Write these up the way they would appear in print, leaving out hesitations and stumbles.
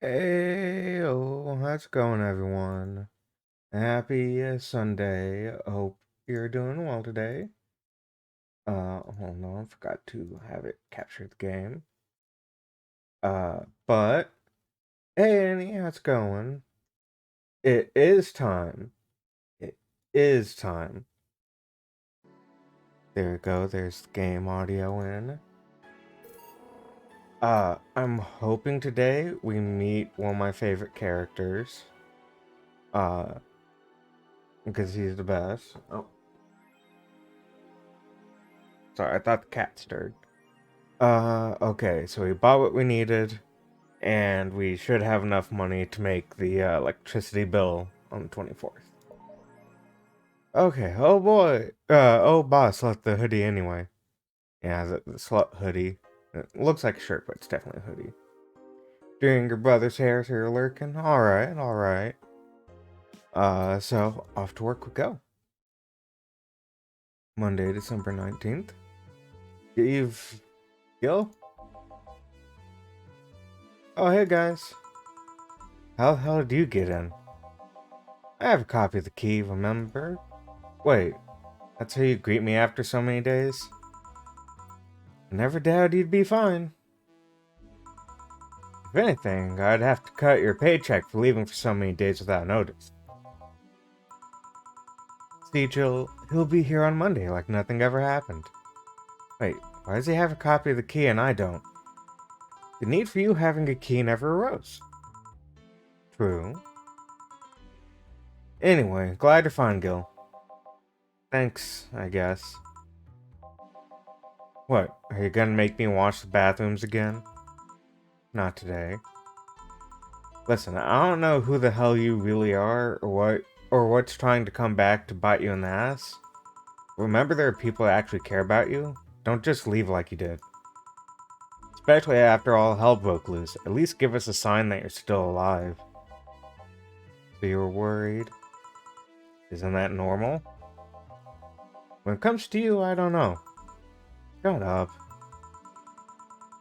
Hey, how's it going, everyone? Happy Sunday. Hope you're doing well today. Hold on, forgot to have it capture the game. But hey, Annie, how's it going? It is time. It is time. There we go. There's the game audio in. I'm hoping today we meet one of my favorite characters. Uh, because he's the best. Oh, sorry, I thought the cat stirred. Okay, so we bought what we needed, and we should have enough money to make the electricity bill on the 24th. Okay, oh boy. Oh, boss left the hoodie anyway. Yeah, the slut hoodie. It looks like a shirt, but it's definitely a hoodie. Doing your brother's hair, so you're lurking? Alright, alright. So off to work we go. Monday, December 19th. Eve Gil? Oh, hey guys. How the hell did you get in? I have a copy of the key, remember? Wait, that's how you greet me after so many days? I never doubted you'd be fine. If anything, I'd have to cut your paycheck for leaving for so many days without notice. See, Jill, he'll be here on Monday like nothing ever happened. Wait, why does he have a copy of the key and I don't? The need for you having a key never arose. True. Anyway, glad you're fine, Gil. Thanks, I guess. What, are you gonna make me wash the bathrooms again? Not today. Listen, I don't know who the hell you really are, or what's trying to come back to bite you in the ass. Remember there are people that actually care about you? Don't just leave like you did. Especially after all hell broke loose. At least give us a sign that you're still alive. So you were worried? Isn't that normal? When it comes to you, I don't know. Shut up.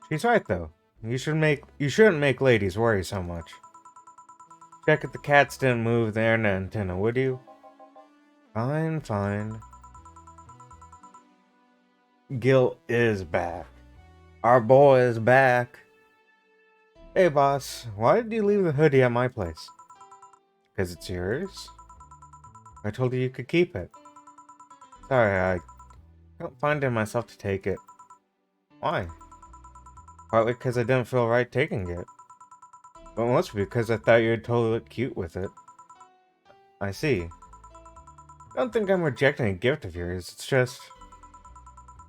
She's right though. You shouldn't make ladies worry so much. Check if the cats didn't move their antenna, would you? Fine, fine. Gil is back. Our boy is back. Hey boss, why did you leave the hoodie at my place? Because it's yours? I told you you could keep it. Sorry, I don't find it in myself to take it. Why? Partly because I didn't feel right taking it. But mostly because I thought you'd totally look cute with it. I see. I don't think I'm rejecting a gift of yours, it's just...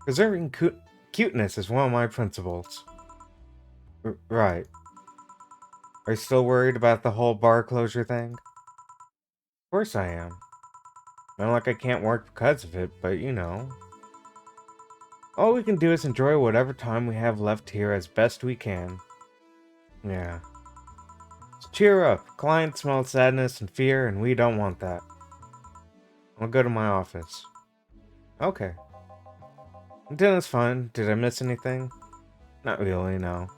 preserving cuteness is one of my principles. Right. Are you still worried about the whole bar closure thing? Of course I am. Not like I can't work because of it, but you know. All we can do is enjoy whatever time we have left here as best we can. Yeah. So cheer up. Clients smell sadness and fear, and we don't want that. I'll go to my office. Okay. Dinner's fun. Did I miss anything? Not really, no.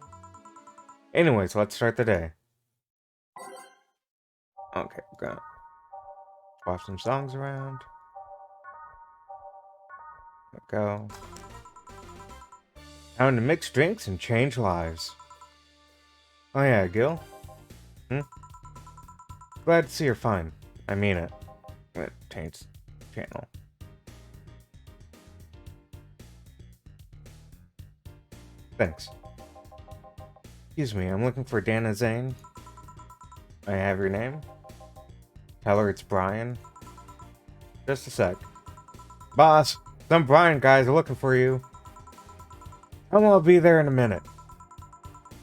Anyways, let's start the day. Okay, we're gonna swap some songs around. There we go. Time to mix drinks and change lives. Oh yeah, Gil? Glad to see you're fine. I mean it. Change channel. Thanks. Excuse me, I'm looking for Dana Zane. I have your name? Tell her it's Brian. Just a sec. Boss, some Brian guys are looking for you. I'll be there in a minute.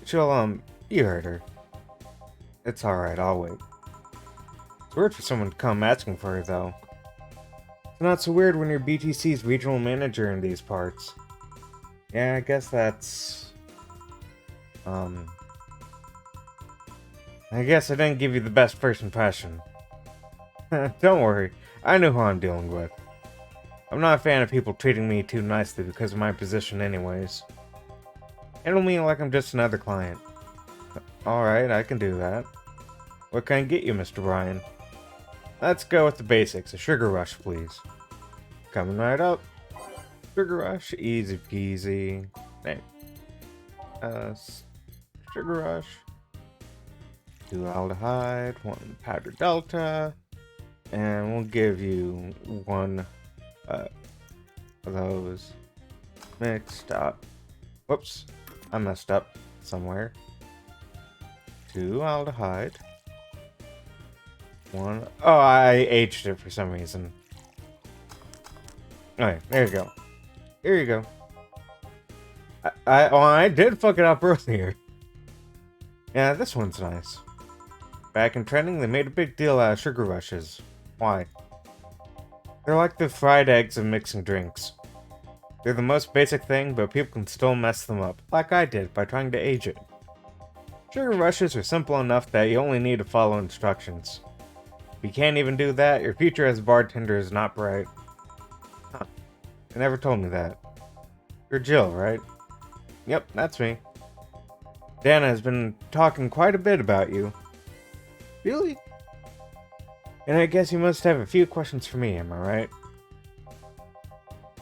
She'll, you heard her. It's alright, I'll wait. It's weird for someone to come asking for her, though. It's not so weird when you're BTC's regional manager in these parts. Yeah, I guess that's... I guess I didn't give you the best first impression. Don't worry, I know who I'm dealing with. I'm not a fan of people treating me too nicely because of my position anyways. Handle me like I'm just another client. Alright, I can do that. What can I get you, Mr. Brian? Let's go with the basics. A sugar rush, please. Coming right up. Sugar rush, easy peasy. Hey. Sugar rush. 2 aldehyde, 1 powder delta. And we'll give you 1 of those mixed up. Whoops, I messed up somewhere. 2 aldehyde. 1. Oh, I aged it for some reason. Alright, there you go. Here you go. I did fuck it up earlier. Yeah, this one's nice. Back in training, they made a big deal out of sugar rushes. Why? They're like the fried eggs of mixing drinks. They're the most basic thing, but people can still mess them up, like I did by trying to age it. Sugar rushes are simple enough that you only need to follow instructions. If you can't even do that, your future as a bartender is not bright. Huh. You never told me that. You're Jill, right? Yep, that's me. Dana has been talking quite a bit about you. Really? And I guess you must have a few questions for me, am I right?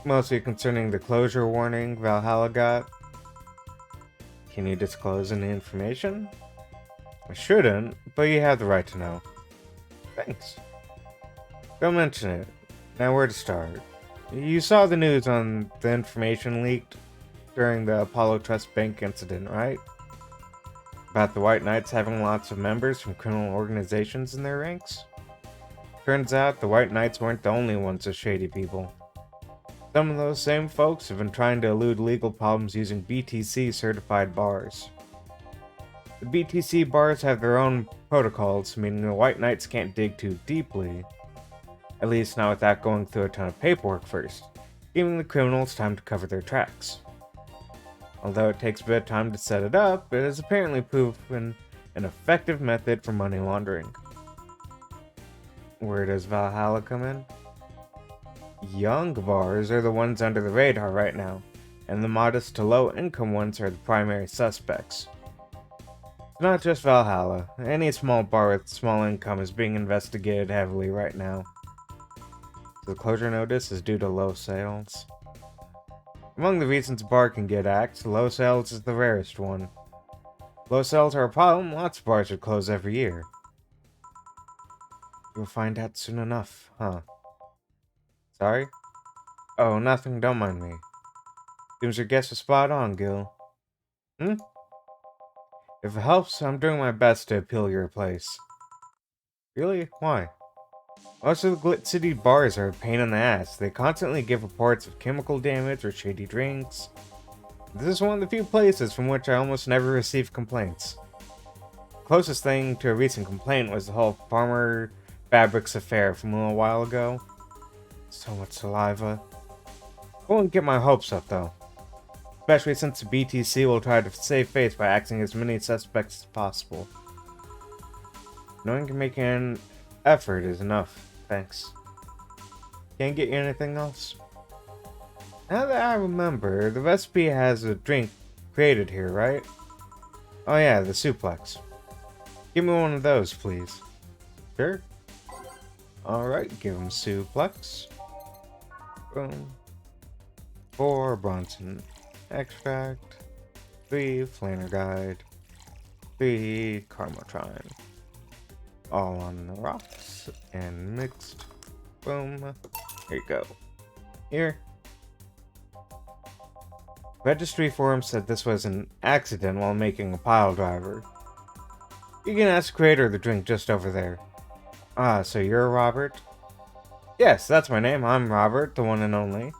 Mostly concerning the closure warning Valhalla got. Can you disclose any information? I shouldn't, but you have the right to know. Thanks. Don't mention it. Now where to start? You saw the news on the information leaked during the Apollo Trust Bank incident, right? About the White Knights having lots of members from criminal organizations in their ranks? Turns out the White Knights weren't the only ones of shady people. Some of those same folks have been trying to elude legal problems using BTC certified bars. The BTC bars have their own protocols, meaning the White Knights can't dig too deeply, at least not without going through a ton of paperwork first, giving the criminals time to cover their tracks. Although it takes a bit of time to set it up, it has apparently proven an effective method for money laundering. Where does Valhalla come in? Young bars are the ones under the radar right now, and the modest to low income ones are the primary suspects. It's not just Valhalla. Any small bar with small income is being investigated heavily right now. The closure notice is due to low sales. Among the reasons a bar can get axed, low sales is the rarest one. Low sales are a problem, lots of bars would close every year. You'll find out soon enough, huh? Sorry? Oh, nothing, don't mind me. Seems your guess was spot on, Gil. If it helps, I'm doing my best to appeal your place. Really? Why? Most of the Glit City bars are a pain in the ass. They constantly give reports of chemical damage or shady drinks. This is one of the few places from which I almost never receive complaints. The closest thing to a recent complaint was the whole Farmer Fabrics affair from a little while ago. So much saliva. I won't get my hopes up though. Especially since the BTC will try to save face by axing as many suspects as possible. Knowing you're making an effort is enough. Thanks. Can't get you anything else? Now that I remember, the recipe has a drink created here, right? Oh yeah, the suplex. Give me one of those, please. Sure. Alright, give him suplex. Boom. 4 Bronson extract. 3 Flanner guide. 3 Karmotrine. All on the rocks and mixed. Boom. Here you go. Here. Registry forum said this was an accident while making a pile driver. You can ask the creator of the drink just over there. Ah, so you're Robert? Yes, that's my name. I'm Robert, the one and only.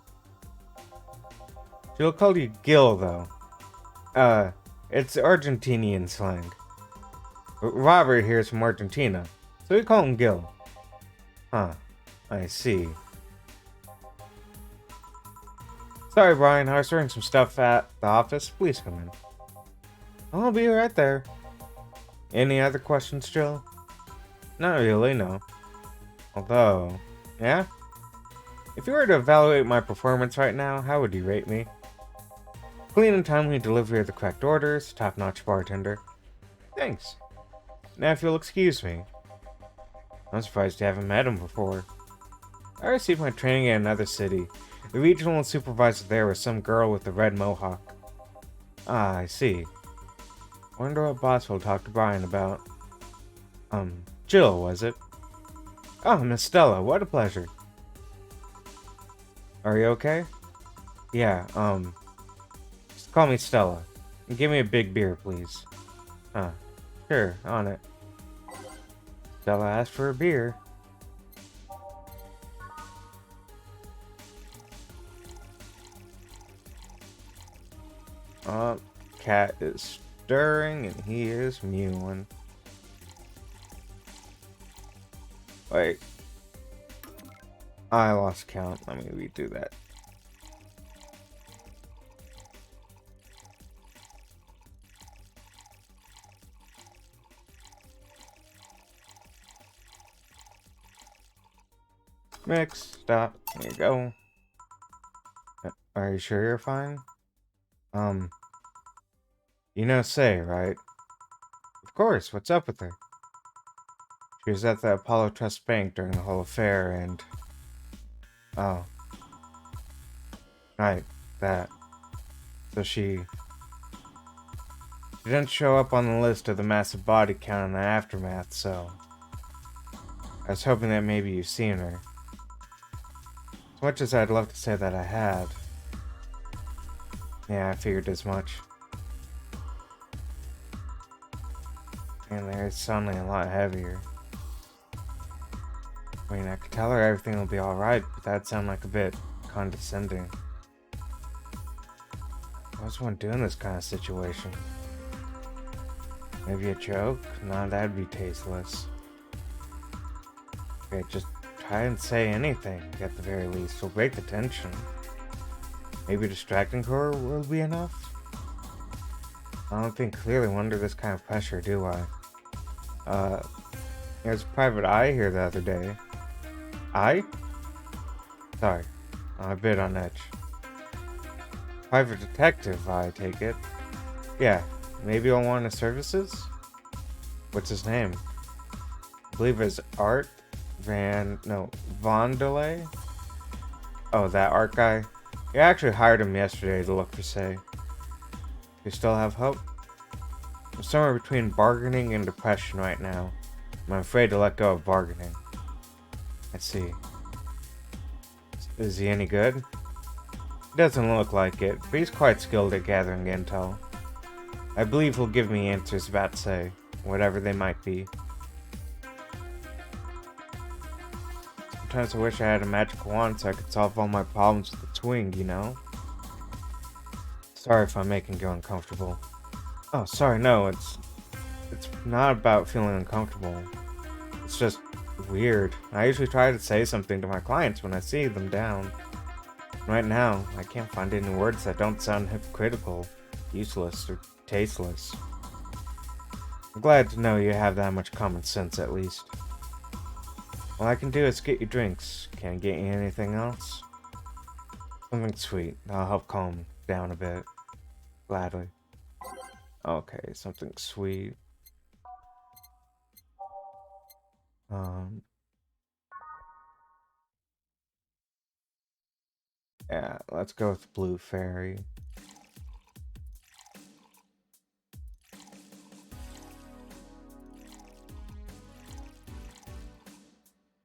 She'll call you Gil, though. It's Argentinian slang. Robert here is from Argentina, so we call him Gil. Huh, I see. Sorry, Brian, I was storing some stuff at the office. Please come in. I'll be right there. Any other questions, Jill? Not really, no. Although, yeah? If you were to evaluate my performance right now, how would you rate me? Clean and timely delivery of the correct orders, top-notch bartender. Thanks. Now if you'll excuse me. I'm surprised you haven't met him before. I received my training in another city. The regional supervisor there was some girl with a red mohawk. Ah, I see. Wonder what boss will talk to Brian about. Jill, was it? Oh, Miss Stella, what a pleasure. Are you okay? Yeah, just call me Stella. And give me a big beer, please. Sure, on it. Stella asked for a beer. Cat is stirring and he is mewing. Wait. I lost count. Let me redo that. Mix. Stop. There you go. Are you sure you're fine? You know Say, right? Of course. What's up with her? She was at the Apollo Trust Bank during the whole affair and... Oh. Right. That. So she didn't show up on the list of the massive body count in the aftermath, so... I was hoping that maybe you've seen her. As much as I'd love to say that I had. Yeah, I figured as much. And they're suddenly a lot heavier. I mean, I could tell her everything will be alright, but that'd sound like a bit condescending. What's one doing this kind of situation? Maybe a joke? Nah, that'd be tasteless. Okay, just try and say anything, at the very least. We'll break the tension. Maybe distracting her will be enough? I don't think clearly under this kind of pressure, do I? There's a private eye here the other day. Eye? Sorry, I'm a bit on edge. Private detective, I take it. Yeah, maybe you'll want his services? What's his name? I believe it's Art Vondelay? Oh, that art guy? You actually hired him yesterday to look for Say. You still have hope? I'm somewhere between bargaining and depression right now. I'm afraid to let go of bargaining. I see. Is he any good? He doesn't look like it, but he's quite skilled at gathering intel. I believe he'll give me answers about Say, whatever they might be. Sometimes I wish I had a magic wand so I could solve all my problems with a swing, you know? Sorry if I'm making you uncomfortable. Oh, sorry, no, it's not about feeling uncomfortable. It's just weird. I usually try to say something to my clients when I see them down. Right now, I can't find any words that don't sound hypocritical, useless, or tasteless. I'm glad to know you have that much common sense, at least. All I can do is get you drinks. Can't I get you anything else? Something sweet. That'll help calm down a bit. Gladly. Okay, something sweet. Yeah, let's go with Blue Fairy.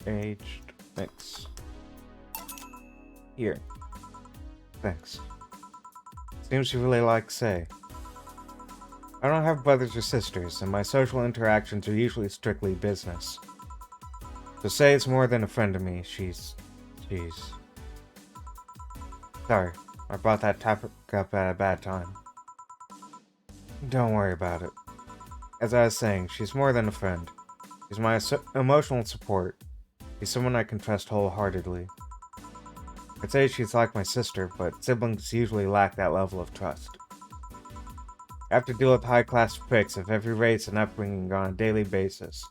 Aged mix. Here. Thanks. Seems you really like Say. I don't have brothers or sisters, and my social interactions are usually strictly business. So Say is more than a friend to me. She's... Sorry, I brought that topic up at a bad time. Don't worry about it. As I was saying, she's more than a friend. She's my emotional support. She's someone I can trust wholeheartedly. I'd say she's like my sister, but siblings usually lack that level of trust. I have to deal with high-class pricks of every race and upbringing on a daily basis.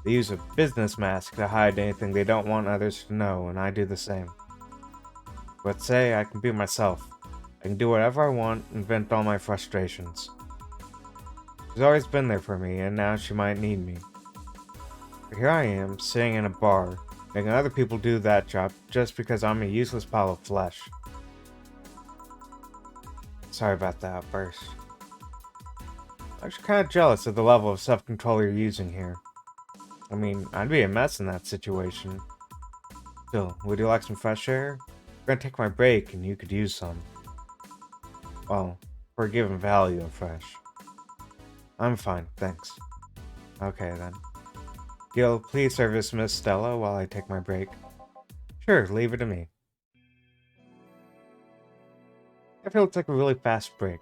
They use a business mask to hide anything they don't want others to know, and I do the same. But Say, I can be myself. I can do whatever I want and vent all my frustrations. She's always been there for me, and now she might need me. But here I am, sitting in a bar, making other people do that job just because I'm a useless pile of flesh. Sorry about that first. I'm actually kind of jealous of the level of self-control you're using here. I mean, I'd be a mess in that situation. Still, would you like some fresh air? I'm gonna take my break and you could use some. Well, for a given value of fresh. I'm fine, thanks. Okay then. Gil, please service Miss Stella while I take my break. Sure, leave it to me. I feel it's like a really fast break.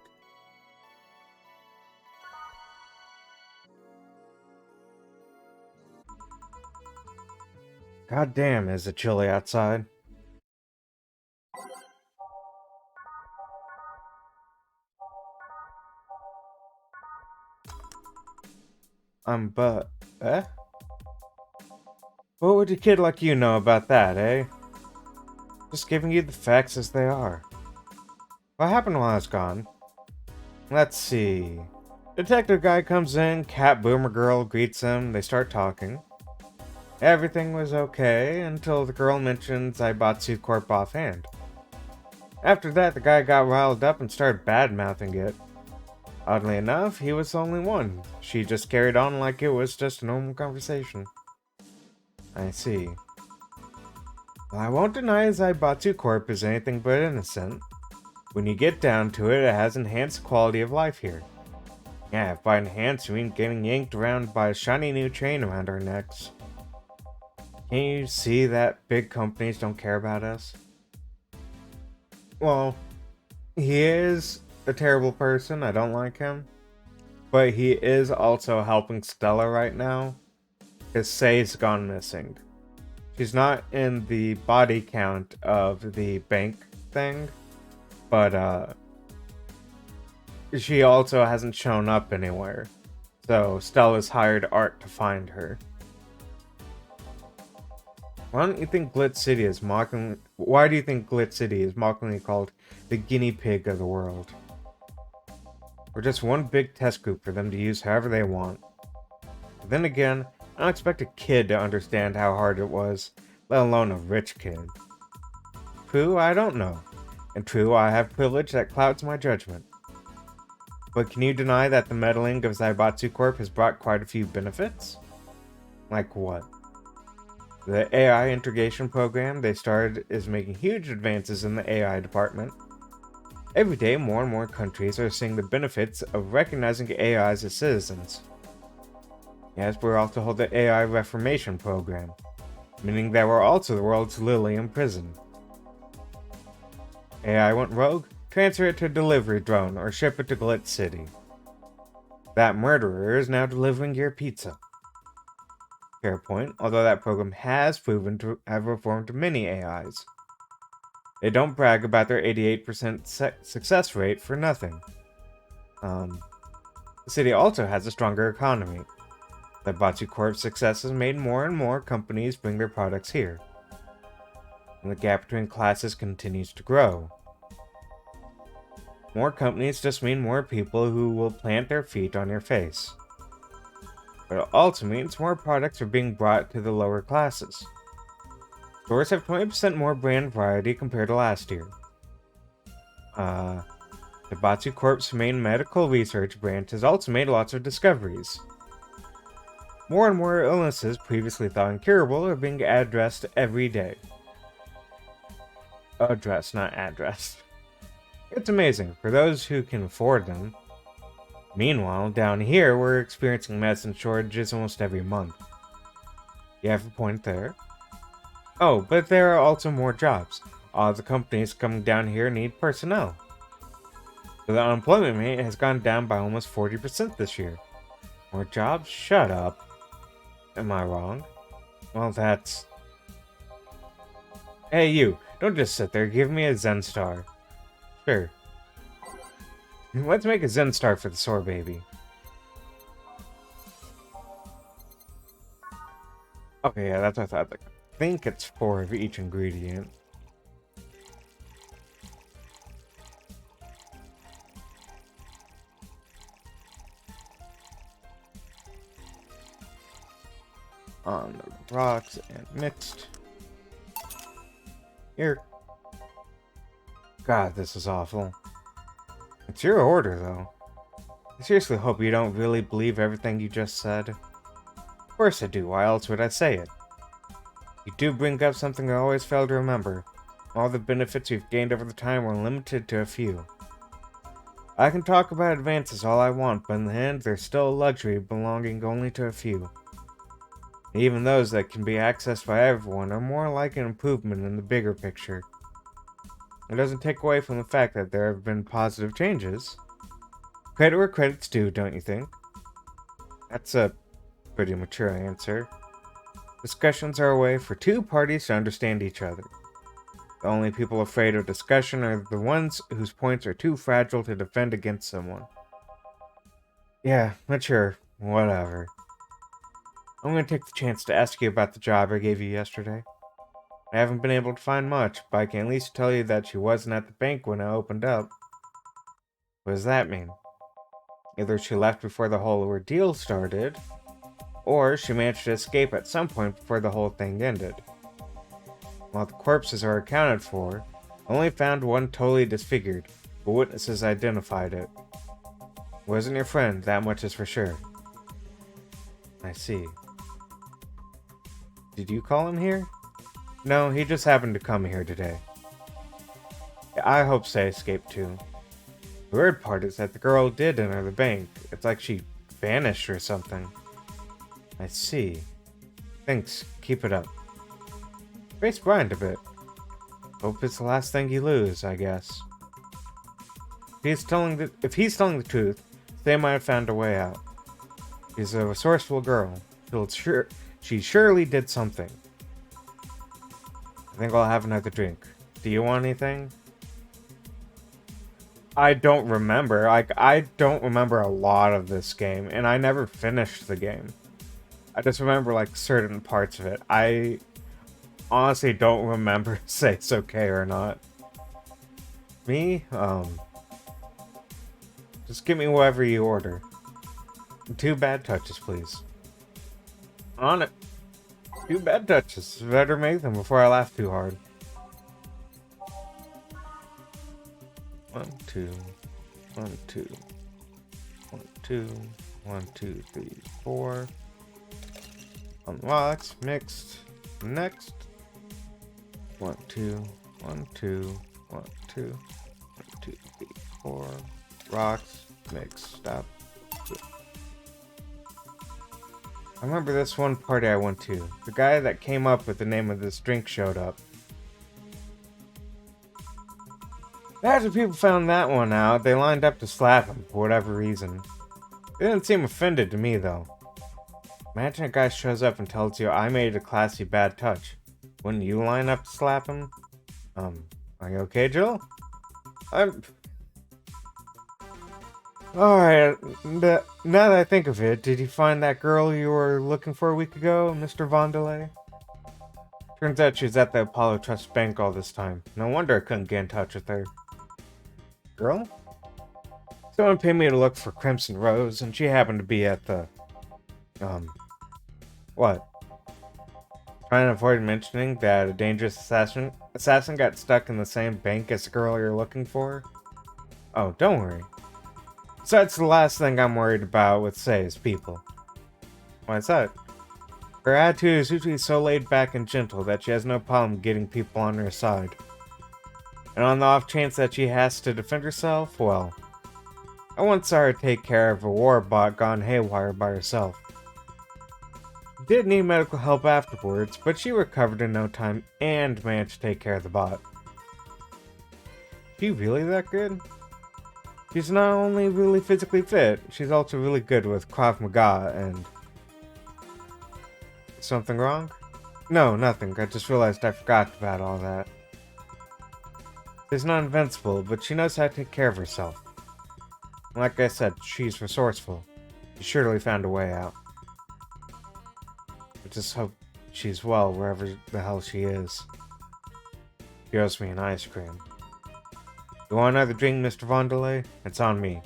God damn, is it chilly outside? But, eh? What would a kid like you know about that, eh? Just giving you the facts as they are. What happened while I was gone? Let's see. Detective guy comes in, cat boomer girl greets him, they start talking. Everything was okay until the girl mentioned Zaibatsu Corp offhand. After that, the guy got riled up and started bad-mouthing it. Oddly enough, he was the only one. She just carried on like it was just a normal conversation. I see. Well, I won't deny Zaibatsu Corp is anything but innocent. When you get down to it, it has enhanced the quality of life here. Yeah, if by enhanced you mean getting yanked around by a shiny new chain around our necks. Can't you see that big companies don't care about us? Well, he is a terrible person, I don't like him. But he is also helping Stella right now. His Say's gone missing. She's not in the body count of the bank thing, but she also hasn't shown up anywhere. So Stella's hired Art to find her. Why do you think Glitz City is mockingly called the guinea pig of the world? We're just one big test group for them to use however they want. But then again, I don't expect a kid to understand how hard it was, let alone a rich kid. True, I don't know. And true, I have privilege that clouds my judgment. But can you deny that the meddling of Zaibatsu Corp has brought quite a few benefits? Like what? The AI integration program they started is making huge advances in the AI department. Every day, more and more countries are seeing the benefits of recognizing AIs as citizens. Yes, we're also hold the AI Reformation program, meaning that we're also the world's Lily in prison. AI went rogue? Transfer it to a delivery drone or ship it to Glitz City. That murderer is now delivering your pizza. Fair point, although that program has proven to have reformed many AIs. They don't brag about their 88% success rate for nothing. The city also has a stronger economy. The Batsu Corp's success has made more and more companies bring their products here. And the gap between classes continues to grow. More companies just mean more people who will plant their feet on your face. But it also means more products are being brought to the lower classes. Stores have 20% more brand variety compared to last year. The Batsu Corp's main medical research branch has also made lots of discoveries. More and more illnesses previously thought incurable are being addressed every day. Addressed, not addressed. It's amazing, for those who can afford them. Meanwhile, down here, we're experiencing medicine shortages almost every month. You have a point there. Oh, but there are also more jobs. All the companies coming down here need personnel. So the unemployment rate has gone down by almost 40% this year. More jobs? Shut up. Am I wrong? Well, that's... Hey, you. Don't just sit there. Give me a Zen Star. Sure. Let's make a Zen Star for the sore baby. Okay, yeah, that's what I thought. I think it's 4 of each ingredient. on the rocks and mixed. Here. God, this is awful. It's your order, though. I seriously hope you don't really believe everything you just said. Of course I do, why else would I say it? You do bring up something I always fail to remember. All the benefits we've gained over the time were limited to a few. I can talk about advances all I want, but in the end, they're still a luxury belonging only to a few. Even those that can be accessed by everyone are more like an improvement in the bigger picture. It doesn't take away from the fact that there have been positive changes. Credit where credit's due, don't you think? That's a pretty mature answer. Discussions are a way for two parties to understand each other. The only people afraid of discussion are the ones whose points are too fragile to defend against someone. Yeah, mature. Whatever. I'm going to take the chance to ask you about the job I gave you yesterday. I haven't been able to find much, but I can at least tell you that she wasn't at the bank when I opened up. What does that mean? Either she left before the whole ordeal started, or she managed to escape at some point before the whole thing ended. While the corpses are accounted for, I only found one totally disfigured, but witnesses identified it. It wasn't your friend, that much is for sure. I see. Did you call him here? No, he just happened to come here today. I hope Say escaped too. The weird part is that the girl did enter the bank. It's like she vanished or something. I see. Thanks, keep it up. Face Bryant a bit. Hope it's the last thing you lose, I guess. If he's telling the truth, they might have found a way out. She's a resourceful girl. She surely did something. I think I'll have another drink. Do you want anything? I don't remember. I don't remember a lot of this game, and I never finished the game. I just remember, certain parts of it. I honestly don't remember if it's okay or not. Me? Just give me whatever you order. 2 bad touches, please. On it. 2 bad touches. Better make them before I laugh too hard. 1, 2, 1, 2, 1, 2, 1, 2, 3, 4. Unlocked, mixed, next. 1, 2, 1, 2, 1, 2, 1, 2, 3, 4. Rocks, mixed, stop. I remember this one party I went to. The guy that came up with the name of this drink showed up. After people found that one out, they lined up to slap him for whatever reason. They didn't seem offended to me, though. Imagine a guy shows up and tells you, I made a classy bad touch. Wouldn't you line up to slap him? Are you okay, Jill? Alright, now that I think of it, did you find that girl you were looking for a week ago, Mr. Vondelay? Turns out she was at the Apollo Trust Bank all this time. No wonder I couldn't get in touch with her. Girl? Someone paid me to look for Crimson Rose, and she happened to be at the... What? Trying to avoid mentioning that a dangerous assassin got stuck in the same bank as the girl you're looking for? Oh, don't worry. So that's the last thing I'm worried about with Say's people. Why's that? Her attitude is usually so laid back and gentle that she has no problem getting people on her side. And on the off chance that she has to defend herself, well, I once saw her take care of a war bot gone haywire by herself. She did need medical help afterwards, but she recovered in no time and managed to take care of the bot. Is she really that good? She's not only really physically fit, she's also really good with Krav Maga and... Something wrong? No, nothing. I just realized I forgot about all that. She's not invincible, but she knows how to take care of herself. Like I said, she's resourceful. She surely found a way out. I just hope she's well wherever the hell she is. She owes me an ice cream. You want another drink, Mr. Vondelay? It's on me.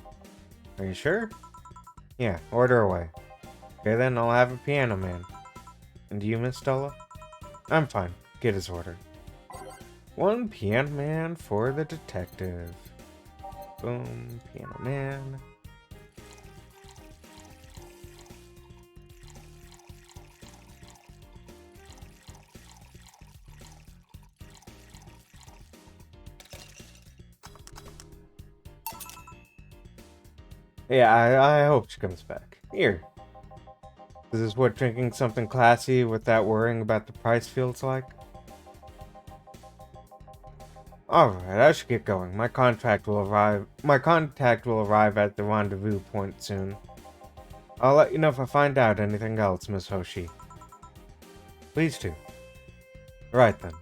Are you sure? Yeah, order away. Okay then, I'll have a Piano Man. And you, Miss Stella? I'm fine. Get his order. One piano man for the detective. Boom, piano man. Yeah, I hope she comes back. Here. This is what drinking something classy without worrying about the price feels like? Alright, I should get going. My contact will arrive at the rendezvous point soon. I'll let you know if I find out anything else, Miss Hoshi. Please do. Right then.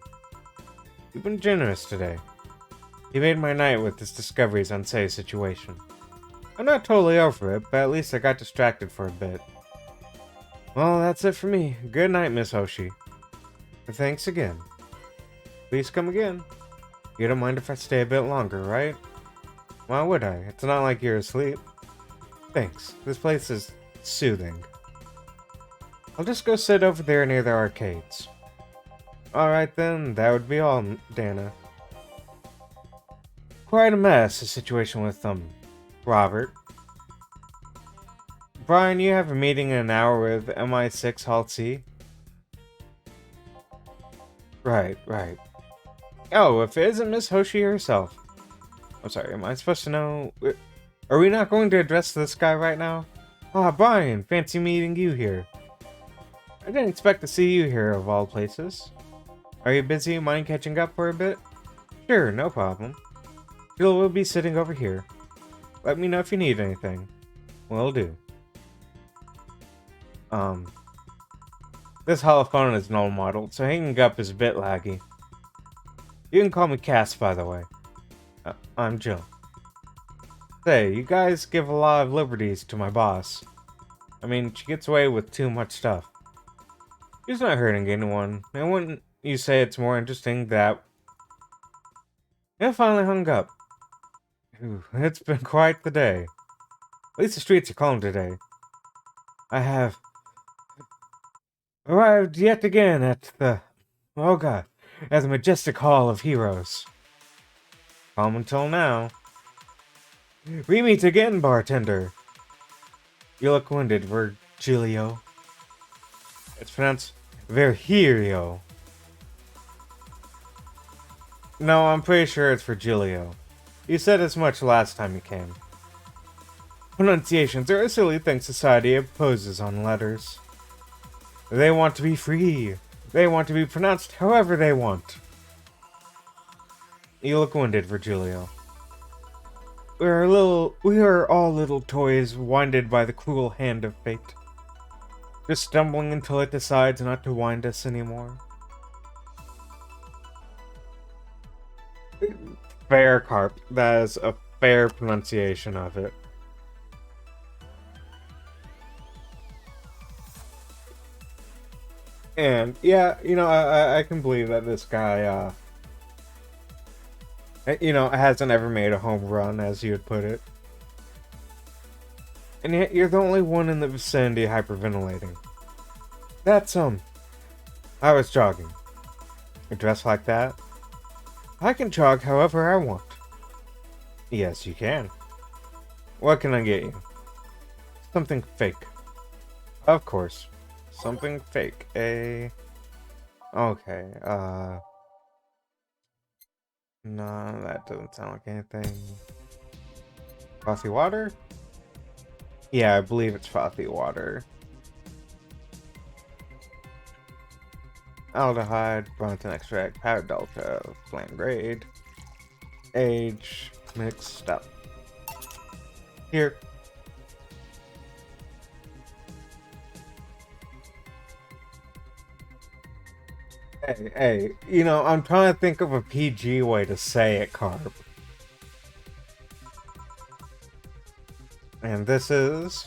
You've been generous today. You made my night with this discovery's unsafe situation. I'm not totally over it, but at least I got distracted for a bit. Well, that's it for me. Good night, Miss Hoshi. And thanks again. Please come again. You don't mind if I stay a bit longer, right? Why would I? It's not like you're asleep. Thanks. This place is soothing. I'll just go sit over there near the arcades. Alright then, that would be all, Dana. Quite a mess, the situation with, Robert. Brian, you have a meeting in an hour with MI6 Hall C? Right. Oh, if it isn't Miss Hoshi herself. I'm sorry, am I supposed to know? Are we not going to address this guy right now? Ah, Brian, fancy meeting you here. I didn't expect to see you here, of all places. Are you busy? Mind catching up for a bit? Sure, no problem. Jill will be sitting over here. Let me know if you need anything. Will do. This holophone is null modeled, so hanging up is a bit laggy. You can call me Cass, by the way. I'm Jill. Say, you guys give a lot of liberties to my boss. I mean, she gets away with too much stuff. She's not hurting anyone, and wouldn't you say it's more interesting that... It finally hung up. Ooh, it's been quite the day. At least the streets are calm today. I have arrived yet again at the... Oh god, at the majestic hall of heroes. Calm until now. We meet again, bartender. You look wounded, Virgilio. It's pronounced Virgilio. No, I'm pretty sure it's Virgilio. You said as much last time you came. Pronunciations are a silly thing society imposes on letters. They want to be free. They want to be pronounced however they want. You look wounded, Virgilio. We are all little toys winded by the cruel hand of fate. Just stumbling until it decides not to wind us anymore. Fair, Carp. That is a fair pronunciation of it. And, yeah, you know, I can believe that this guy, you know, hasn't ever made a home run, as you would put it. And yet, you're the only one in the vicinity hyperventilating. That's, I was jogging. You dress like that? I can jog however I want. Yes, you can. What can I get you? Something fake. Of course. Something fake. Okay, no, that doesn't sound like anything. Frothy water? Yeah, I believe it's frothy water. Aldehyde, Bronton extract, powder delta, flame grade, age, mixed up. Here. Hey, you know, I'm trying to think of a PG way to say it, Carp. And this is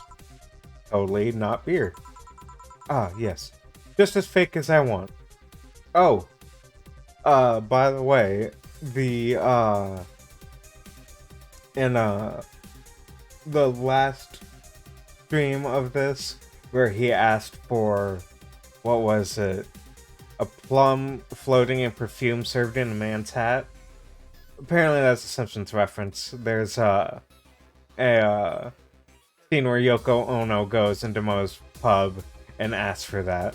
totally not beer. Ah, yes. Just as fake as I want. Oh. By the way, in, the last stream of this, where he asked for what was it? A plum floating in perfume served in a man's hat? Apparently that's a Simpsons reference. There's a scene where Yoko Ono goes into Moe's pub and asks for that.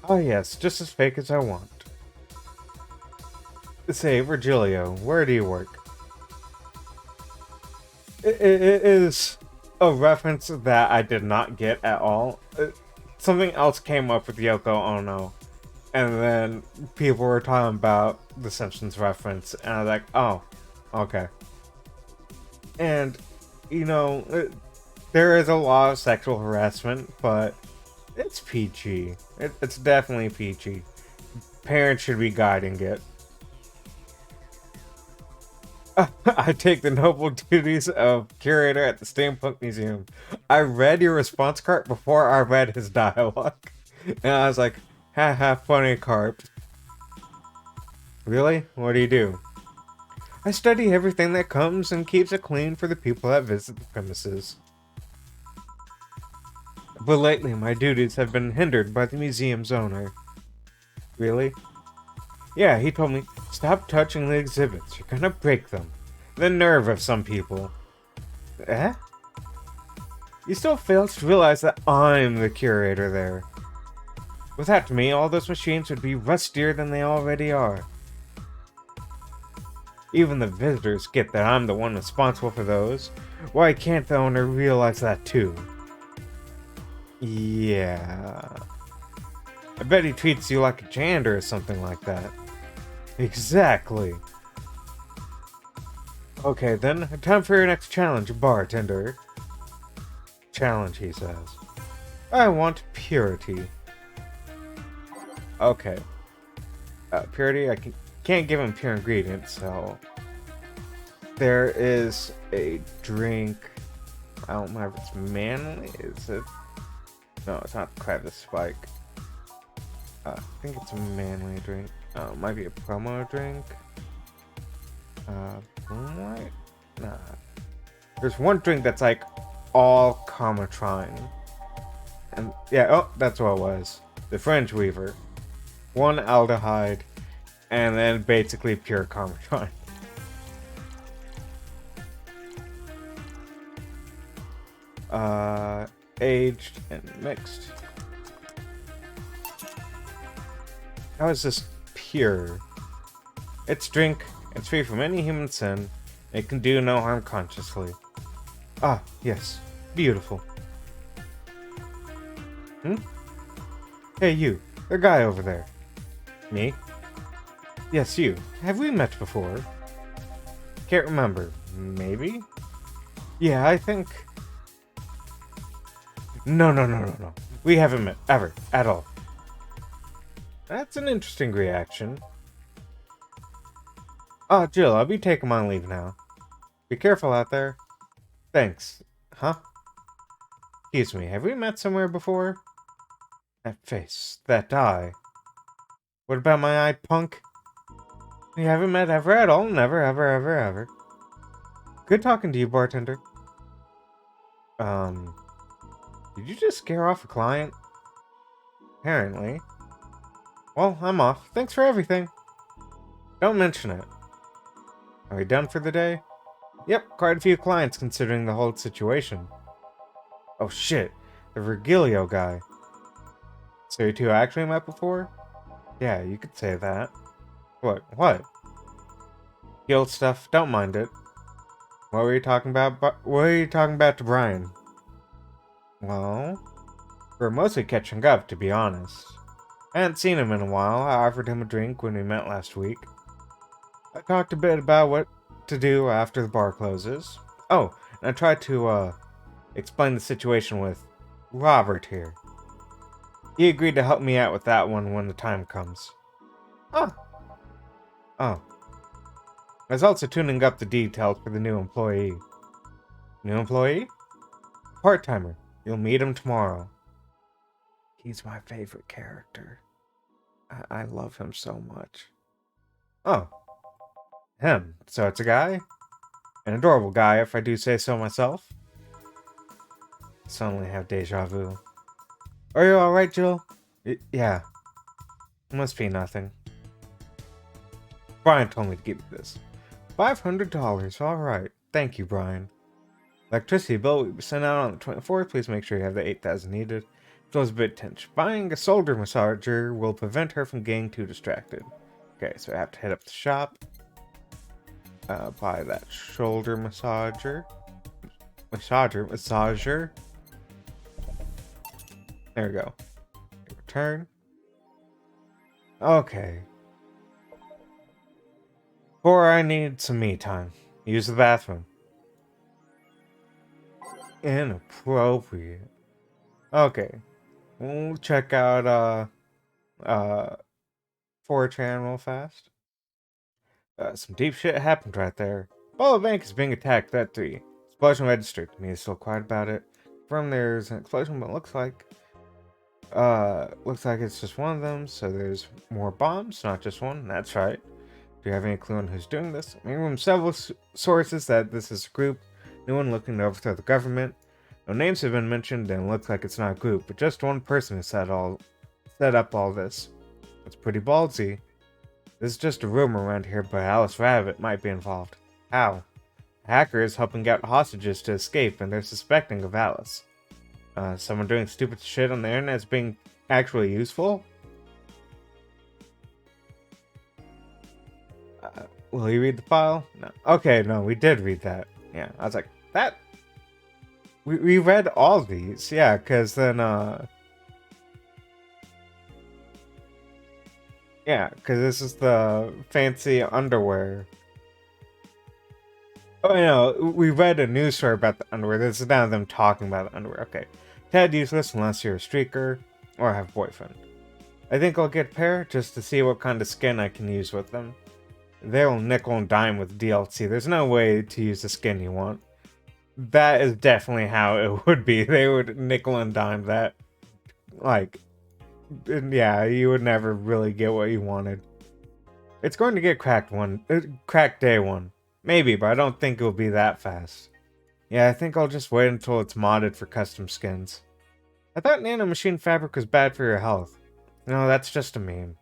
Oh yes, just as fake as I want. Say, Virgilio, where do you work? It is a reference that I did not get at all. Something else came up with Yoko Ono, and then people were talking about the Simpsons reference, and I was like, oh, okay. And, you know, there is a lot of sexual harassment, but it's PG. It's definitely PG. Parents should be guiding it. I take the noble duties of curator at the Steampunk Museum. I read your response card before I read his dialogue. And I was like, haha, funny carp. Really? What do you do? I study everything that comes and keeps it clean for the people that visit the premises. But lately, my duties have been hindered by the museum's owner. Really? Yeah, he told me, stop touching the exhibits, you're gonna break them. The nerve of some people. Eh? You still fail to realize that I'm the curator there. Without me, all those machines would be rustier than they already are. Even the visitors get that I'm the one responsible for those. Why can't the owner realize that too? Yeah. I bet he treats you like a janitor or something like that. Exactly. Okay then, time for your next challenge, bartender. Challenge, he says. I want purity. Okay. Purity, I can't give him pure ingredients, so... There is a drink... I don't remember if it's manly, is it? No, it's not Crevice Spike. I think it's a manly drink. It might be a promo drink. Moonlight? Nah. There's one drink that's like all Comatrine. And yeah, oh, that's what it was. The French Weaver. One aldehyde, and then basically pure Comatrine. Aged and mixed. How is this pure? It's drink, it's free from any human sin, it can do no harm consciously. Ah, yes. Beautiful. Hey you, the guy over there. Me? Yes, you. Have we met before? Can't remember. Maybe? Yeah, I think... No. We haven't met, ever, at all. That's an interesting reaction. Oh, Jill, I'll be taking my leave now. Be careful out there. Thanks. Huh? Excuse me, have we met somewhere before? That face, that eye. What about my eye, punk? We haven't met ever at all, never, ever. Good talking to you, bartender. Did you just scare off a client? Apparently. Well, I'm off. Thanks for everything. Don't mention it. Are we done for the day? Yep, quite a few clients considering the whole situation. Oh shit, the Virgilio guy. So you two actually met before? Yeah, you could say that. What? Guild stuff, don't mind it. What were you talking about? What were you talking about to Brian? Well, we're mostly catching up, to be honest. I hadn't seen him in a while. I offered him a drink when we met last week. I talked a bit about what to do after the bar closes. Oh, and I tried to, explain the situation with Robert here. He agreed to help me out with that one when the time comes. Oh. I was also tuning up the details for the new employee. New employee? Part-timer. You'll meet him tomorrow. He's my favorite character. I love him so much. Oh. Him. So it's a guy? An adorable guy, if I do say so myself. Suddenly have deja vu. Are you alright, Jill? Yeah. Must be nothing. Brian told me to give you this. $500. Alright. Thank you, Brian. Electricity bill will be sent out on the 24th. Please make sure you have the 8,000 needed. Feels a bit tense. Buying a shoulder massager will prevent her from getting too distracted. Okay, so I have to head up to the shop. Buy that shoulder massager. Massager. There we go. Return. Okay. Or I need some me time. Use the bathroom. Inappropriate. Okay. We'll check out, 4chan real fast. Some deep shit happened right there. Bala Bank is being attacked, that 3. Explosion registered. Me is still quiet about it. From there's an explosion, but looks like it's just one of them, so there's more bombs, not just one. That's right. Do you have any clue on who's doing this? I mean, from several sources that this is a group, no one looking to overthrow the government. No names have been mentioned, and it looks like it's not a group, but just one person has set up all this. It's pretty ballsy. This is just a rumor around here, but Alice Rabbit might be involved. How? A hacker is helping out hostages to escape, and they're suspecting of Alice. Someone doing stupid shit on the internet is being actually useful? Will you read the file? No. Okay, no, we did read that. Yeah, I was like, that... We read all these, yeah, because then, yeah, because this is the fancy underwear. Oh, no, we read a news story about the underwear. This is now them talking about the underwear. Okay. Ted useless unless you're a streaker or have a boyfriend. I think I'll get a pair just to see what kind of skin I can use with them. They'll nickel and dime with DLC. There's no way to use the skin you want. That is definitely how it would be. They would nickel and dime that. Like, yeah, you would never really get what you wanted. It's going to get cracked day 1. Maybe, but I don't think it'll be that fast. Yeah, I think I'll just wait until it's modded for custom skins. I thought nanomachine fabric was bad for your health. No, that's just a meme.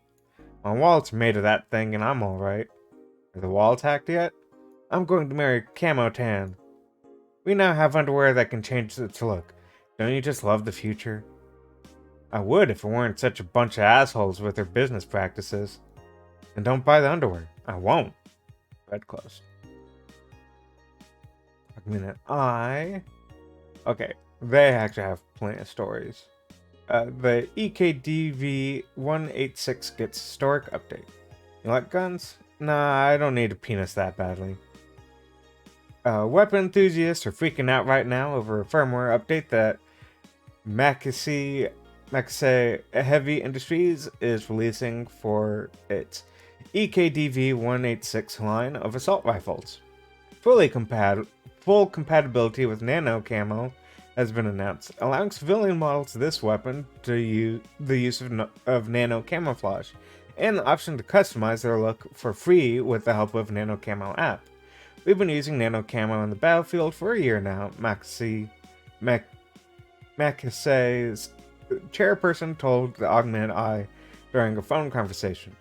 My wallet's made of that thing and I'm alright. Are the walls hacked yet? I'm going to marry Camo Tan. We now have underwear that can change its look. Don't you just love the future? I would if it weren't such a bunch of assholes with their business practices. And don't buy the underwear. I won't. Red closed. Okay, they actually have plenty of stories. The EKDV 186 gets historic update. You like guns? Nah, I don't need a penis that badly. Weapon enthusiasts are freaking out right now over a firmware update that Makase Heavy Industries is releasing for its EKDV 186 line of assault rifles. Full compatibility with nano camo has been announced, allowing civilian models of this weapon to use the use of nano camouflage, and the option to customize their look for free with the help of Nano Camo app. We've been using nano camo in the battlefield for a year now, Makase's chairperson told the Augmented Eye during a phone conversation.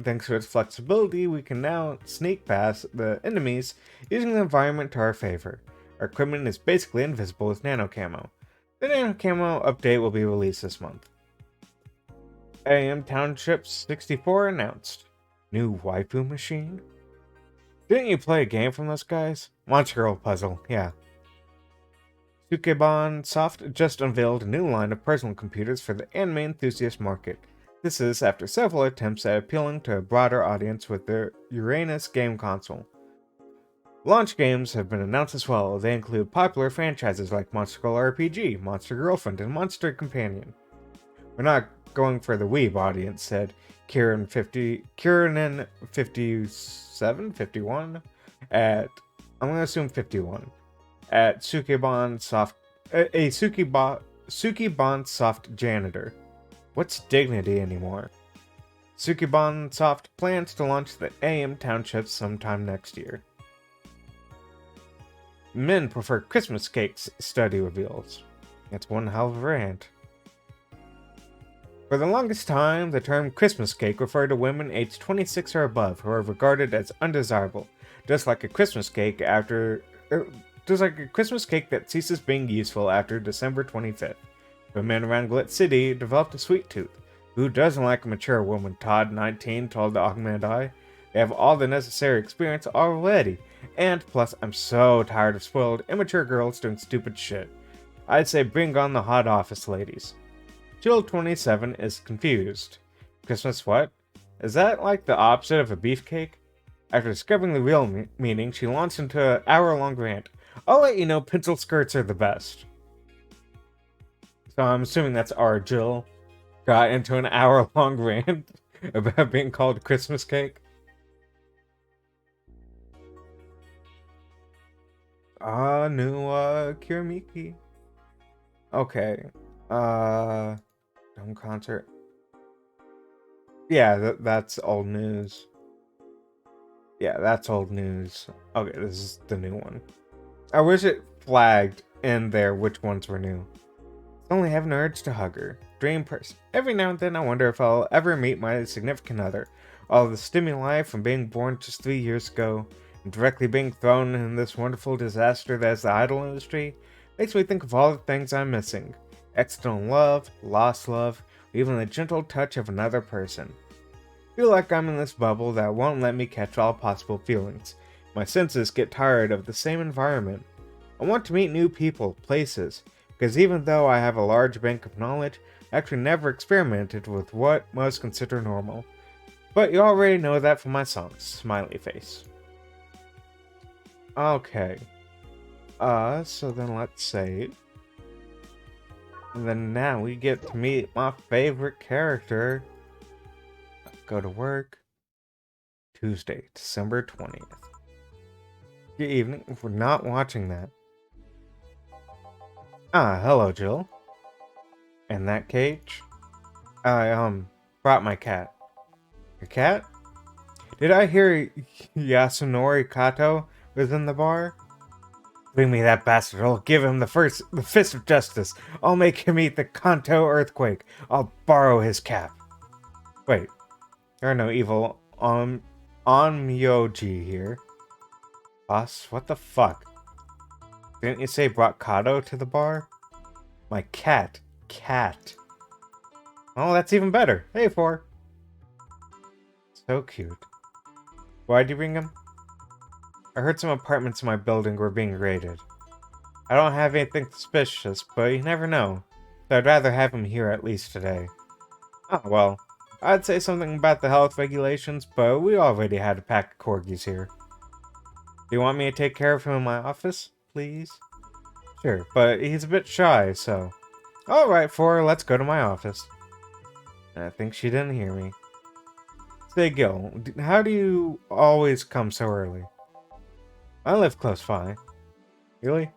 Thanks to its flexibility, we can now sneak past the enemies using the environment to our favor. Our equipment is basically invisible with nano camo. The nano camo update will be released this month. AM Township 64 announced. New waifu machine? Didn't you play a game from those guys? Monster Girl Puzzle, yeah. Sukeban Soft just unveiled a new line of personal computers for the anime enthusiast market. This is after several attempts at appealing to a broader audience with their Uranus game console. Launch games have been announced as well. They include popular franchises like Monster Girl RPG, Monster Girlfriend, and Monster Companion. We're not going for the weeb audience, said Kieran 51 at, I'm gonna assume 51, at Sukeban Soft janitor. What's dignity anymore? Sukeban Soft plans to launch the AM Township sometime next year. Men prefer Christmas cakes, study reveals. That's one hell of a rant. For the longest time, the term Christmas cake referred to women aged 26 or above who are regarded as undesirable, just like a Christmas cake after er, just like a Christmas cake that ceases being useful after December 25th. Women around Glit City developed a sweet tooth. Who doesn't like a mature woman? Todd, 19, told the augmented eye. They have all the necessary experience already. And plus, I'm so tired of spoiled, immature girls doing stupid shit. I'd say bring on the hot office ladies. Jill, 27, is confused. Christmas what? Is that like the opposite of a beefcake? After discovering the real meaning, she launched into an hour-long rant. I'll let you know pencil skirts are the best. So I'm assuming that's our Jill got into an hour-long rant about being called Christmas cake. New, Kiramiki. Okay. Dome concert. Yeah, that's old news. Yeah, that's old news. Okay, this is the new one. I wish it flagged in there which ones were new. Only have an urge to hug her. Dream person. Every now and then I wonder if I'll ever meet my significant other. All the stimuli from being born just 3 years ago, and directly being thrown in this wonderful disaster that is the idol industry, makes me think of all the things I'm missing. External love, lost love, or even the gentle touch of another person. I feel like I'm in this bubble that won't let me catch all possible feelings. My senses get tired of the same environment. I want to meet new people, places, because even though I have a large bank of knowledge, I actually never experimented with what most consider normal. But you already know that from my songs, smiley face. Okay. So then let's save. And then now we get to meet my favorite character. Go to work. Tuesday, December 20th. Good evening. If we're not watching that. Hello, Jill. And that cage? I, brought my cat. Your cat? Did I hear Yasunori Kato was in the bar? Bring me that bastard. I'll give him the fist of justice. I'll make him eat the Kanto earthquake. I'll borrow his cap. Wait. There are no evil Onmyoji here. Boss, what the fuck? Didn't you say brought Kato to the bar? My cat. Cat. Oh, that's even better. Hey, 4. So cute. Why'd you bring him? I heard some apartments in my building were being raided. I don't have anything suspicious, but you never know. So I'd rather have him here at least today. Oh, well. I'd say something about the health regulations, but we already had a pack of corgis here. Do you want me to take care of him in my office, please? Sure, but he's a bit shy, so... Alright, 4, let's go to my office. I think she didn't hear me. Say, Gil, how do you always come so early? I live close by. Really?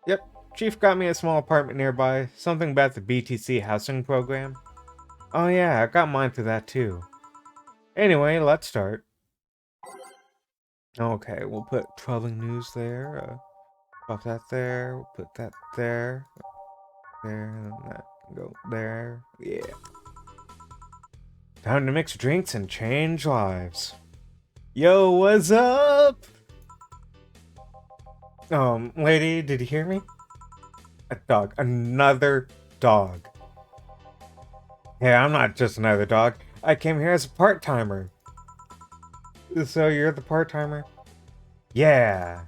Yep, Chief got me a small apartment nearby, something about the BTC housing program. Oh yeah, I got mine through that too. Anyway, let's start. Okay, we'll put traveling news there, pop that there, we'll put that there, and that can go there, yeah. Time to mix drinks and change lives. Yo, what's up? Lady, did you hear me? A dog. Another dog. Yeah, I'm not just another dog. I came here as a part-timer. So you're the part-timer? Yeah.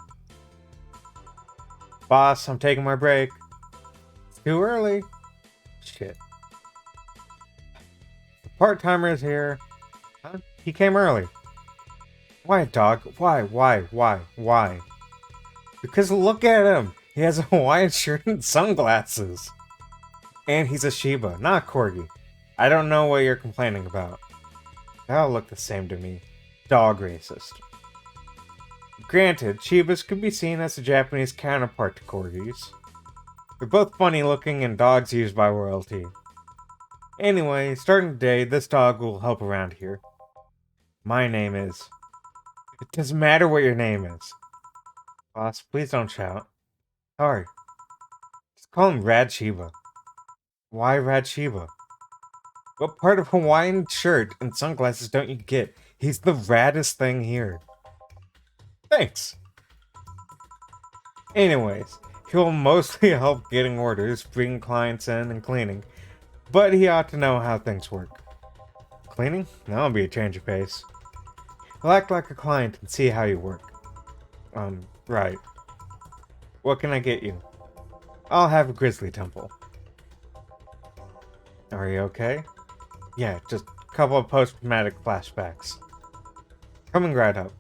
Boss, I'm taking my break. It's too early. Shit. The part-timer is here. Huh? He came early. Why, dog? Why? Because look at him! He has a Hawaiian shirt and sunglasses! And he's a Shiba, not a Corgi. I don't know what you're complaining about. They all look the same to me. Dog racist. Granted, Shibas could be seen as a Japanese counterpart to Corgis. They're both funny looking and dogs used by royalty. Anyway, starting today, this dog will help around here. My name is... It doesn't matter what your name is. Boss, please don't shout. Sorry. Just call him Rad Shiba. Why Rad Shiba? What part of Hawaiian shirt and sunglasses don't you get? He's the raddest thing here. Thanks. Anyways, he'll mostly help getting orders, bringing clients in, and cleaning. But he ought to know how things work. Cleaning? That'll be a change of pace. He'll act like a client and see how you work. Right. What can I get you? I'll have a grizzly temple. Are you okay? Yeah, just a couple of post-traumatic flashbacks. Coming right up.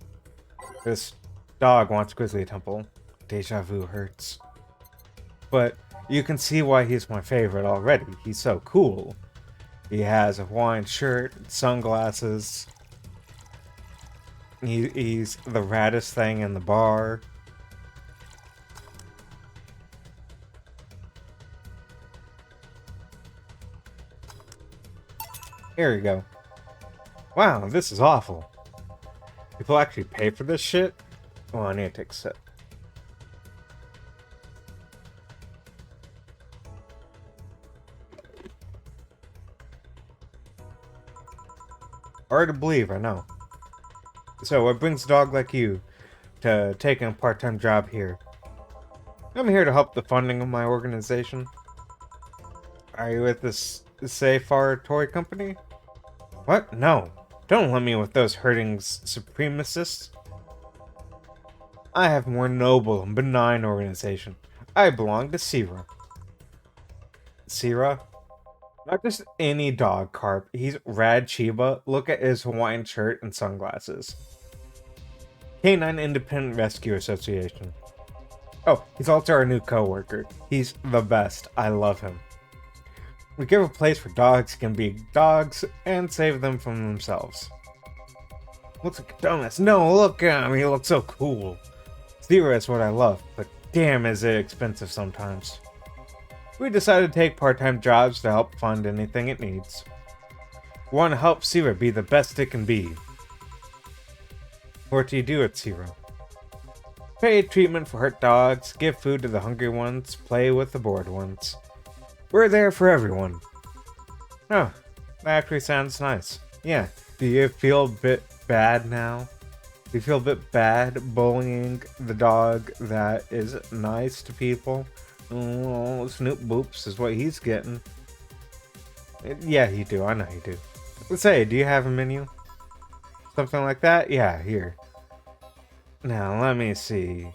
This dog wants grizzly temple. Deja vu hurts. But you can see why he's my favorite already. He's so cool. He has a Hawaiian shirt, sunglasses. He's the raddest thing in the bar. Here you go. Wow, this is awful. People actually pay for this shit? Oh, I need to take a sip. Hard to believe, I know. So, what brings a dog like you to taking a part-time job here? I'm here to help the funding of my organization. Are you with this Safar toy company? What? No. Don't let me with those hurting supremacists. I have a more noble and benign organization. I belong to Sira. Sira? Not just any dog, Carp. He's Rad Shiba. Look at his Hawaiian shirt and sunglasses. Canine Independent Rescue Association. Oh, he's also our new co-worker. He's the best. I love him. We give a place where dogs can be dogs and save them from themselves. Looks like a dumbass. No, look at him. He looks so cool. Zero is what I love, but damn is it expensive sometimes. We decided to take part-time jobs to help fund anything it needs. We want to help Sira be the best it can be. What do you do at Sira? Pay treatment for hurt dogs, give food to the hungry ones, play with the bored ones. We're there for everyone. Oh, that actually sounds nice. Yeah, do you feel a bit bad now? Do you feel a bit bad bullying the dog that is nice to people? Oh, Snoop Boops is what he's getting. Yeah, you do. I know you do. Let's say, do you have a menu? Something like that? Yeah, here. Now, let me see.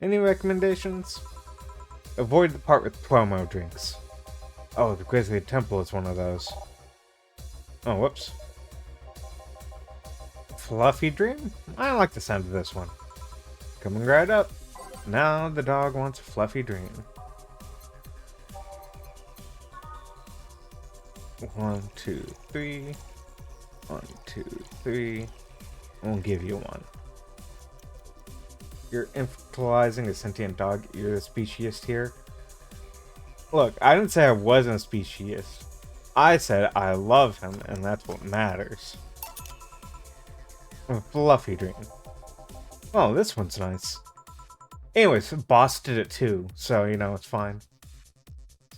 Any recommendations? Avoid the part with promo drinks. Oh, the Grizzly Temple is one of those. Oh, whoops. Fluffy Dream? I like the sound of this one. Coming right up. Now the dog wants a fluffy dream. 1, 2, 3. 1, 2, 3. We'll give you one. You're infantilizing a sentient dog. You're the speciesist here. Look, I didn't say I wasn't a speciesist. I said I love him, and that's what matters. A fluffy dream. Oh, this one's nice. Anyways, boss did it too, so you know it's fine.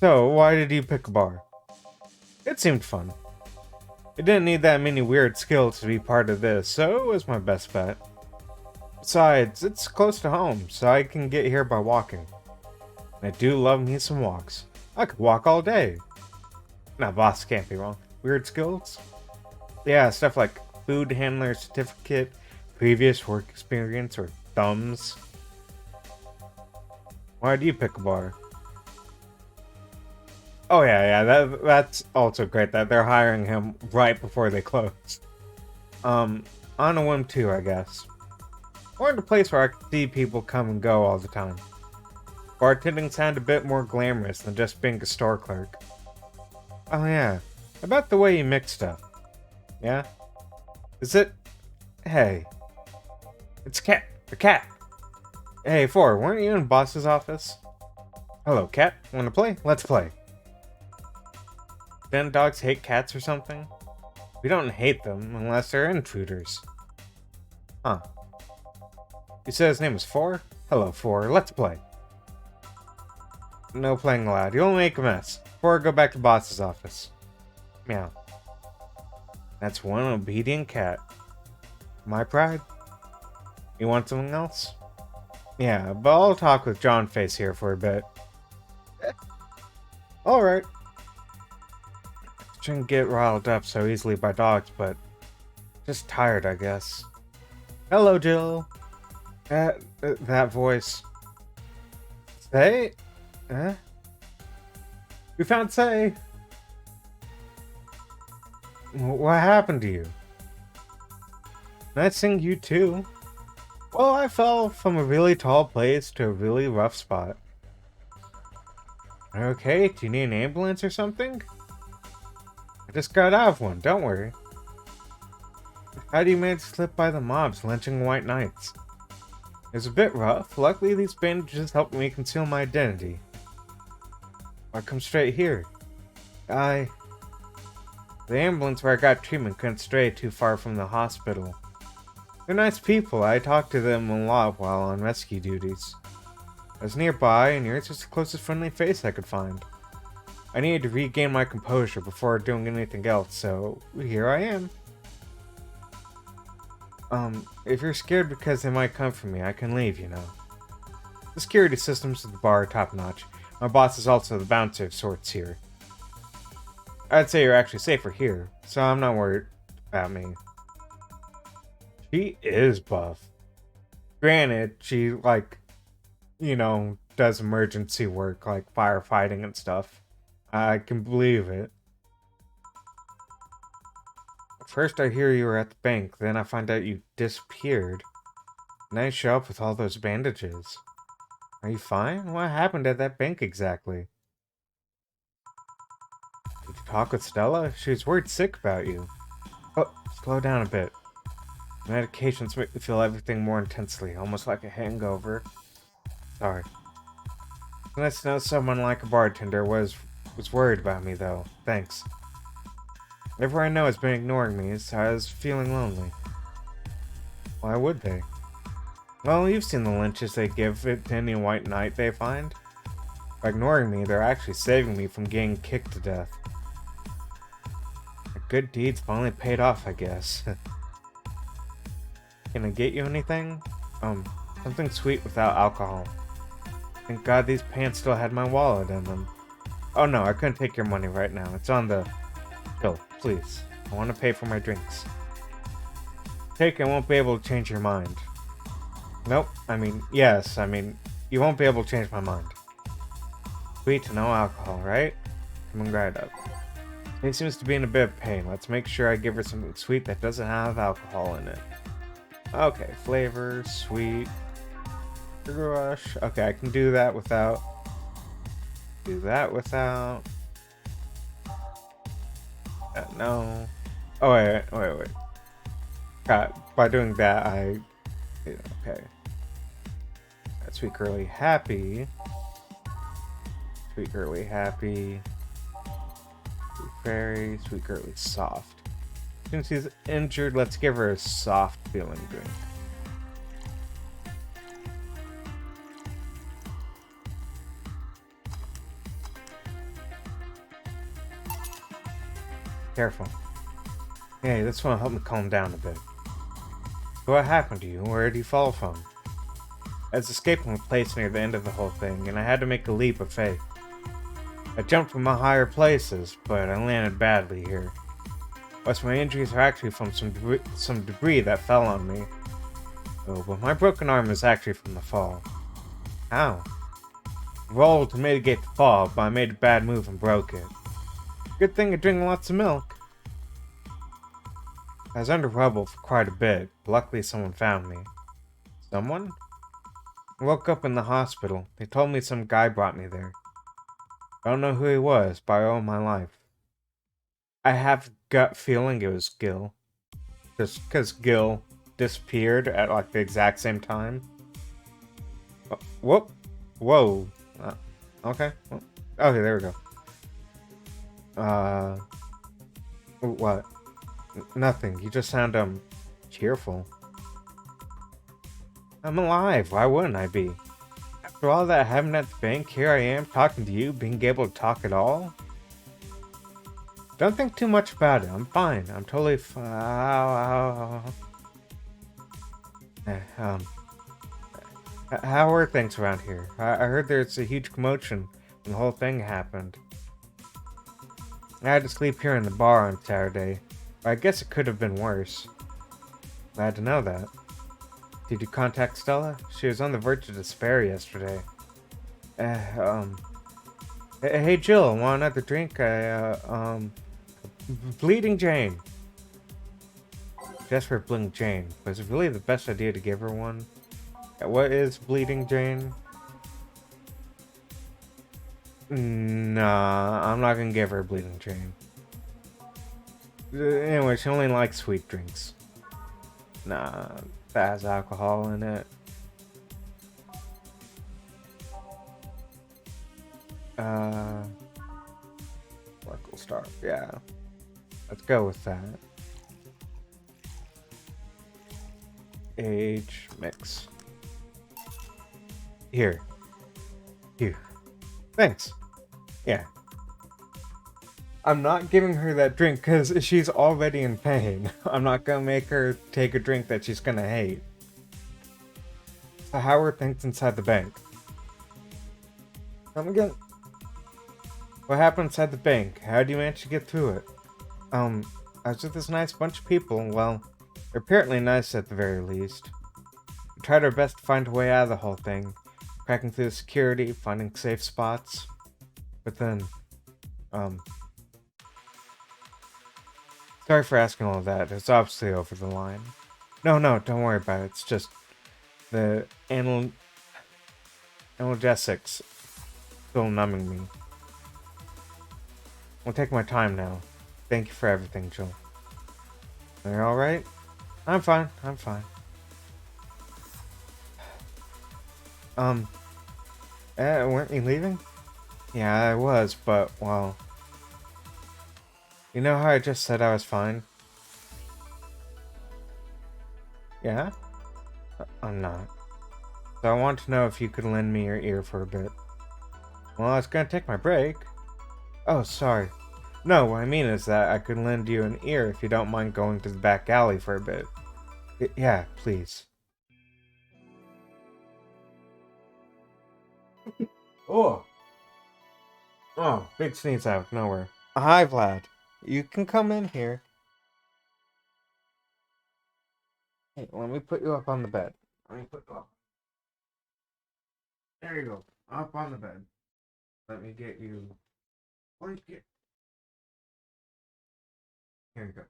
So, why did you pick a bar? It seemed fun. It didn't need that many weird skills to be part of this, so it was my best bet. Besides, it's close to home, so I can get here by walking. I do love me some walks. I could walk all day. Now, boss can't be wrong. Weird skills? Yeah, stuff like food handler certificate, previous work experience, or thumbs. Why do you pick a bar? Oh yeah, that's also great that they're hiring him right before they close. On a whim too, I guess. Or in a place where I can see people come and go all the time. Bartending sound a bit more glamorous than just being a store clerk. Oh yeah, about the way you mix stuff. Yeah? Is it? Hey. It's Cat. The cat. Hey, Four, weren't you in boss's office? Hello, cat. Wanna play? Let's play. Don't dogs hate cats or something? We don't hate them unless they're intruders. Huh. You said his name was Four? Hello, Four. Let's play. No playing allowed. You'll make a mess. Four, go back to boss's office. Meow. That's one obedient cat. My pride. You want something else? Yeah, but I'll talk with John Face here for a bit. Alright. Shouldn't get riled up so easily by dogs, but just tired, I guess. Hello, Jill. That voice. Say? Huh? We found Say. What happened to you? Nice seeing you too. Well, I fell from a really tall place to a really rough spot. Okay, do you need an ambulance or something? I just got out of one, don't worry. How do you manage to slip by the mobs lynching white knights? It was a bit rough. Luckily, these bandages helped me conceal my identity. I'll come straight here. The ambulance where I got treatment couldn't stray too far from the hospital. They're nice people. I talked to them a lot while on rescue duties. I was nearby, and yours was the closest friendly face I could find. I needed to regain my composure before doing anything else, so here I am. If you're scared because they might come for me, I can leave, you know. The security systems at the bar are top-notch. My boss is also the bouncer of sorts here. I'd say you're actually safer here, so I'm not worried about me. She is buff. Granted, she, does emergency work, like firefighting and stuff. I can believe it. First I hear you were at the bank, then I find out you disappeared. And I show up with all those bandages. Are you fine? What happened at that bank exactly? Did you talk with Stella? She was worried sick about you. Oh, slow down a bit. Medications make me feel everything more intensely, almost like a hangover. Sorry. It's nice to know someone like a bartender was worried about me, though. Thanks. Everyone I know has been ignoring me, so I was feeling lonely. Why would they? Well, you've seen the lynches they give it to any white knight they find. By ignoring me, they're actually saving me from getting kicked to death. My good deeds finally paid off, I guess. Can I get you anything? Something sweet without alcohol. Thank God these pants still had my wallet in them. Oh no, I couldn't take your money right now. It's on the... Bill, please. I want to pay for my drinks. Take, I won't be able to change your mind. Nope, yes, you won't be able to change my mind. Sweet to no alcohol, right? Coming right up. He seems to be in a bit of pain. Let's make sure I give her something sweet that doesn't have alcohol in it. Okay, flavor, sweet, sugar rush. Okay, I can do that without. No. Oh, wait. God, by doing that, okay. Sweet girly happy. Sweet girly happy. Sweet fairy. Sweet girly soft. Since she's injured, let's give her a soft feeling drink. Careful. Hey, this one will help me calm down a bit. What happened to you? Where did you fall from? I was escaping a place near the end of the whole thing, and I had to make a leap of faith. I jumped from my higher places, but I landed badly here. Plus, my injuries are actually from some debris that fell on me. Oh, but my broken arm is actually from the fall. How? I rolled to mitigate the fall, but I made a bad move and broke it. Good thing I drink lots of milk. I was under rubble for quite a bit, but luckily someone found me. Someone? I woke up in the hospital. They told me some guy brought me there. I don't know who he was, but I owe him my life. I have a gut feeling it was Gil. Just because Gil disappeared at the exact same time. Oh, whoop. Whoa. Okay. Well, okay, there we go. What? Nothing. You just sound, cheerful. I'm alive. Why wouldn't I be? After all that happened at the bank, here I am talking to you, being able to talk at all. Don't think too much about it. I'm fine. I'm totally fine. How are things around here? I heard there's a huge commotion when the whole thing happened. I had to sleep here in the bar on Saturday. Or I guess it could have been worse. Glad to know that. Did you contact Stella? She was on the verge of despair yesterday. Hey Jill, want another drink? Bleeding Jane. Just for Bleeding Jane. Was it really the best idea to give her one? What is Bleeding Jane? Nah, I'm not gonna give her Bleeding Jane. Anyway, she only likes sweet drinks. Nah, that has alcohol in it. Local star. Yeah. Let's go with that. Age mix. Here. Thanks. Yeah. I'm not giving her that drink because she's already in pain. I'm not gonna make her take a drink that she's gonna hate. So how are things inside the bank? Come again? What happened inside the bank? How did you manage to get through it? I was with this nice bunch of people, and well, they're apparently nice at the very least. We tried our best to find a way out of the whole thing, cracking through the security, finding safe spots. But then, sorry for asking all of that. It's obviously over the line. No, don't worry about it. It's just the analgesics still numbing me. I'll take my time now. Thank you for everything, Jill. Are you alright? I'm fine. Weren't you leaving? Yeah, I was, but, well... You know how I just said I was fine? Yeah? I'm not. So I want to know if you could lend me your ear for a bit. Well, I was gonna take my break. Oh, sorry. No, what I mean is that I could lend you an ear if you don't mind going to the back alley for a bit. Yeah, please. Oh! Oh, big sneeze out of nowhere. Hi, Vlad. You can come in here. Hey, let me put you up on the bed. Let me put you up. There you go. Up on the bed. Let me get you... Blanket. Here you go.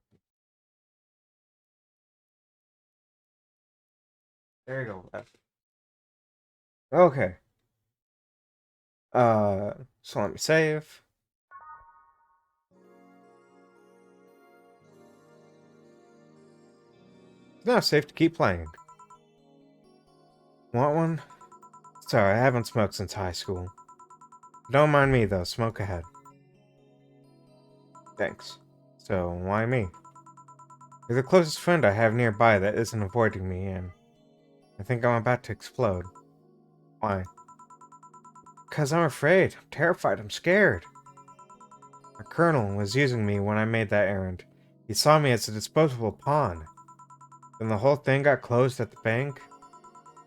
There you go. Okay. So let me save. It's now safe to keep playing. Want one? Sorry, I haven't smoked since high school. Don't mind me though, smoke ahead. Thanks. So, why me? You're the closest friend I have nearby that isn't avoiding me, and I think I'm about to explode. Why? Because I'm afraid. I'm terrified. I'm scared. My colonel was using me when I made that errand. He saw me as a disposable pawn. Then the whole thing got closed at the bank.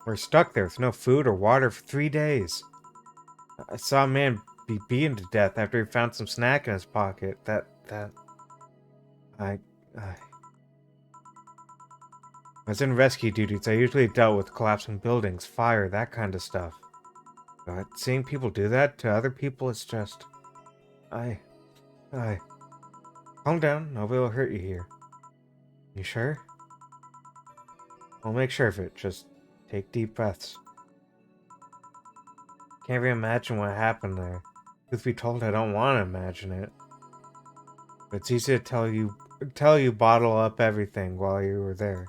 We're stuck there with no food or water for 3 days. I saw a man be beaten to death after he found some snack in his pocket. I was in rescue duties. I usually dealt with collapsing buildings, fire, that kind of stuff. But seeing people do that to other people is just... Calm down. Nobody will hurt you here. You sure? I'll make sure of it. Just take deep breaths. Can't even imagine what happened there. Truth be told, I don't want to imagine it. But it's easy to tell you bottle up everything while you were there.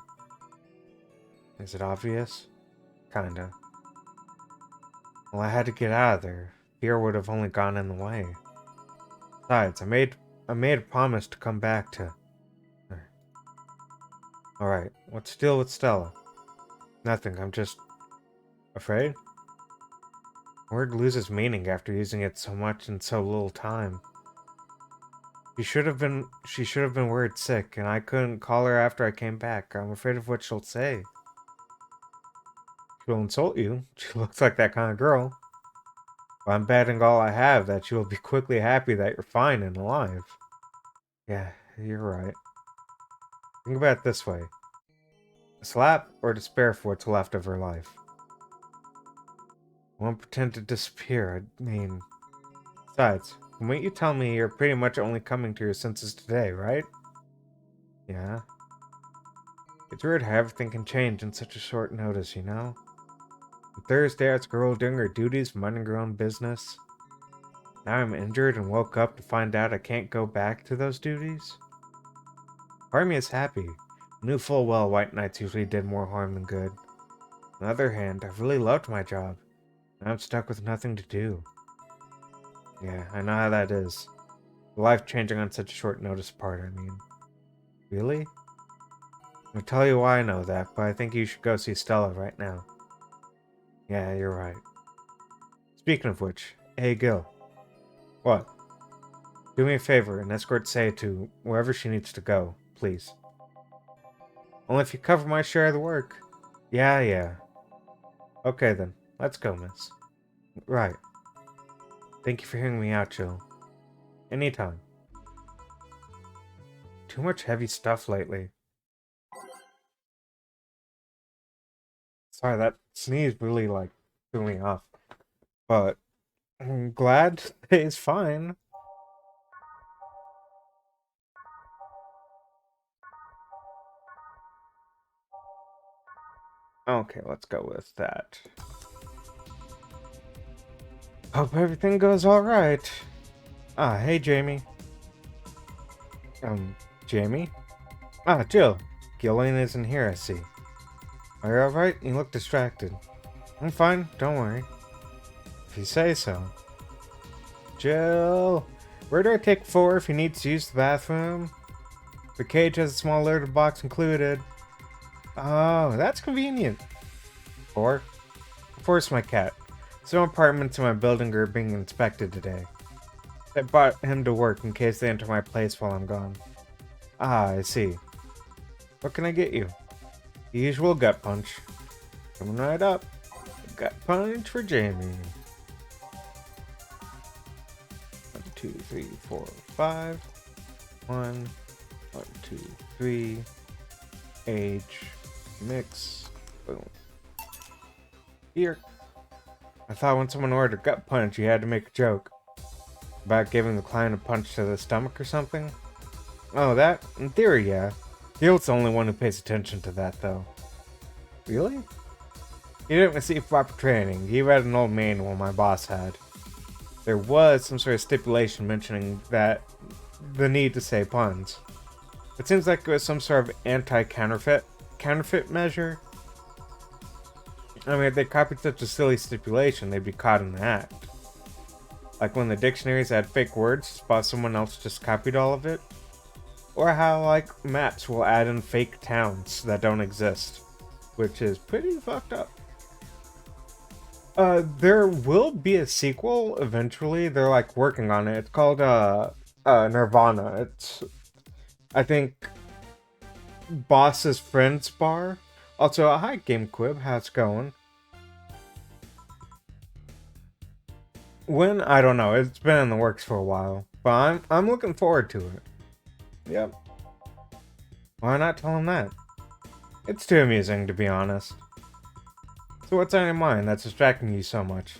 Is it obvious? Kinda. Well, I had to get out of there. Fear would have only gone in the way. Besides, I made a promise to come back to her. Alright, what's the deal with Stella? Nothing, I'm just... afraid? Word loses meaning after using it so much in so little time. She should have been worried sick, and I couldn't call her after I came back. I'm afraid of what she'll say. She'll insult you. She looks like that kind of girl. But I'm betting all I have that she will be quickly happy that you're fine and alive. Yeah, you're right. Think about it this way. A slap or despair for what's left of her life. I won't pretend to disappear. I mean... Besides, from what you tell me, you're pretty much only coming to your senses today, right? Yeah. It's weird how everything can change in such a short notice, you know? On Thursday, I was a girl doing her duties, minding her own business. Now I'm injured and woke up to find out I can't go back to those duties. Part of me is happy. I knew full well white knights usually did more harm than good. On the other hand, I've really loved my job. Now I'm stuck with nothing to do. Yeah, I know how that is. The life changing on such a short notice part, I mean. Really? I'll tell you why I know that, but I think you should go see Stella right now. Yeah, you're right. Speaking of which, hey Gil. What? Do me a favor and escort Say to wherever she needs to go, please. Only if you cover my share of the work. Yeah. Okay then, let's go, miss. Right. Thank you for hearing me out, Jill. Anytime. Too much heavy stuff lately. Sorry, that sneeze really, threw me off. But I'm glad it's fine. Okay, let's go with that. Hope everything goes alright. Ah, hey, Jamie. Jamie? Ah, Jill. Gillian isn't here, I see. Are you alright? You look distracted. I'm fine, don't worry. If you say so. Jill! Where do I take 4 if he needs to use the bathroom? The cage has a small litter box included. Oh, that's convenient. 4? 4's my cat. Some apartments in my building are being inspected today. I brought him to work in case they enter my place while I'm gone. Ah, I see. What can I get you? The usual gut punch. Coming right up. Gut punch for Jamie. 1, 2, 3, 4, 5. 1, 2, 3. Age. Mix. Boom. Here. I thought when someone ordered gut punch, you had to make a joke. About giving the client a punch to the stomach or something? Oh, that? In theory, yeah. Gilt's the only one who pays attention to that, though. Really? He didn't receive proper training. He read an old manual my boss had. There was some sort of stipulation mentioning that the need to say puns. It seems like it was some sort of anti-counterfeit measure. I mean, if they copied such a silly stipulation, they'd be caught in the act. Like when the dictionaries had fake words, but someone else just copied all of it. Or how, maps will add in fake towns that don't exist. Which is pretty fucked up. There will be a sequel eventually. They're, working on it. It's called, Nirvana. It's, I think, Boss's Friends Bar. Also, hi, GameQuib. How's it going? When? I don't know. It's been in the works for a while. But I'm looking forward to it. Yep. Why not tell him that? It's too amusing, to be honest. So what's on your mind that's distracting you so much?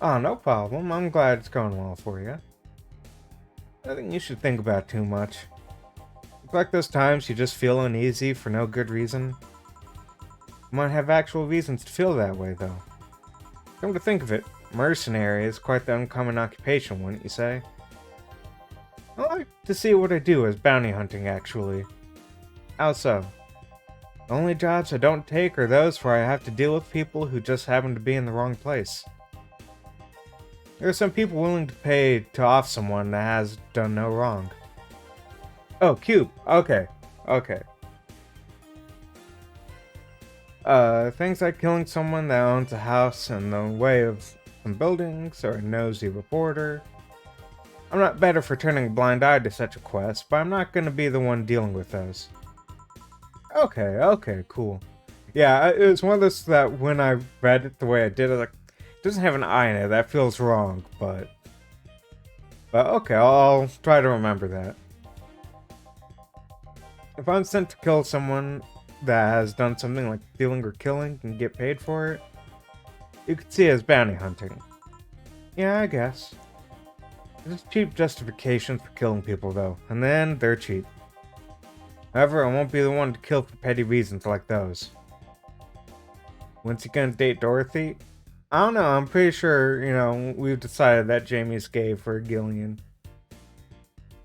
Oh, no problem. I'm glad it's going well for you. I think you should think about too much. It's like those times you just feel uneasy for no good reason. You might have actual reasons to feel that way, though. Come to think of it, mercenary is quite the uncommon occupation, wouldn't you say? I like to see what I do as bounty hunting, actually. How so? The only jobs I don't take are those where I have to deal with people who just happen to be in the wrong place. There are some people willing to pay to off someone that has done no wrong. Oh, Cube. Okay. Things like killing someone that owns a house in the way of some buildings, or a nosy reporter. I'm not better for turning a blind eye to such a quest, but I'm not gonna be the one dealing with those. Okay, cool. Yeah, it was one of those that when I read it the way I did, I was like, it doesn't have an I in it, that feels wrong, but okay, I'll try to remember that. If I'm sent to kill someone that has done something like stealing or killing and get paid for it, you could see it as bounty hunting. Yeah, I guess. It's cheap justifications for killing people though, and then they're cheap. However, I won't be the one to kill for petty reasons like those. When's he gonna date Dorothy? I don't know, I'm pretty sure, we've decided that Jamie's gay for Gillian.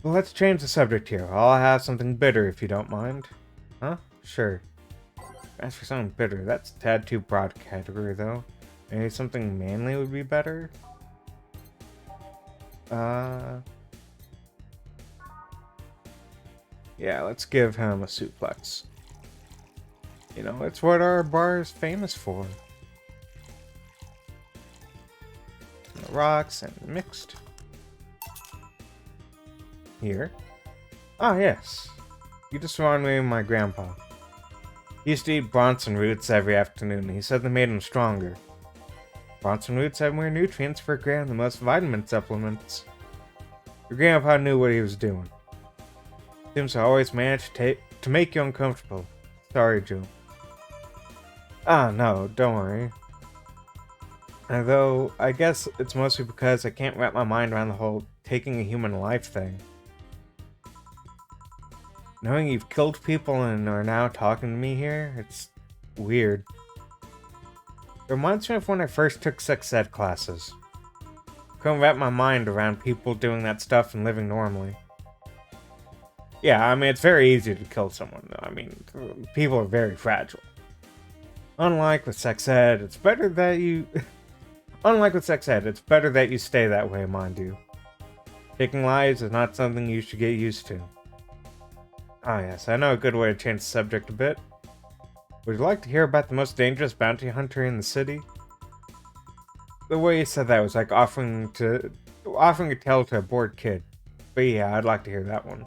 Well, let's change the subject here. I'll have something bitter if you don't mind. Huh? Sure. As for something bitter, that's a tad too broad category though. Maybe something manly would be better? Yeah, let's give him a suplex. It's what our bar is famous for. The rocks and mixed. Here. Ah, yes. You just reminded me of my grandpa. He used to eat Bronson roots every afternoon. He said they made him stronger. Bronson roots have more nutrients per gram than most vitamin supplements. Your grandpa knew what he was doing. Seems to always manage to make you uncomfortable. Sorry, Joe. Ah, no, don't worry. Although, I guess it's mostly because I can't wrap my mind around the whole taking a human life thing. Knowing you've killed people and are now talking to me here, it's weird. It reminds me of when I first took sex ed classes. Couldn't wrap my mind around people doing that stuff and living normally. Yeah, I mean, it's very easy to kill someone, though. I mean, people are very fragile. Unlike with sex ed, it's better that you... Unlike with sex ed, it's better that you stay that way, mind you. Taking lives is not something you should get used to. Ah yes, I know a good way to change the subject a bit. Would you like to hear about the most dangerous bounty hunter in the city? The way you said that was like offering a tale to a bored kid. But yeah, I'd like to hear that one.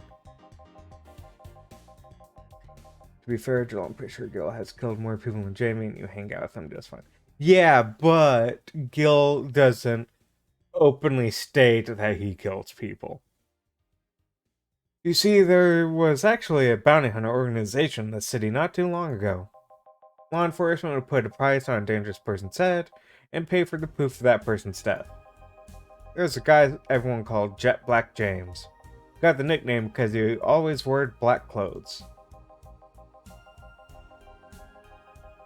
To be fair, Jill, I'm pretty sure Gil has killed more people than Jamie, and you hang out with him just fine. Yeah, but Gil doesn't openly state that he kills people. You see, there was actually a bounty hunter organization in the city not too long ago. Law enforcement would put a price on a dangerous person's head and pay for the proof of that person's death. There's a guy everyone called Jet Black James. Got the nickname because he always wore black clothes.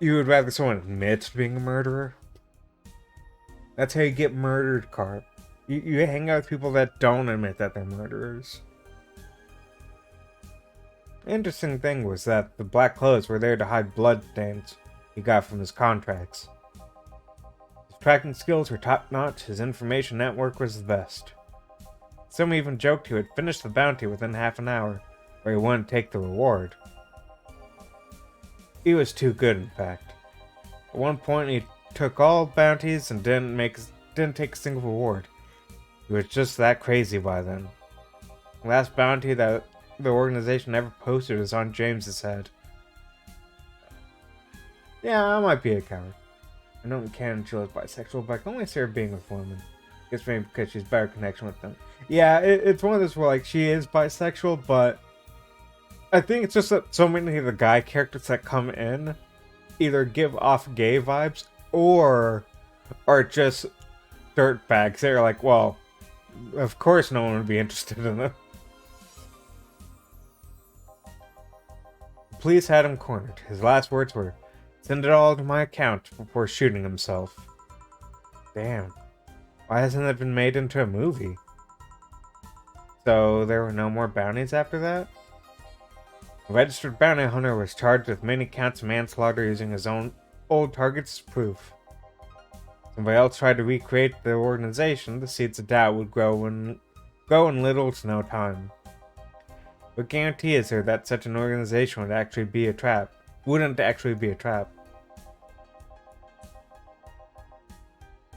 You would rather someone admit to being a murderer? That's how you get murdered, Carp. You hang out with people that don't admit that they're murderers. The interesting thing was that the black clothes were there to hide blood stains he got from his contracts. His tracking skills were top-notch, his information network was the best. Some even joked he would finish the bounty within half an hour, or he wouldn't take the reward. He was too good, in fact. At one point, he took all bounties and didn't take a single reward. He was just that crazy by then. The last bounty that the organization ever posted is on James's head. Yeah, I might be a coward. I know Canon Jill is bisexual, but I can only see her being with women. Guess maybe because she's better connection with them. Yeah, it's one of those where like she is bisexual, but I think it's just that so many of the guy characters that come in either give off gay vibes or are just dirtbags. They're like, well, of course no one would be interested in them. The police had him cornered. His last words were, "Send it all to my account," before shooting himself. Damn. Why hasn't it been made into a movie? So there were no more bounties after that? A registered bounty hunter was charged with many counts of manslaughter using his own old targets as proof. Somebody else tried to recreate the organization, the seeds of doubt would grow in little to no time. What guarantee is there that such an organization wouldn't actually be a trap?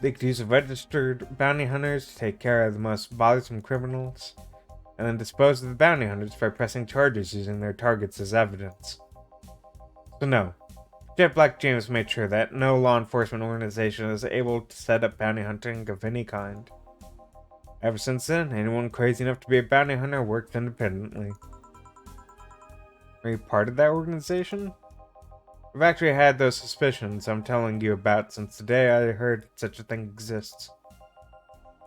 They could use registered bounty hunters to take care of the most bothersome criminals, and then dispose of the bounty hunters by pressing charges using their targets as evidence. So no, Jet Black James made sure that no law enforcement organization is able to set up bounty hunting of any kind. Ever since then, anyone crazy enough to be a bounty hunter worked independently. Are you part of that organization? I've actually had those suspicions I'm telling you about since the day I heard such a thing exists.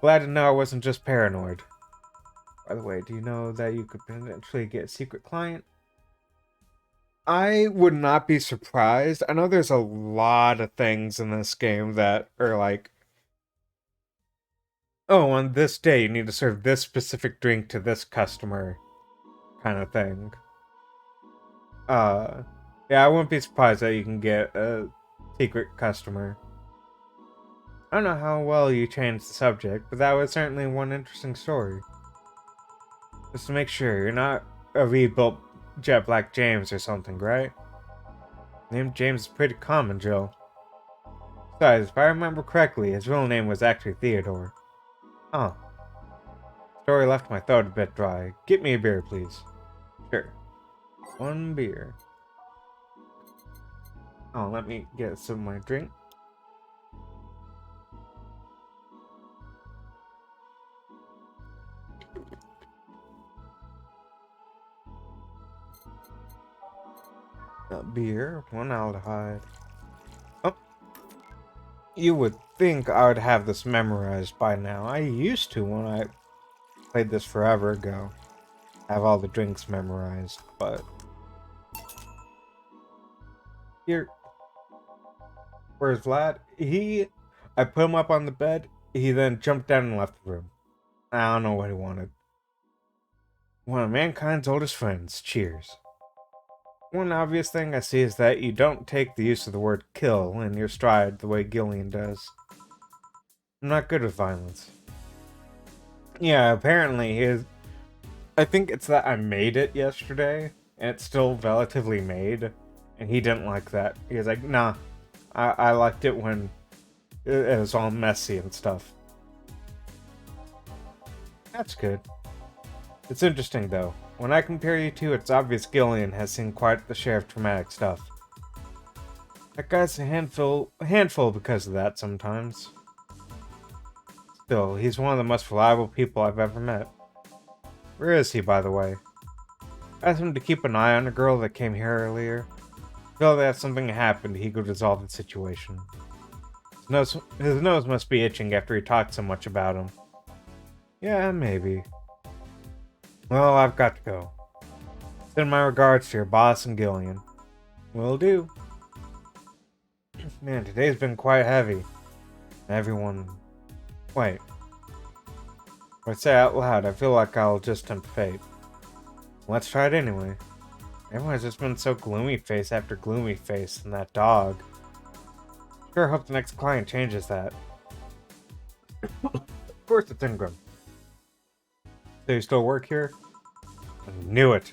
Glad to know I wasn't just paranoid. By the way, do you know that you could potentially get a secret client? I would not be surprised. I know there's a lot of things in this game that are like, oh, on this day you need to serve this specific drink to this customer, kind of thing. Yeah, I wouldn't be surprised that you can get a secret customer. I don't know how well you changed the subject, but that was certainly one interesting story. Just to make sure, you're not a rebuilt Jet Black James or something, right? The name James is pretty common, Joe. Besides, if I remember correctly, his real name was actually Theodore. Oh. Story left my throat a bit dry. Get me a beer, please. Sure. One beer. Oh, let me get some of my drink. A beer, one aldehyde. Oh. You would think I would have this memorized by now. I used to when I played this forever ago. Have all the drinks memorized, but... Here. Where's Vlad? I put him up on the bed, he then jumped down and left the room. I don't know what he wanted. One of mankind's oldest friends. Cheers. One obvious thing I see is that you don't take the use of the word kill in your stride the way Gillian does. I'm not good with violence. Yeah, apparently I think it's that I made it yesterday, and it's still relatively made, and he didn't like that. He was like, nah, I liked it when it was all messy and stuff. That's good. It's interesting, though. When I compare you two, it's obvious Gillian has seen quite the share of traumatic stuff. That guy's a handful because of that sometimes. Still, he's one of the most reliable people I've ever met. Where is he, by the way? I asked him to keep an eye on a girl that came here earlier. Feel that if something happened, he could resolve the situation. His nose must be itching after he talked so much about him. Yeah, maybe. Well, I've got to go. Send my regards to your boss and Gillian. Will do. Man, today's been quite heavy. Everyone... Wait. If I say out loud, I feel like I'll just tempt fate. Let's try it anyway. Everyone's just been so gloomy face after gloomy face, and that dog. Sure hope the next client changes that. Of course it's Ingram. Do you still work here? I knew it.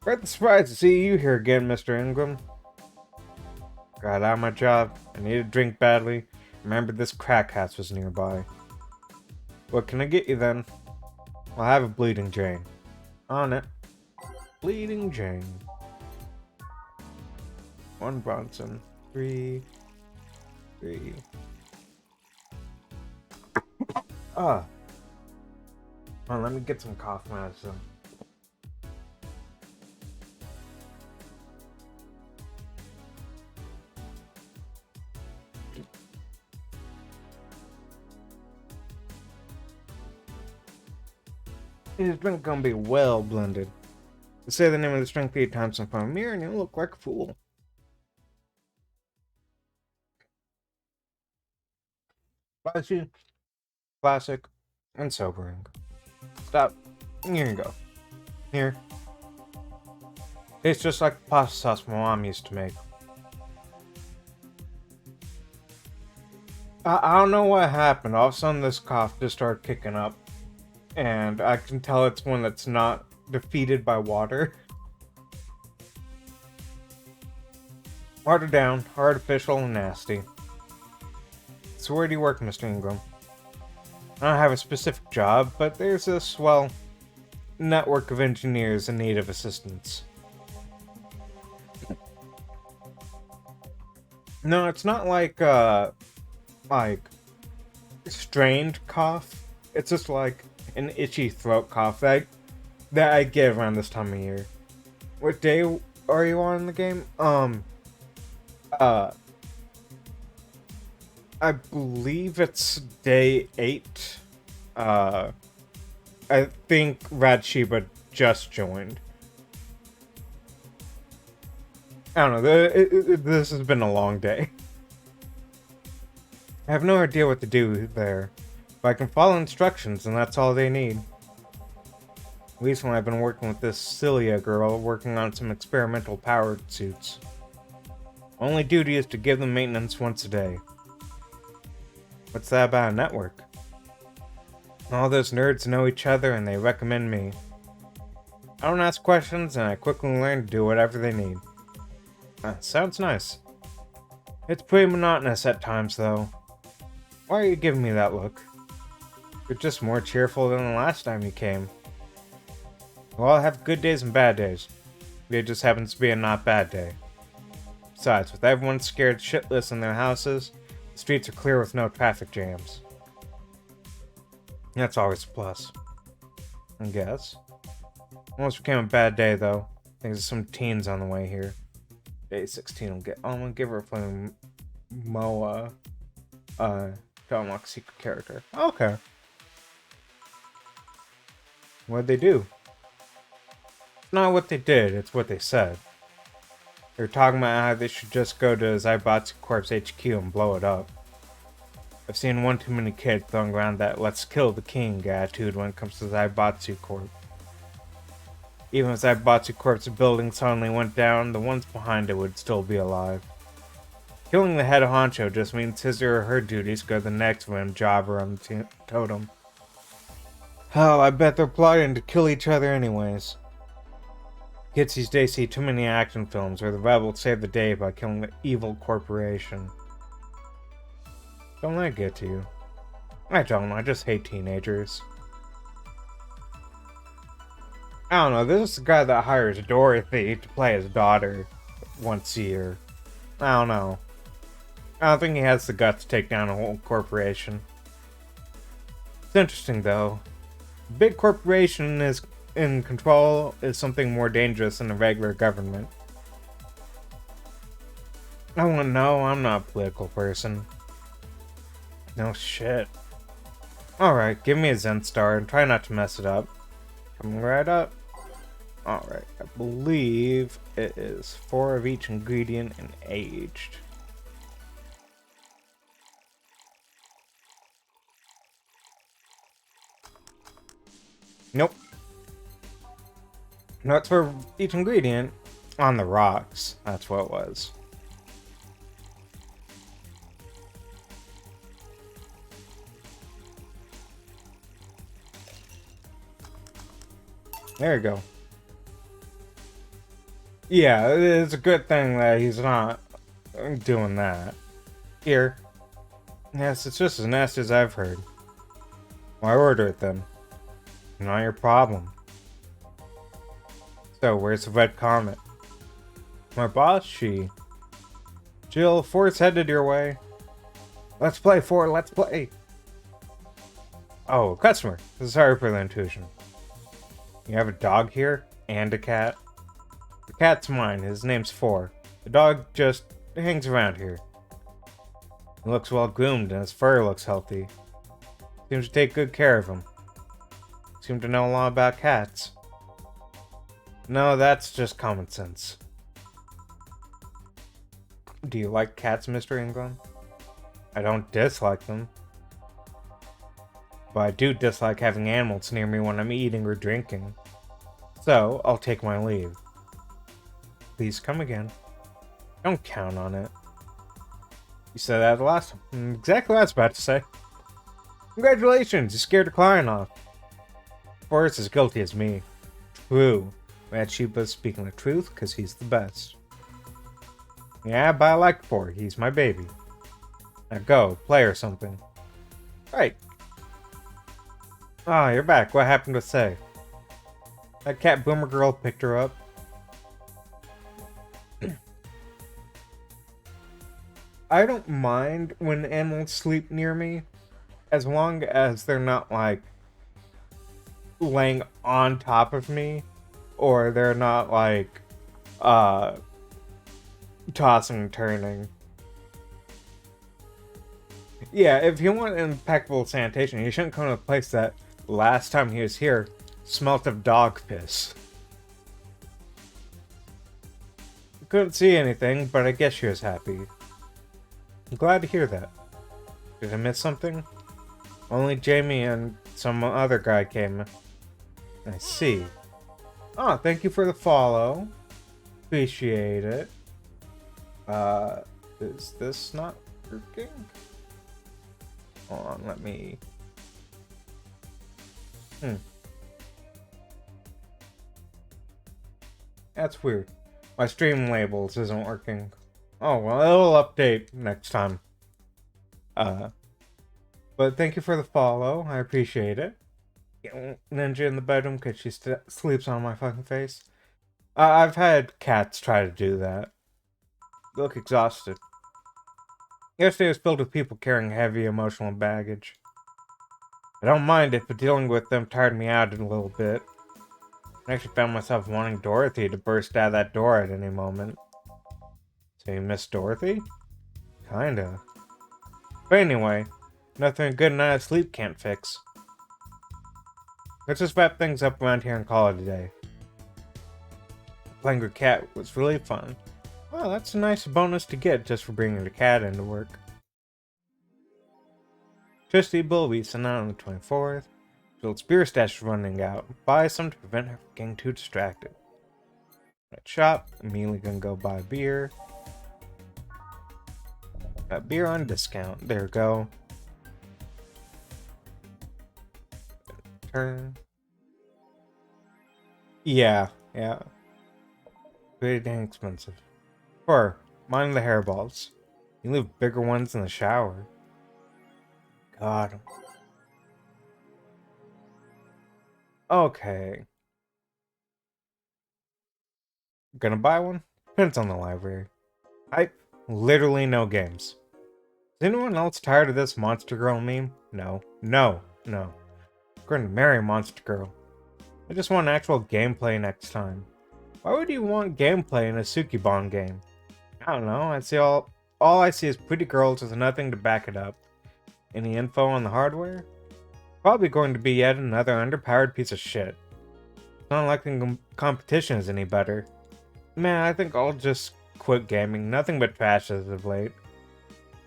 Quite surprised to see you here again, Mr. Ingram. Got out of my job. I needed a drink badly. Remembered this crack house was nearby. What can I get you then? I'll have a Bleeding Jane. On it. Bleeding Jane. 1 Bronson. 3. Hold on, let me get some cough medicine. This drink gonna be well blended. Say the name of the drink 3 times in front of a mirror and you'll look like a fool. Spicy, classic, and sobering. Stop. Here you go. Here. Tastes just like the pasta sauce my mom used to make. I don't know what happened. All of a sudden this cough just started kicking up. And I can tell it's one that's not defeated by water. Watered down, artificial, and nasty. So where do you work, Mr. Ingram? I don't have a specific job, but there's this, well, network of engineers in need of assistance. No, it's not like strained cough. It's just like an itchy throat cough that I get around this time of year. What day are you on in the game? I believe it's day 8. I think Shiba just joined. I don't know, this has been a long day. I have no idea what to do there, but I can follow instructions and that's all they need. Recently I've been working with this Celia girl, working on some experimental powered suits. Only duty is to give them maintenance once a day. What's that about a network? All those nerds know each other and they recommend me. I don't ask questions and I quickly learn to do whatever they need. Sounds nice. It's pretty monotonous at times though. Why are you giving me that look? You're just more cheerful than the last time you came. Well, I have good days and bad days. It just happens to be a not bad day. Besides, with everyone scared shitless in their houses, the streets are clear with no traffic jams. That's always a plus. I guess. Almost became a bad day though. I think there's some teens on the way here. Day 16 will get. I'm gonna give her a flame Moa. To unlock secret character. Okay. What'd they do? It's not what they did, it's what they said. They were talking about how they should just go to Zaibatsu Corp's HQ and blow it up. I've seen one too many kids throwing around that let's kill the king attitude when it comes to Zaibatsu Corp. Even if Zaibatsu Corp's building suddenly went down, the ones behind it would still be alive. Killing the head honcho just means his or her duties go to the next one jobber on the totem. Hell, I bet they're plotting to kill each other anyways. Kids these days see too many action films where the rebels save the day by killing the evil corporation. Don't let it get to you. I don't, I just hate teenagers. I don't know, this is the guy that hires Dorothy to play his daughter once a year. I don't know. I don't think he has the guts to take down a whole corporation. It's interesting though. A big corporation is in control is something more dangerous than a regular government. I wouldn't know, I'm not a political person. No shit. Alright, give me a Zen Star and try not to mess it up. Coming right up. Alright, I believe it is 4 of each ingredient and aged. Nope. No, it's for each ingredient on the rocks. That's what it was. There you go. Yeah, it's a good thing that he's not doing that. Here. Yes, it's just as nasty as I've heard. Why order it then? Not your problem. So, where's the red comet? My boss, Jill, 4's headed your way. Let's play, 4, let's play! Oh, customer. Sorry for the intrusion. You have a dog here? And a cat? The cat's mine. His name's 4. The dog just hangs around here. He looks well groomed and his fur looks healthy. Seems to take good care of him. Seem to know a lot about cats. No, that's just common sense. Do you like cats, Mr. Ingram? I don't dislike them. But I do dislike having animals near me when I'm eating or drinking. So, I'll take my leave. Please come again. Don't count on it. You said that last time. Exactly what I was about to say. Congratulations, you scared a client off. Forrest as guilty as me. True. Shiba's speaking the truth because he's the best. Yeah, but I like 4. He's my baby. Now go, play or something. Right. Ah, you're back. What happened to say? That cat boomer girl picked her up. I don't mind when animals sleep near me, as long as they're not, like, laying on top of me, or they're not, like, uh, tossing and turning. Yeah, if you want impeccable sanitation, you shouldn't come to a place that, last time he was here, smelt of dog piss. Couldn't see anything, but I guess she was happy. I'm glad to hear that. Did I miss something? Only Jamie and some other guy came. I see. Oh, thank you for the follow. Appreciate it. Is this not working? Hold on, let me... That's weird. My stream labels isn't working. Oh, well, it'll update next time. But thank you for the follow. I appreciate it. Ninja in the bedroom because she sleeps on my fucking face. I've had cats try to do that. They look exhausted. Yesterday was filled with people carrying heavy emotional baggage. I don't mind it, but dealing with them tired me out a little bit. I actually found myself wanting Dorothy to burst out of that door at any moment. So you miss Dorothy? Kinda. But anyway, nothing a good night of sleep can't fix. Let's just wrap things up around here and call it a day. Playing with Cat was really fun. Well, that's a nice bonus to get just for bringing the cat into work. Trusty Bull we sent out on the 24th. Jill's beer stash is running out. Buy some to prevent her from getting too distracted. At shop, immediately gonna go buy beer. Got beer on discount. There we go. Turn. Yeah. Pretty dang expensive. Mind the hairballs. You leave bigger ones in the shower. God. Okay. Gonna buy one? Depends on the library. I literally no games. Is anyone else tired of this Monster Girl meme? No. I'm going to marry Monster Girl. I just want actual gameplay next time. Why would you want gameplay in a Sukeban game? I don't know. All I see is pretty girls with nothing to back it up. Any info on the hardware? Probably going to be yet another underpowered piece of shit. It's not like the competition is any better. Man, I think I'll just quit gaming. Nothing but trash as of late.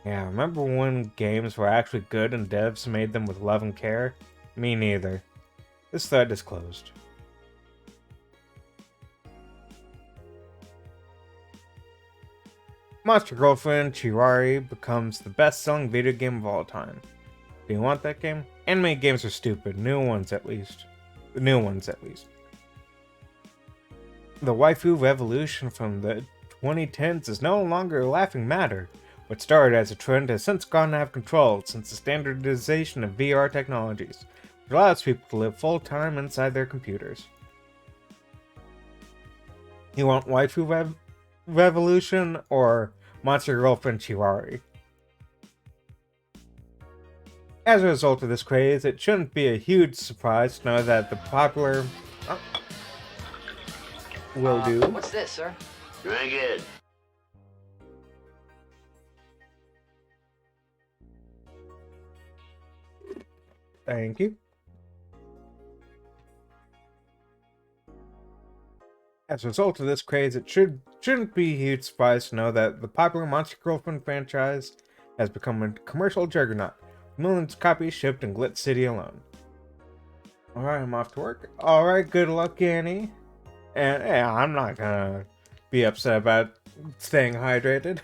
Yeah, remember when games were actually good and devs made them with love and care? Me neither. This thread is closed. Monster Girlfriend Chirari becomes the best-selling video game of all time. Do you want that game? Anime games are stupid. New ones at least. The waifu revolution from the 2010s is no longer a laughing matter. What started as a trend has since gone out of control since the standardization of VR technologies, which allows people to live full-time inside their computers. You want waifu revolution or Monster Girlfriend Chirari? As a result of this craze, it shouldn't be a huge surprise to know that the popular... will do. What's this, sir? Drink it. Thank you. As a result of this craze, it shouldn't be a huge surprise to know that the popular Monster Girlfriend franchise has become a commercial juggernaut, with millions of copies shipped in Glit City alone. Alright, I'm off to work. Alright, good luck, Annie. And yeah, I'm not gonna be upset about staying hydrated.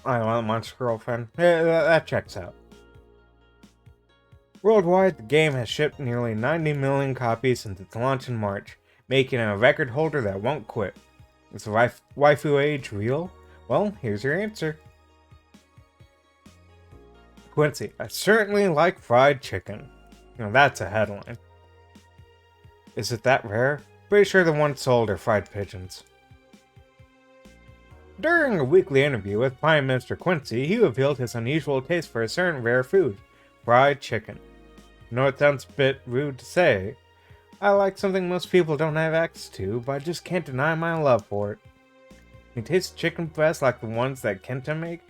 I want Monster Girlfriend. Yeah, that checks out. Worldwide, the game has shipped nearly 90 million copies since its launch in March, making a record holder that won't quit. Is the waifu age real? Well, here's your answer. Quincy, I certainly like fried chicken. Now that's a headline. Is it that rare? Pretty sure the ones sold are fried pigeons. During a weekly interview with Prime Minister Quincy, he revealed his unusual taste for a certain rare food, fried chicken. I know it sounds a bit rude to say. I like something most people don't have access to, but I just can't deny my love for it. When you taste chicken breasts like the ones that Kenta make,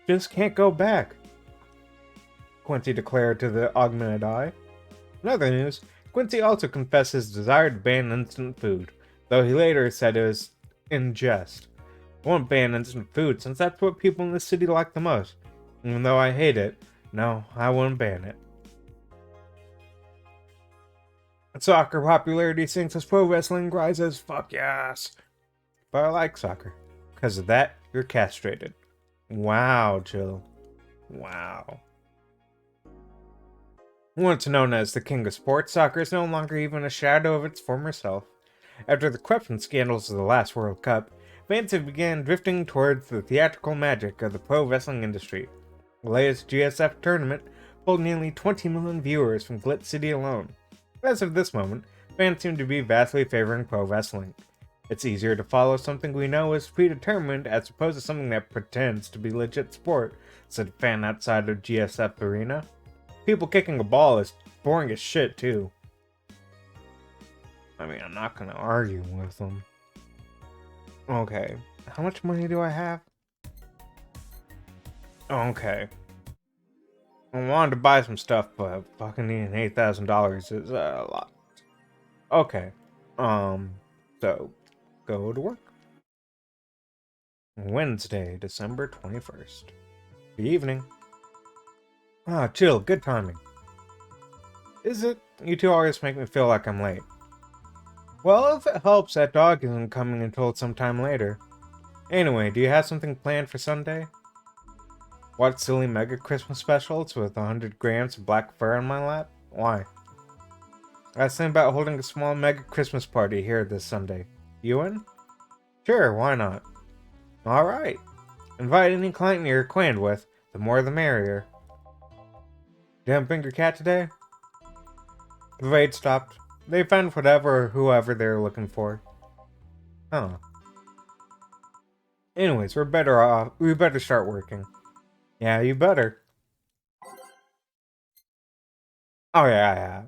you just can't go back, Quincy declared to the augmented eye. In other news, Quincy also confessed his desire to ban instant food, though he later said it was in jest. I won't ban instant food since that's what people in this city like the most. Even though I hate it, no, I wouldn't ban it. Soccer popularity sinks as pro wrestling rises. Fuck yes. But I like soccer. Because of that, you're castrated. Wow, Jill. Wow. Once known as the king of sports, soccer is no longer even a shadow of its former self. After the corruption scandals of the last World Cup, fans have began drifting towards the theatrical magic of the pro wrestling industry. The latest GSF tournament pulled nearly 20 million viewers from Glit City alone. As of this moment, fans seem to be vastly favoring pro wrestling. It's easier to follow something we know is predetermined as opposed to something that pretends to be legit sport, said a fan outside of GSF Arena. People kicking a ball is boring as shit, too. I mean, I'm not gonna argue with them. Okay, how much money do I have? Okay. I wanted to buy some stuff, but fucking needing $8,000 is a lot. Okay. So, go to work. Wednesday, December 21st. Good evening. Ah, chill, good timing. Is it? You two always make me feel like I'm late. Well, if it helps, that dog isn't coming until sometime later. Anyway, do you have something planned for Sunday? Watch silly mega Christmas specials with 100 grams of black fur on my lap? Why? I was thinking about holding a small mega Christmas party here this Sunday. You in? Sure, why not? Alright. Invite any client you're acquainted with. The more the merrier. Didn't bring your cat today? The raid stopped. They found whatever or whoever they were looking for. Huh. Anyways, we better start working. Yeah, you better. Oh yeah.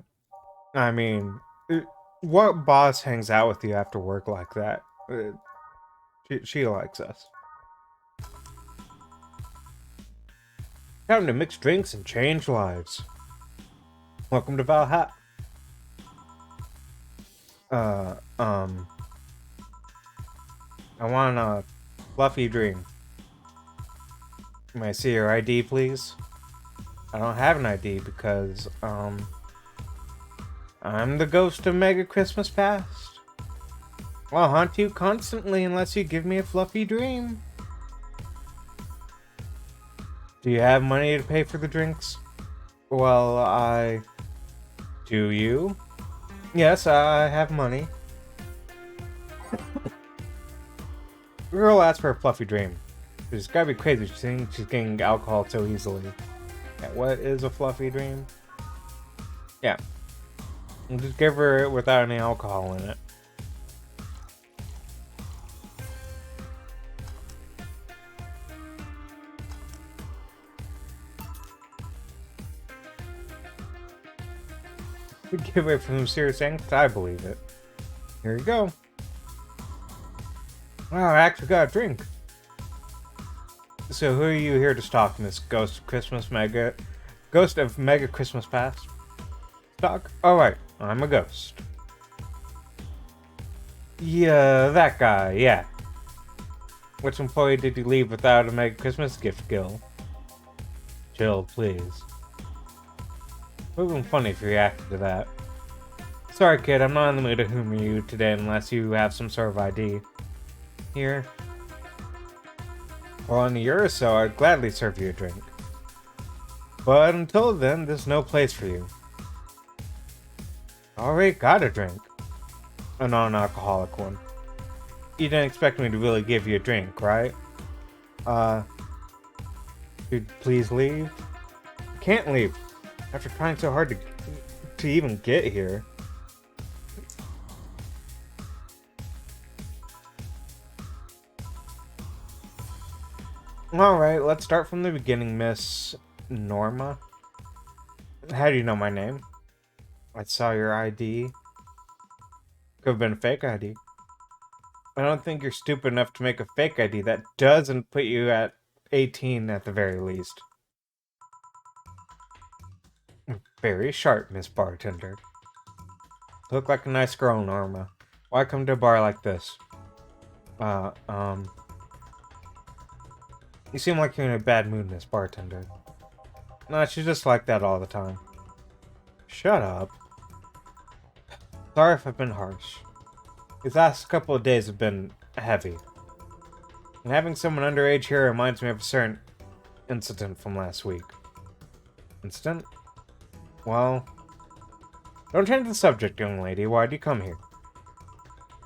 I mean, what boss hangs out with you after work like that? She likes us. Time to mix drinks and change lives. Welcome to Valhalla. I want a fluffy dream. May I see your ID, please? I don't have an ID because, I'm the ghost of Mega Christmas Past. I'll haunt you constantly unless you give me a fluffy dream. Do you have money to pay for the drinks? Well, Do you? Yes, I have money. The girl asked for a fluffy dream. She's gotta be crazy seeing she's getting alcohol so easily. Yeah, what is a fluffy dream? Yeah. And just give her it without any alcohol in it. Give away from serious angst, I believe it. Here you go. Wow, I actually got a drink. So who are you here to stalk, Miss Ghost of Mega Christmas Past? Stalk? Alright, I'm a ghost. Yeah, that guy, yeah. Which employee did you leave without a Mega Christmas gift, Gil? Chill, please. It would have been funny if you reacted to that. Sorry, kid, I'm not in the mood to humor you today unless you have some sort of ID. Here. Well, in a year or so, I'd gladly serve you a drink. But until then, there's no place for you. Already got a drink. A non-alcoholic one. You didn't expect me to really give you a drink, right? Could you please leave? I can't leave. After trying so hard to even get here. Alright, let's start from the beginning, Miss Norma. How do you know my name? I saw your ID. Could have been a fake ID. I don't think you're stupid enough to make a fake ID that doesn't put you at 18 at the very least. Very sharp, Miss Bartender. Look like a nice girl, Norma. Why come to a bar like this? You seem like you're in a bad mood, Miss Bartender. Nah, she's just like that all the time. Shut up. Sorry if I've been harsh. These last couple of days have been heavy. And having someone underage here reminds me of a certain incident from last week. Incident? Well, don't change the subject, young lady. Why do you come here?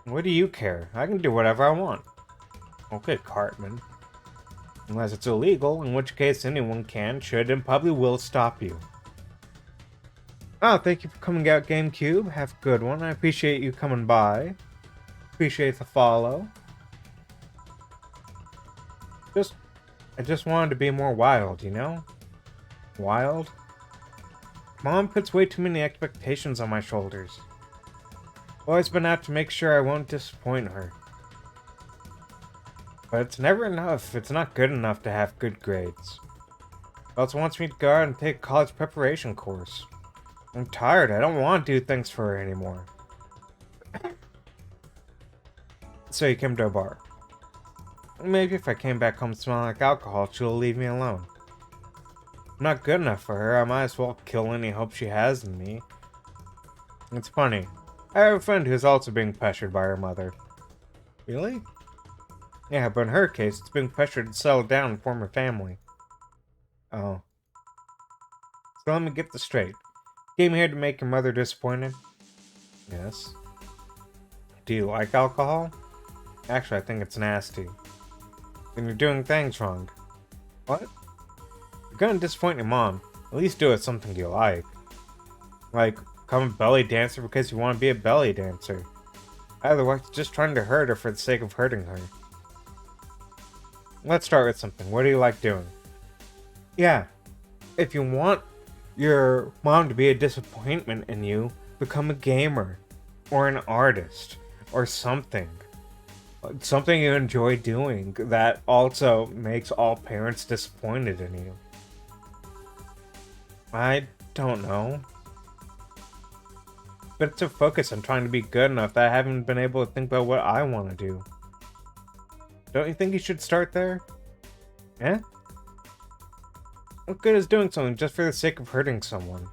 What do you care? I can do whatever I want. Okay, Cartman. Unless it's illegal, in which case anyone can, should, and probably will stop you. Oh, thank you for coming out, GameCube. Have a good one. I appreciate you coming by. Appreciate the follow. I just wanted to be more wild, you know? Wild? Mom puts way too many expectations on my shoulders. Always been out to make sure I won't disappoint her. But it's never enough. It's not good enough to have good grades. She also wants me to go out and take a college preparation course. I'm tired. I don't want to do things for her anymore. So you came to a bar. Maybe if I came back home smelling like alcohol, she'll leave me alone. I'm not good enough for her. I might as well kill any hope she has in me. It's funny. I have a friend who's also being pressured by her mother. Really? Yeah, but in her case, it's being pressured to settle down and form a family. Oh. So let me get this straight. You came here to make your mother disappointed? Yes. Do you like alcohol? Actually, I think it's nasty. Then you're doing things wrong. What? You're gonna disappoint your mom. At least do it something you like. Like, become a belly dancer because you want to be a belly dancer. Otherwise, you're just trying to hurt her for the sake of hurting her. Let's start with something. What do you like doing? Yeah. If you want your mom to be a disappointment in you, become a gamer. Or an artist. Or something. Something you enjoy doing that also makes all parents disappointed in you. I don't know. But it's a focus on trying to be good enough that I haven't been able to think about what I want to do. Don't you think you should start there? Eh? What good is doing something just for the sake of hurting someone?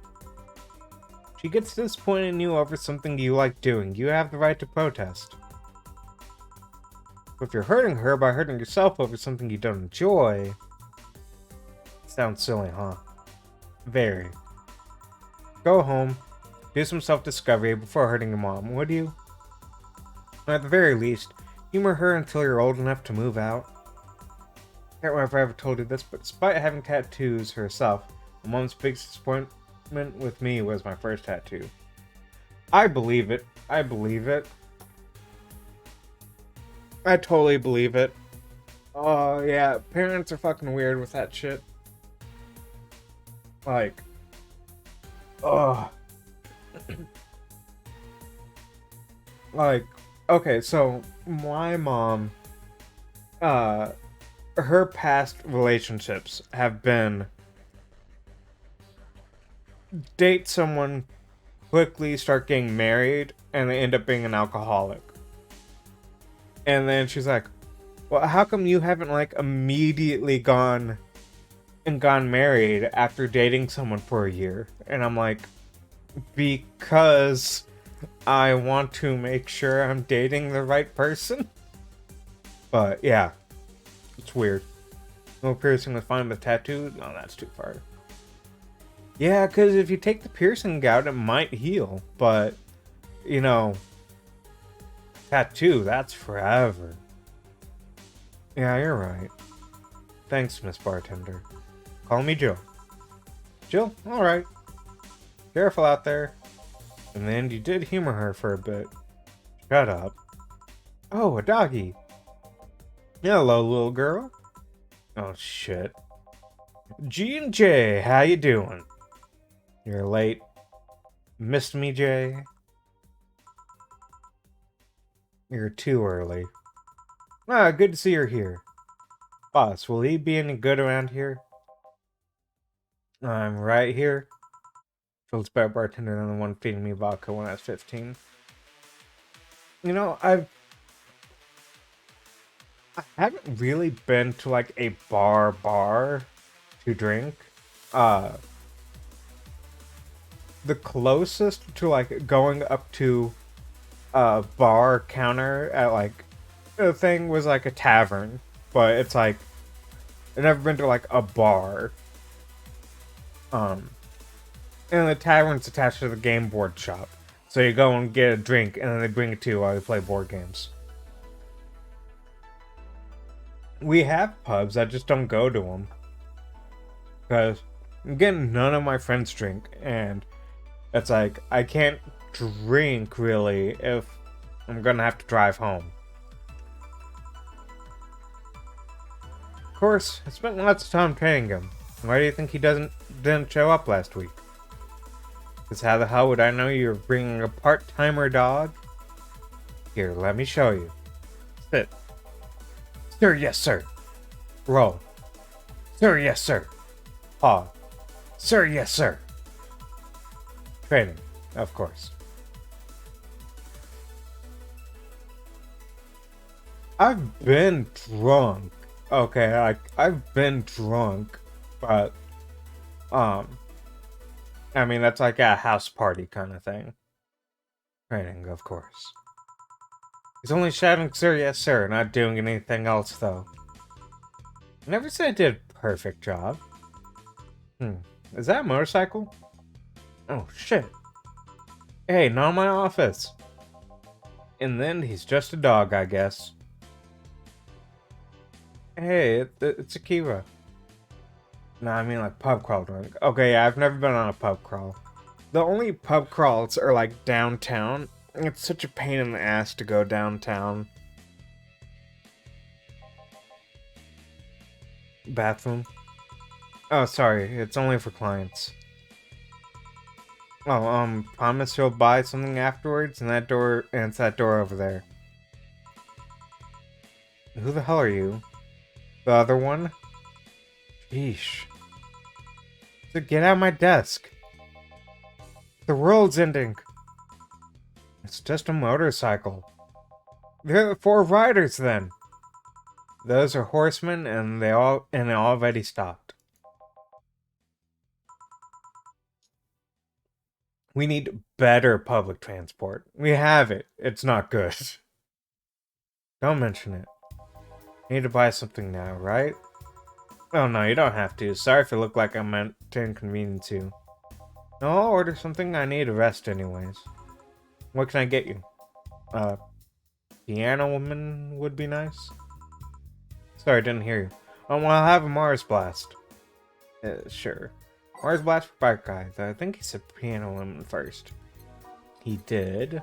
She gets disappointed in you over something you like doing. You have the right to protest. But if you're hurting her by hurting yourself over something you don't enjoy... Sounds silly, huh? Very. Go home. Do some self-discovery before hurting your mom, would you? At the very least, humor her until you're old enough to move out. I can't remember if I ever told you this, but despite having tattoos herself, my mom's biggest disappointment with me was my first tattoo. I believe it. I believe it. I totally believe it. Oh, yeah. Parents are fucking weird with that shit. Like... Ugh. Like, okay, so my mom, her past relationships have been date someone, quickly start getting married, and they end up being an alcoholic. And then she's like, well, how come you haven't, like, immediately gone married after dating someone for a year? And I'm like, because I want to make sure I'm dating the right person. But yeah, it's weird. No piercing was fine, but tattoo? No, that's too far. Yeah, because if you take the piercing out, it might heal. But, you know, Tattoo, that's forever. Yeah, you're right. Thanks, Miss Bartender. Call me Jill. Jill? Alright. Careful out there. And then you did humor her for a bit. Shut up. Oh, a doggy. Hello, little girl. Oh, shit. G and J, how you doing? You're late. Missed me, Jay? You're too early. Ah, good to see you're here. Boss, will he be any good around here? I'm right here. Feels better bartender than the one feeding me vodka when I was 15. You know, I haven't really been to like a bar to drink. The closest to like going up to a bar counter at like a thing was like a tavern, but it's like I've never been to like a bar. And the tavern's attached to the game board shop, so you go and get a drink, and then they bring it to you while you play board games. We have pubs, I just don't go to them. Because, again, none of my friends drink, and it's like, I can't drink, really, if I'm gonna have to drive home. Of course, I spent lots of time training him. Why do you think he didn't show up last week? Because how the hell would I know you're bringing a part-timer dog? Here, let me show you. Sit. Sir, yes, sir. Roll. Sir, yes, sir. Paw. Sir, yes, sir. Training, of course. I've been drunk. Okay, I've been drunk, but, I mean, that's like a house party kind of thing. Training, of course. He's only shouting, sir, yes, sir, not doing anything else, though. I never said I did a perfect job. Is that a motorcycle? Oh, shit. Hey, not my office. And then he's just a dog, I guess. Hey, it's a Kiva. No, I mean like pub crawl drunk. Okay, yeah, I've never been on a pub crawl. The only pub crawls are like downtown. It's such a pain in the ass to go downtown. Bathroom? Oh, sorry, it's only for clients. Oh, promise you'll buy something afterwards, and it's that door over there. Who the hell are you? The other one? Sheesh. So get out of my desk. The world's ending. It's just a motorcycle. There are 4 riders then. Those are horsemen, and they already stopped. We need better public transport. We have it. It's not good. Don't mention it. Need to buy something now, right? Oh no, you don't have to. Sorry if it looked like I meant to inconvenience you. No, I'll order something. I need a rest anyways. What can I get you? Piano woman would be nice. Sorry, I didn't hear you. Oh, well, I'll have a Mars Blast. Sure. Mars Blast for bike guys. I think he said piano woman first. He did.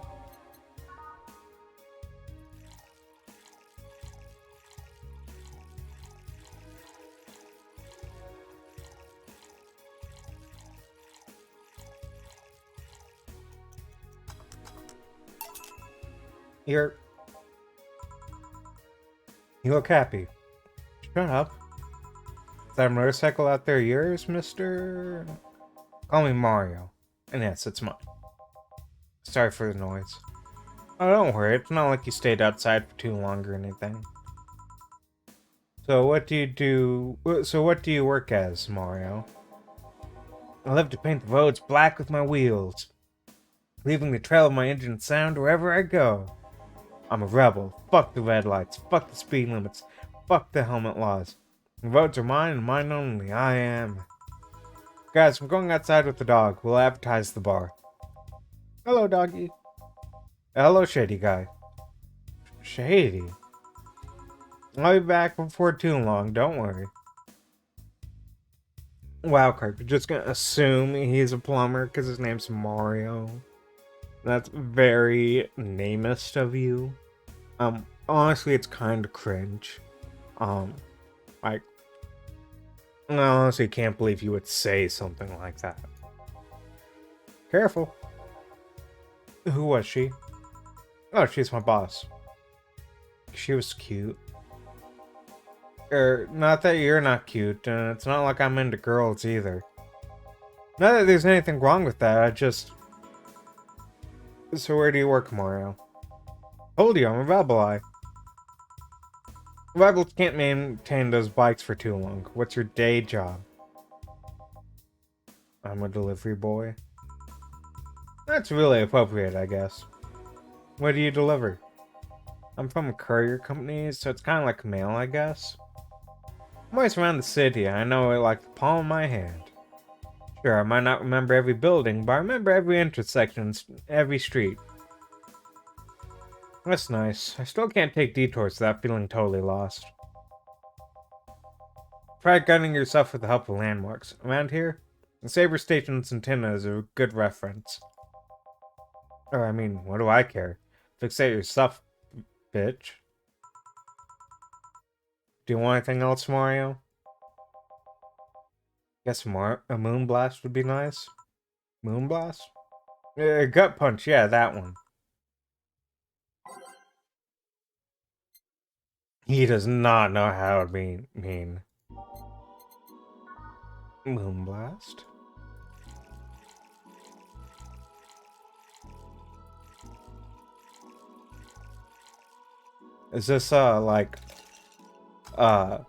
You look happy. Shut up. Is that motorcycle out there yours, mister? Call me Mario. And yes, it's mine. Sorry for the noise. Oh, don't worry. It's not like you stayed outside for too long or anything. So what do you work as, Mario? I love to paint the roads black with my wheels, leaving the trail of my engine sound wherever I go. I'm a rebel. Fuck the red lights. Fuck the speed limits. Fuck the helmet laws. The roads are mine and mine only. I am. Guys, I'm going outside with the dog. We'll advertise the bar. Hello, doggy. Hello, shady guy. Shady. I'll be back before too long, don't worry. Wow, Clark, you're just gonna assume he's a plumber because his name's Mario. That's very namist of you. Honestly, it's kind of cringe. Like, I honestly can't believe you would say something like that. Careful. Who was she? Oh, she's my boss. She was cute. Not that you're not cute, and it's not like I'm into girls either. Not that there's anything wrong with that, I just... So where do you work, Mario? Told you, I'm a Rebel. Rebels can't maintain those bikes for too long. What's your day job? I'm a delivery boy. That's really appropriate, I guess. What do you deliver? I'm from a courier company, so it's kind of like mail, I guess. I'm always around the city, I know it like the palm of my hand. Sure, I might not remember every building, but I remember every intersection, every street. That's nice. I still can't take detours without feeling totally lost. Try guiding yourself with the help of landmarks. Around here, the Saber Station's antenna is a good reference. Or, I mean, what do I care? Fixate yourself, bitch. Do you want anything else, Mario? Guess a Moonblast would be nice. Moonblast? Gut Punch, yeah, that one. He does not know how to be mean. Moonblast? Is this, like... Oh,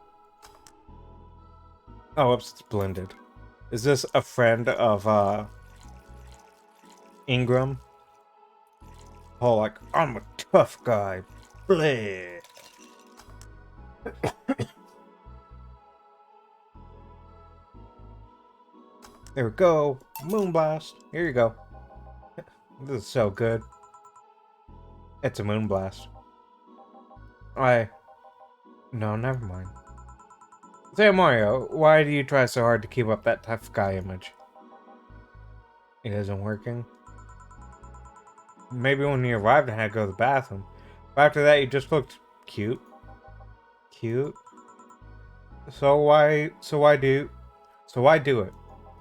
oops, it's blended. Is this a friend of, Ingram? Oh, like, I'm a tough guy. Bleh. There we go. Moonblast. Here you go. This is so good. It's a Moonblast. No, never mind. Say, Mario, why do you try so hard to keep up that tough guy image? It isn't working. Maybe when you arrived I had to go to the bathroom. But after that you just looked cute. Cute? So why do it?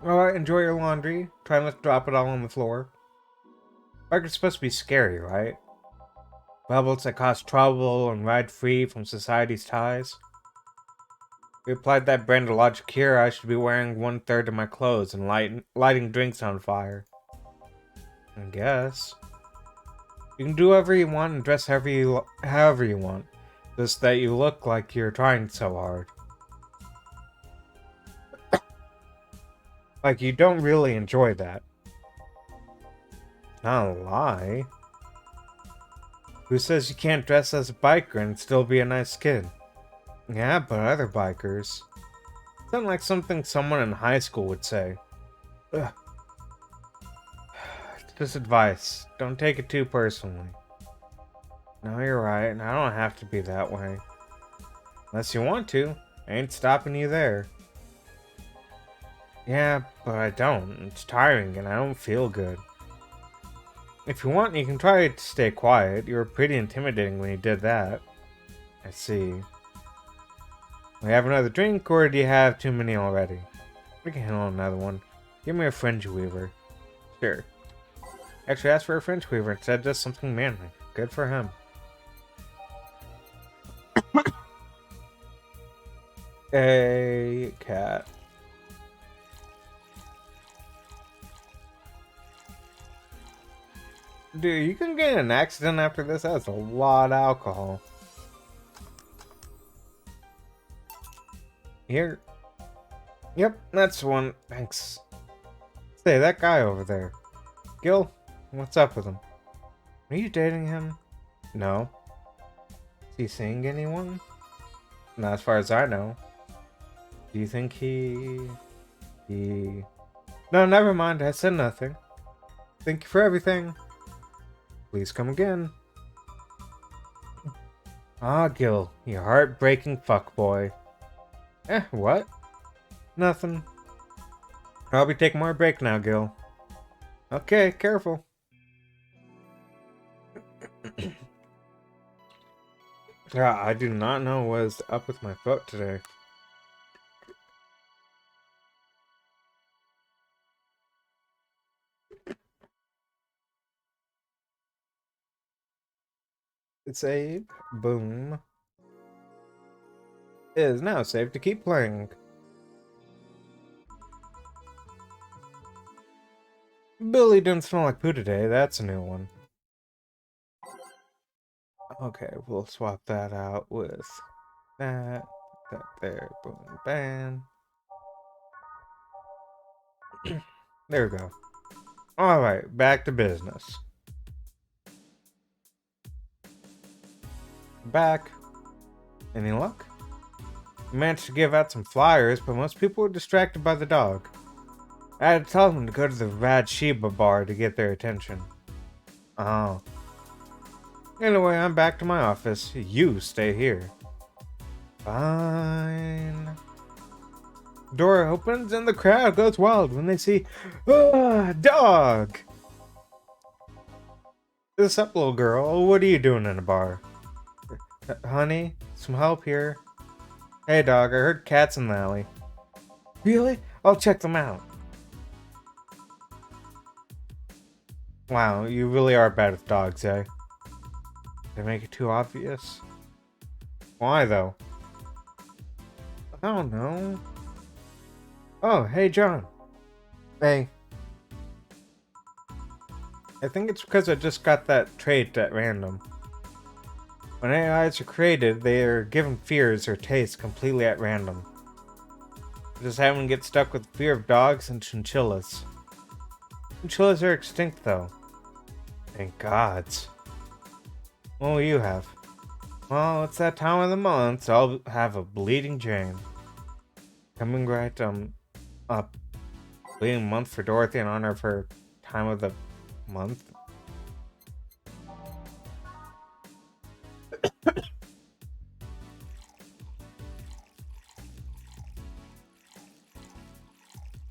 Alright, enjoy your laundry. Try not to drop it all on the floor. Bikers supposed to be scary, right? Rebels that cause trouble and ride free from society's ties. If we applied that brand of logic here, I should be wearing 1/3 of my clothes and lighting drinks on fire. I guess. You can do whatever you want and dress however you want. Just that you look like you're trying so hard. Like you don't really enjoy that. Not a lie. Who says you can't dress as a biker and still be a nice kid? Yeah, but other bikers. Sound like something someone in high school would say. Ugh. Just advice. Don't take it too personally. No, you're right, and I don't have to be that way. Unless you want to. I ain't stopping you there. Yeah, but I don't. It's tiring and I don't feel good. If you want, you can try to stay quiet. You were pretty intimidating when you did that. I see. We have another drink, or do you have too many already? We can handle another one. Give me a Fringe Weaver. Sure. Actually, ask for a Fringe Weaver instead of just something manly. Good for him. A cat. Dude, you can get in an accident after this? That's a lot of alcohol. Here. Yep, that's one. Thanks. Say, that guy over there. Gil, what's up with him? Are you dating him? No. Is he seeing anyone? Not as far as I know. Do you think he... No, never mind. I said nothing. Thank you for everything. Please come again. Ah, Gil, you heartbreaking fuckboy. What? Nothing. I'll be taking my break now, Gil. Okay, careful. Yeah, I do not know what's up with my foot today. Save. Boom. It is now safe to keep playing. Billy didn't smell like poo today. That's a new one. Okay, we'll swap that out with that. That there. Boom. Bam. There we go. Alright, back to business. Back. Any luck? I managed to give out some flyers, but most people were distracted by the dog. I had to tell them to go to the Rad Shiba bar to get their attention. Oh. Anyway, I'm back to my office. You stay here. Fine. Door opens and the crowd goes wild when they see dog. What's up, little girl? What are you doing in a bar? Honey, some help here. Hey, dog, I heard cats in the alley. Really? I'll check them out. Wow, you really are bad with dogs, eh? They make it too obvious? Why, though? I don't know. Oh, hey, John. Hey. I think it's because I just got that trait at random. When AIs are created, they are given fears or tastes completely at random. I just happen to get stuck with the fear of dogs and chinchillas. Chinchillas are extinct, though. Thank gods. What will you have? Well, it's that time of the month, so I'll have a bleeding Jane. Coming right, up. Bleeding month for Dorothy in honor of her time of the month.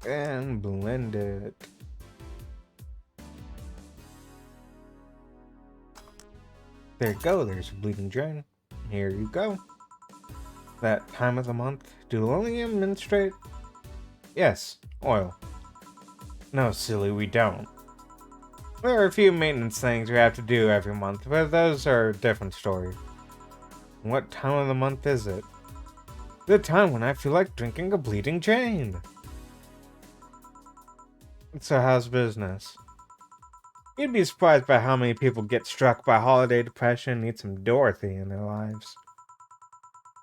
And blend it. There you go, there's a bleeding drain. Here you go. That time of the month, do Lillian menstruate? Yes, oil. No, silly, we don't. There are a few maintenance things we have to do every month, but those are a different story. What time of the month is it? The time when I feel like drinking a bleeding Jane. So how's business? You'd be surprised by how many people get struck by holiday depression and need some Dorothy in their lives.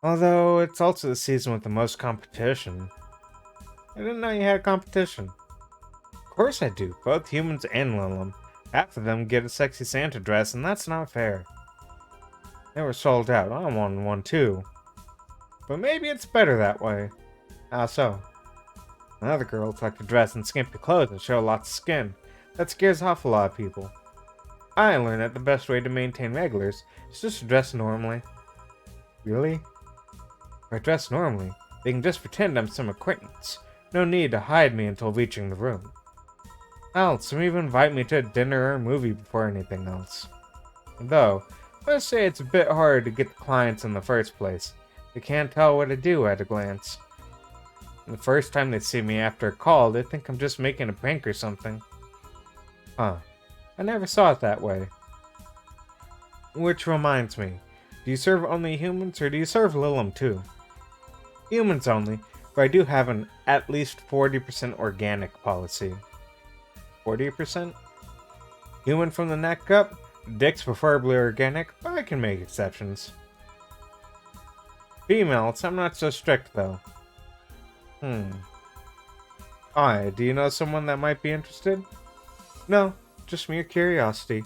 Although, it's also the season with the most competition. I didn't know you had competition. Of course I do, both humans and Lilum. Half of them get a sexy Santa dress, and that's not fair. They were sold out, I wanted one too. But maybe it's better that way. How so? Other girls like to dress in skimpy clothes and show lots of skin. That scares off a lot of people. I learned that the best way to maintain regulars is just to dress normally. Really? If I dress normally, they can just pretend I'm some acquaintance. No need to hide me until reaching the room. Hell, some even invite me to a dinner or movie before anything else. Though, let's say it's a bit hard to get the clients in the first place. They can't tell what to do at a glance. The first time they see me after a call, they think I'm just making a prank or something. Huh. I never saw it that way. Which reminds me, do you serve only humans or do you serve Lilum too? Humans only, but I do have an at least 40% organic policy. 40%? Human from the neck up? Dick's preferably organic, but I can make exceptions. Females, I'm not so strict though. Hi, do you know someone that might be interested? No, just mere curiosity.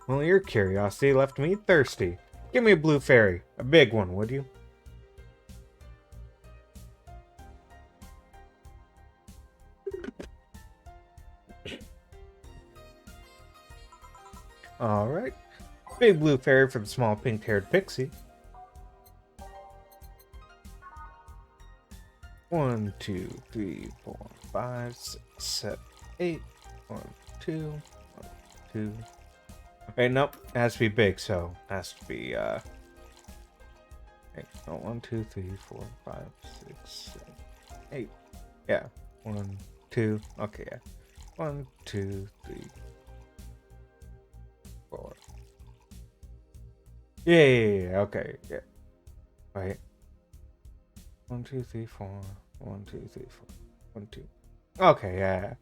Well, your curiosity left me thirsty. Give me a blue fairy. A big one, would you? Alright. Big blue fairy for the small pink-haired pixie. 1, 2, 3, 4, 5, 6, 7, 8. 1, 2, 1, 2. Okay, nope. It has to be big, so it has to be, okay, no, 1, 2, 3, 4, 5, 6, 7, 8. Yeah. 1, 2. Okay, yeah. 1, 2, 3, 4. Yeah. Okay, yeah. Wait. 1, 2, 3, 4. 1, 2, 3, 4. 1, 2. Okay, yeah.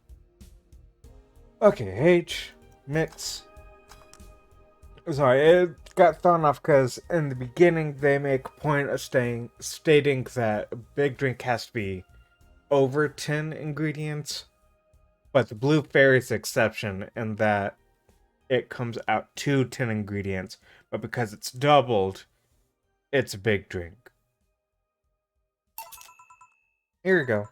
Okay, H. Mix. Sorry, it got thrown off because in the beginning they make a point of stating that a big drink has to be over 10 ingredients, but the blue fairy's exception in that it comes out to 10 ingredients, but because it's doubled, it's a big drink. Here we go.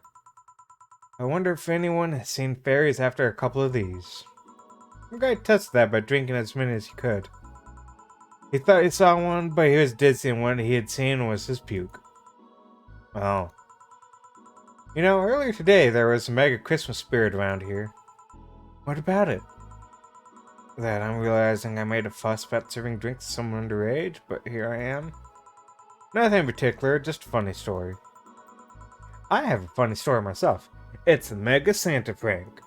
I wonder if anyone has seen fairies after a couple of these. The guy tested that by drinking as many as he could. He thought he saw one, but he was dizzy and what he had seen was his puke. Oh. You know, earlier today there was a mega Christmas spirit around here. What about it? That I'm realizing I made a fuss about serving drinks to someone underage, but here I am. Nothing in particular, just a funny story. I have a funny story myself. It's a mega Santa prank.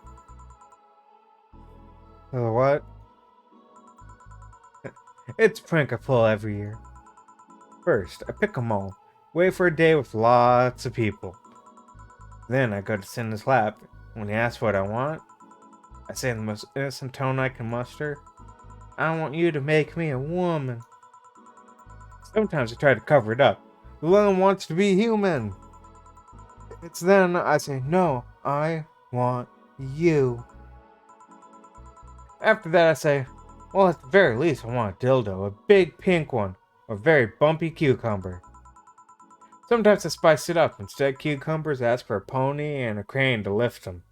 What? It's a prank I pull every year. First, I pick 'em all, wait for a day with lots of people. Then I go to Santa's lap. When he asks what I want, I say in the most innocent tone I can muster, I want you to make me a woman. Sometimes I try to cover it up. The little one wants to be human. It's then I say, no, I want you. After that I say, well, at the very least I want a dildo, a big pink one, or a very bumpy cucumber. Sometimes I spice it up. Instead of cucumbers, I ask for a pony and a crane to lift them.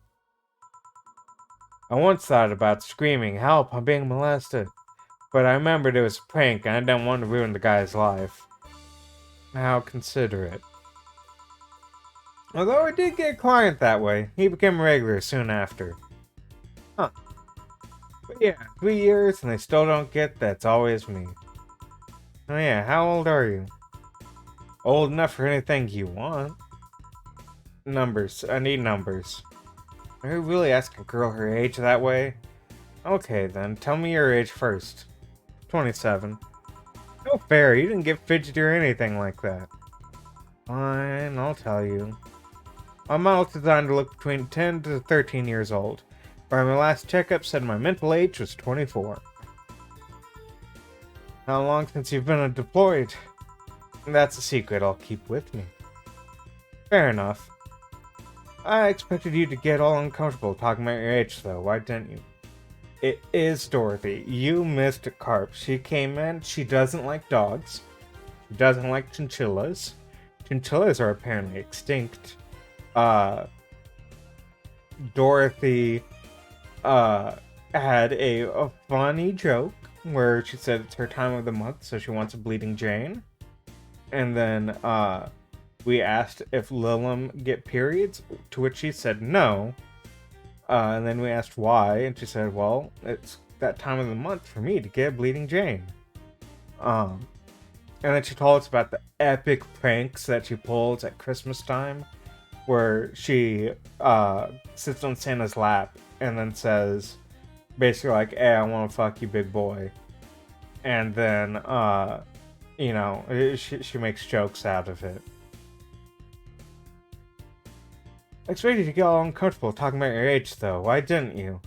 I once thought about screaming, help, I'm being molested. But I remembered it was a prank and I didn't want to ruin the guy's life. How considerate. Although I did get a client that way, he became a regular soon after. Huh. But yeah, 3 years and they still don't get that it's always me. Oh yeah, how old are you? Old enough for anything you want. Numbers. I need numbers. Are you really asking a girl her age that way? Okay then, tell me your age first. 27. No fair, you didn't get fidgety or anything like that. Fine, I'll tell you. My model's designed to look between 10 to 13 years old, but my last checkup said my mental age was 24. How long since you've been deployed? That's a secret I'll keep with me. Fair enough. I expected you to get all uncomfortable talking about your age, though. Why didn't you? It is Dorothy. You missed a carp. She came in. She doesn't like dogs. She doesn't like chinchillas. Chinchillas are apparently extinct. Dorothy, had a funny joke where she said it's her time of the month, so she wants a bleeding Jane. And then, we asked if Lilum get periods, to which she said no. And then we asked why, and she said, well, it's that time of the month for me to get a bleeding Jane. And then she told us about the epic pranks that she pulls at Christmas time, where she sits on Santa's lap and then says, basically like, hey, I want to fuck you, big boy. And then, you know, she makes jokes out of it. I expected you to get all uncomfortable talking about your age, though. Why didn't you?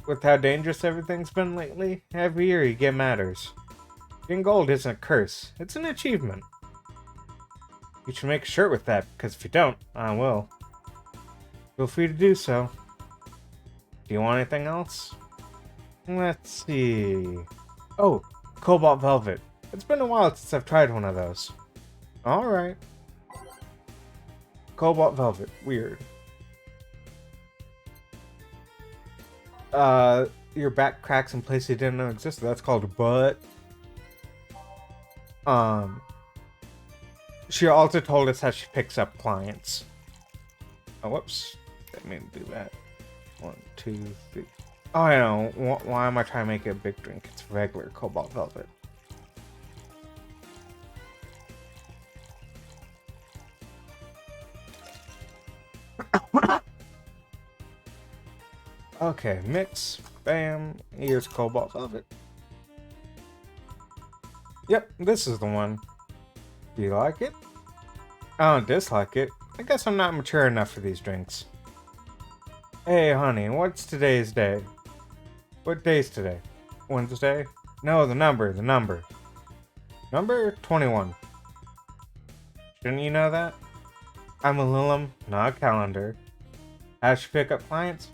With how dangerous everything's been lately, every year you get matters. Getting gold isn't a curse, it's an achievement. You should make a shirt with that, because if you don't, I will. Feel free to do so. Do you want anything else? Let's see... Oh, Cobalt Velvet. It's been a while since I've tried one of those. Alright. Cobalt Velvet. Weird. Your back cracks in places you didn't know existed. That's called a butt. She also told us how she picks up clients. Oh, whoops. Didn't mean to do that. 1, 2, 3. Oh, I know. Why am I trying to make it a big drink? It's regular Cobalt Velvet. Okay, mix. Bam. Here's Cobalt Velvet. Yep, this is the one. Do you like it? I don't dislike it. I guess I'm not mature enough for these drinks. Hey, honey, what's today's day? What day's today? Wednesday? No, the number. Number 21. Shouldn't you know that? I'm a Lilum, not a calendar. How'd she pick up clients?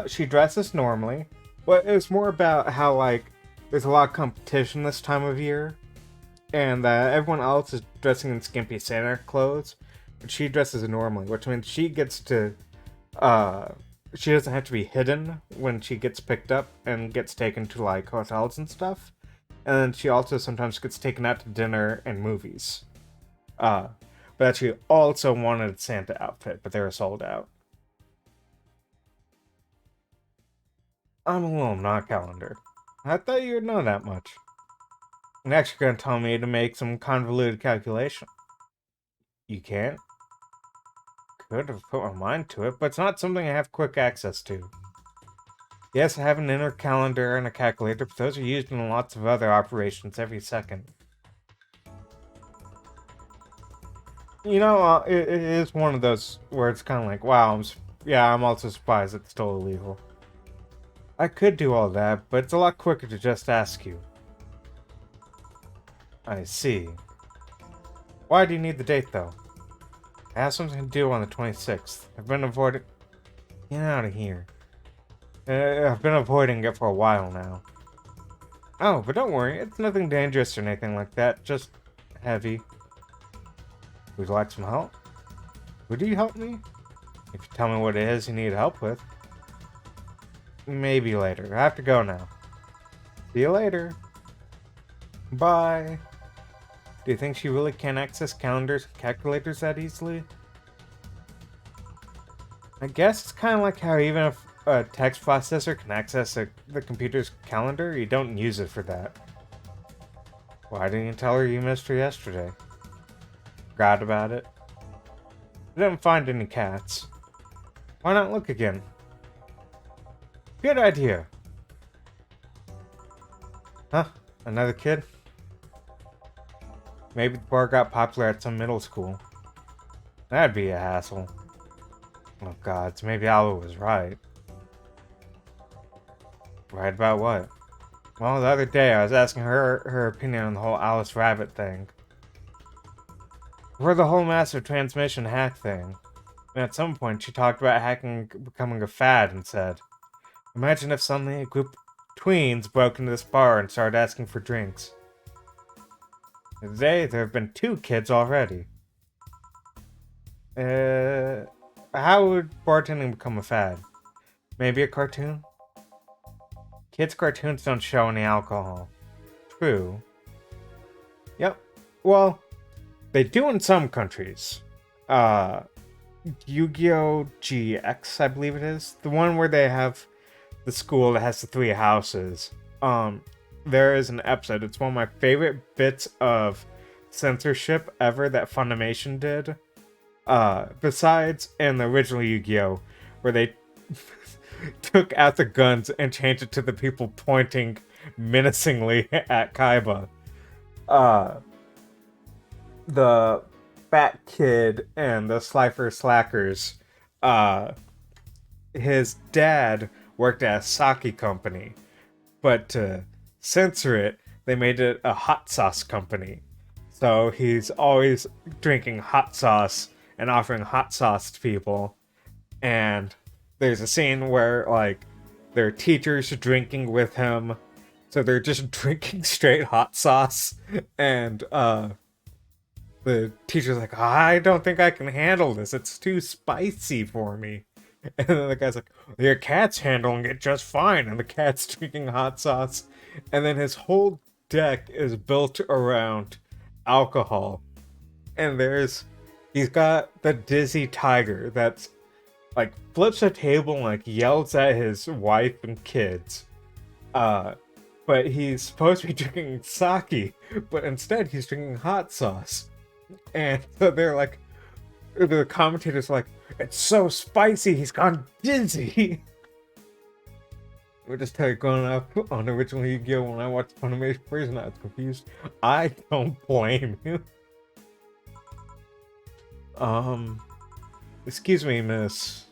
She dresses normally. Well, it was more about how, like, there's a lot of competition this time of year. And everyone else is dressing in skimpy Santa clothes. But she dresses normally, which means she gets to, she doesn't have to be hidden when she gets picked up and gets taken to, like, hotels and stuff. And then she also sometimes gets taken out to dinner and movies. But she also wanted a Santa outfit, but they were sold out. I'm a little not calendar. I thought you'd know that much. Next, you're gonna tell me to make some convoluted calculation. You can't? Could have put my mind to it, but it's not something I have quick access to. Yes, I have an inner calendar and a calculator, but those are used in lots of other operations every second. You know, it is one of those where it's kind of like, wow, I'm also surprised it's still illegal. I could do all that, but it's a lot quicker to just ask you. I see. Why do you need the date, though? I have something to do on the 26th. I've been avoiding... Get out of here. I've been avoiding it for a while now. Oh, but don't worry, it's nothing dangerous or anything like that, just heavy. Would you like some help? Would you help me? If you tell me what it is you need help with. Maybe later. I have to go now. See you later. Bye. Do you think she really can access calendars and calculators that easily? I guess it's kind of like how even if a text processor can access the computer's calendar, you don't use it for that. Why didn't you tell her you missed her yesterday? Forgot about it? I didn't find any cats. Why not look again? Good idea. Huh? Another kid? Maybe the bar got popular at some middle school. That'd be a hassle. Oh god, so maybe Alba was right. Right about what? Well, the other day I was asking her opinion on the whole Alice Rabbit thing. For the whole massive transmission hack thing. And at some point she talked about hacking becoming a fad and said, imagine if suddenly a group of tweens broke into this bar and started asking for drinks. Today, there have been 2 kids already. How would bartending become a fad? Maybe a cartoon? Kids' cartoons don't show any alcohol. True. Yep. Well, they do in some countries. Yu-Gi-Oh! GX, I believe it is. The one where they have the school that has the 3 houses. There is an episode. It's one of my favorite bits of censorship ever that Funimation did. Besides in the original Yu-Gi-Oh! Where they took out the guns and changed it to the people pointing menacingly at Kaiba. The Fat Kid and the Slifer Slackers, his dad worked at a sake company, but to censor it, they made it a hot sauce company. So he's always drinking hot sauce and offering hot sauce to people. And there's a scene where, like, their teachers drinking with him. So they're just drinking straight hot sauce. And, the teacher's like, I don't think I can handle this. It's too spicy for me. And then the guy's like, your cat's handling it just fine. And the cat's drinking hot sauce. And then his whole deck is built around alcohol. And he's got the dizzy tiger that's like flips a table and like yells at his wife and kids. But he's supposed to be drinking sake, but instead he's drinking hot sauce. And so the commentators are like, it's so spicy, he's gone dizzy. We're just growing up on original Yu-Gi-Oh! When I watched Funimation version, I was confused. I don't blame you. Excuse me, miss.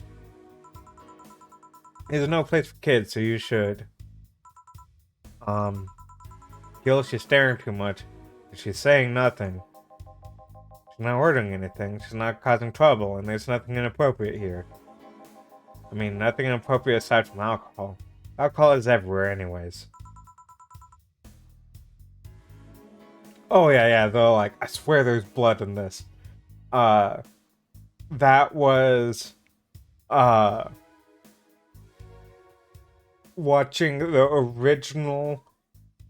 There's no place for kids, so you should. Gil, she's staring too much. She's saying nothing. She's not ordering anything. She's not causing trouble, and there's nothing inappropriate here. I mean, nothing inappropriate aside from alcohol. Alcohol is everywhere, anyways. Oh, yeah, though, like, I swear there's blood in this. That was, watching the original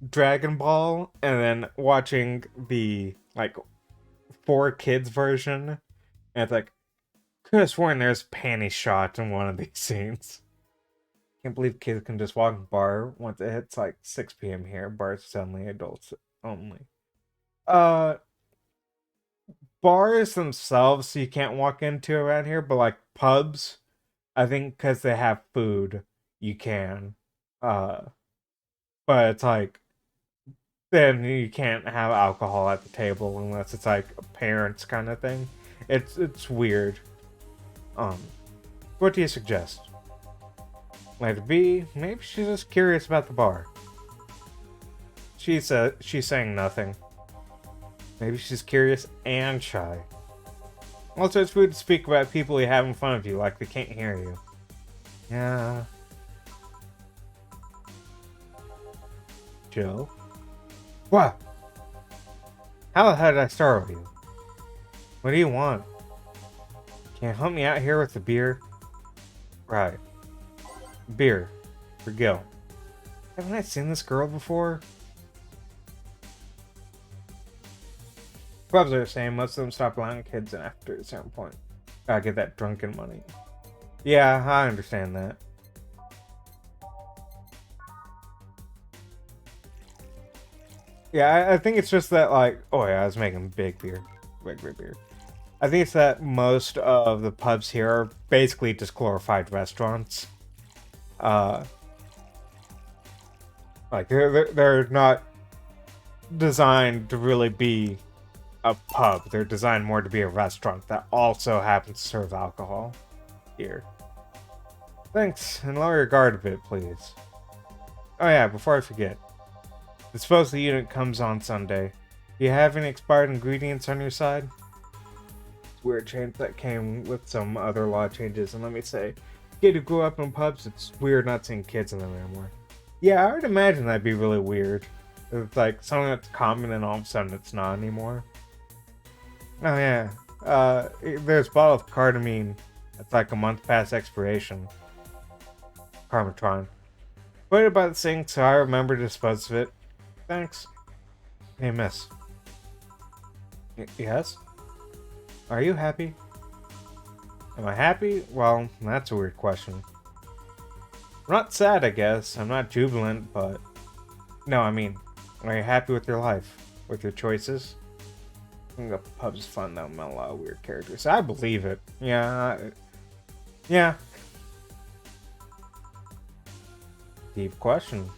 Dragon Ball, and then watching the, like, 4 kids version, and it's like, could have sworn there's panty shot in one of these scenes. Can't believe kids can just walk in a bar once it hits like 6 p.m. here. Bars suddenly adults only. Bars themselves you can't walk into around here, but like pubs, I think because they have food, you can. But it's like, then you can't have alcohol at the table unless it's like a parents kind of thing. It's weird. What do you suggest? Letter B, maybe she's just curious about the bar. She's saying nothing. Maybe she's curious and shy. Also, it's rude to speak about people you have in front of you like they can't hear you. Yeah. Joe? What? How the hell did I startle you? What do you want? Can you help me out here with the beer? Right. Beer. For Gil. Haven't I seen this girl before? Clubs are the same. Most of them stop allowing kids in after a certain point. Gotta get that drunken money. Yeah, I understand that. Yeah, I think it's just that, like, oh yeah, I was making big beer. Big beer. I think it's that most of the pubs here are basically just glorified restaurants. Like, they're not designed to really be a pub. They're designed more to be a restaurant that also happens to serve alcohol here. Thanks, and lower your guard a bit, please. Oh yeah, before I forget. Suppose the unit comes on Sunday. Do you have any expired ingredients on your side? It's a weird change that came with some other law changes, and let me say, kid who grew up in pubs, it's weird not seeing kids in them anymore. Yeah, I would imagine that'd be really weird. It's like something that's common and all of a sudden it's not anymore. Oh yeah, there's a bottle of cardamine that's like a month past expiration. Karmatron. Put it by the sink so I remember to dispose of it. Thanks. Hey, miss. Yes? Are you happy? Am I happy? Well, that's a weird question. I'm not sad, I guess. I'm not jubilant, but... No, I mean, are you happy with your life? With your choices? I think the pub's fun, though. Met a lot of weird characters. I believe it. Yeah. Yeah. Deep question.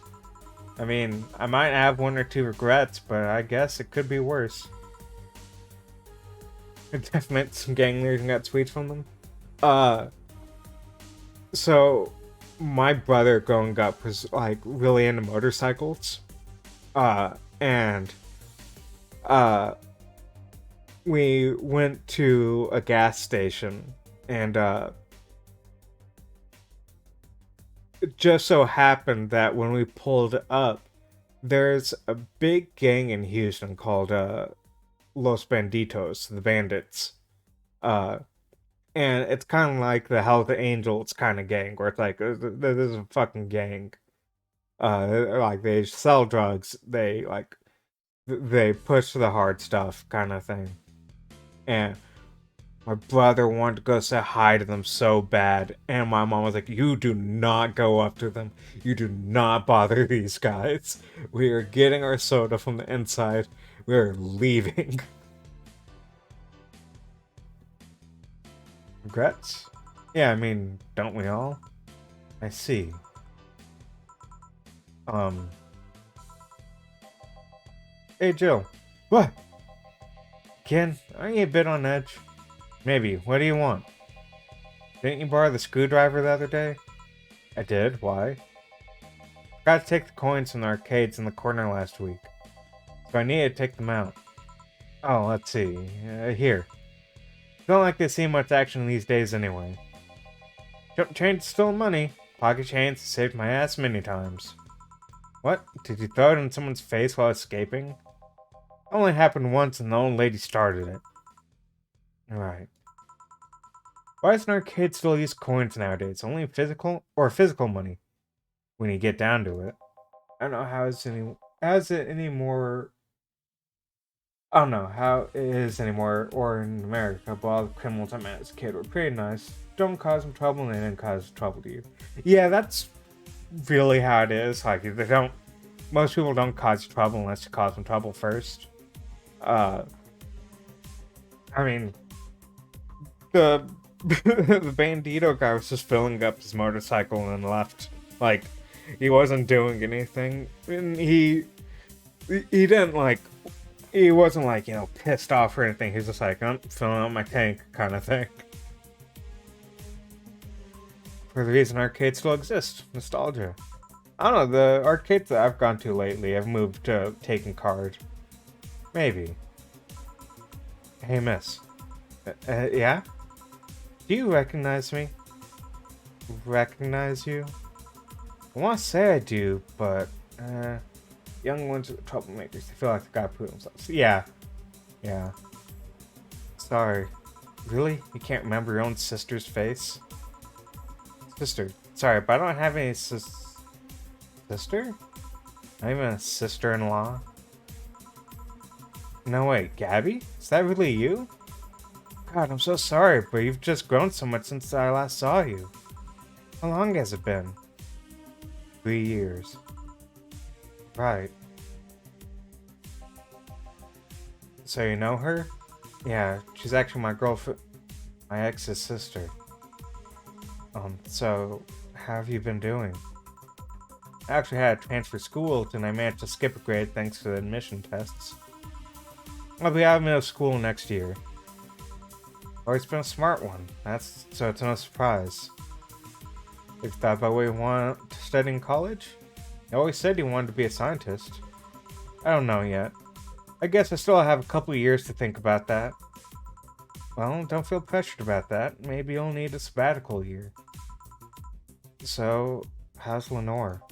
I mean, I might have 1 or 2 regrets, but I guess it could be worse. I definitely met some gang leaders and got sweets from them. So my brother growing up was like really into motorcycles. And we went to a gas station and it just so happened that when we pulled up, there's a big gang in Houston called Los Banditos, the Bandits. And it's kind of like the Hells Angels kind of gang, where it's like, this is a fucking gang. Like, they sell drugs, they push the hard stuff kind of thing. and my brother wanted to go say hi to them so bad, and my mom was like, "You do not go up to them. You do not bother these guys. We are getting our soda from the inside. We are leaving." Regrets? Yeah, I mean, don't we all? I see. Hey, Jill. What? Ken, aren't you a bit on edge? Maybe. What do you want? Didn't you borrow the screwdriver the other day? I did. Why? Forgot to take the coins from the arcades in the corner last week, so I needed to take them out. Oh, let's see. Here. Don't like to see much action these days anyway. Jump change stole money. Pocket chains saved my ass many times. What? Did you throw it in someone's face while escaping? Only happened once and the old lady started it. Right. Why does an arcade still use coins nowadays? Only physical money? When you get down to it. I don't know how is it any more. I don't know how it is anymore or in America, but all the criminals I met as a kid were pretty nice. Don't cause them trouble and they didn't cause trouble to you. Yeah, that's really how it is. Like most people don't cause trouble unless you cause them trouble first. I mean, the the bandito guy was just filling up his motorcycle and left. Like, he wasn't doing anything, and he didn't like. He wasn't like, pissed off or anything. He's just like, I'm filling up my tank kind of thing. For the reason arcades still exist, nostalgia. I don't know, the arcades that I've gone to lately have moved to taking card. Maybe. Hey, miss. Yeah? Do you recognize me? Recognize you? I want to say I do, but, young ones are the troublemakers. They feel like they gotta prove themselves. Yeah. Yeah. Sorry. Really? You can't remember your own sister's face? Sister. Sorry, but I don't have any sister? Not even a sister-in-law? No, wait, Gabby? Is that really you? God, I'm so sorry, but you've just grown so much since I last saw you. How long has it been? 3 years. Right. So you know her? Yeah, she's actually my girlfriend, my ex's sister. So, how have you been doing? I actually had to transfer schools and I managed to skip a grade thanks to the admission tests. I'll be out of middle school next year. Always been a smart one, so it's no surprise. Have you thought about what you want to study in college? You always said you wanted to be a scientist. I don't know yet. I guess I still have a couple of years to think about that. Well, don't feel pressured about that. Maybe you'll need a sabbatical year. So, how's Lenore?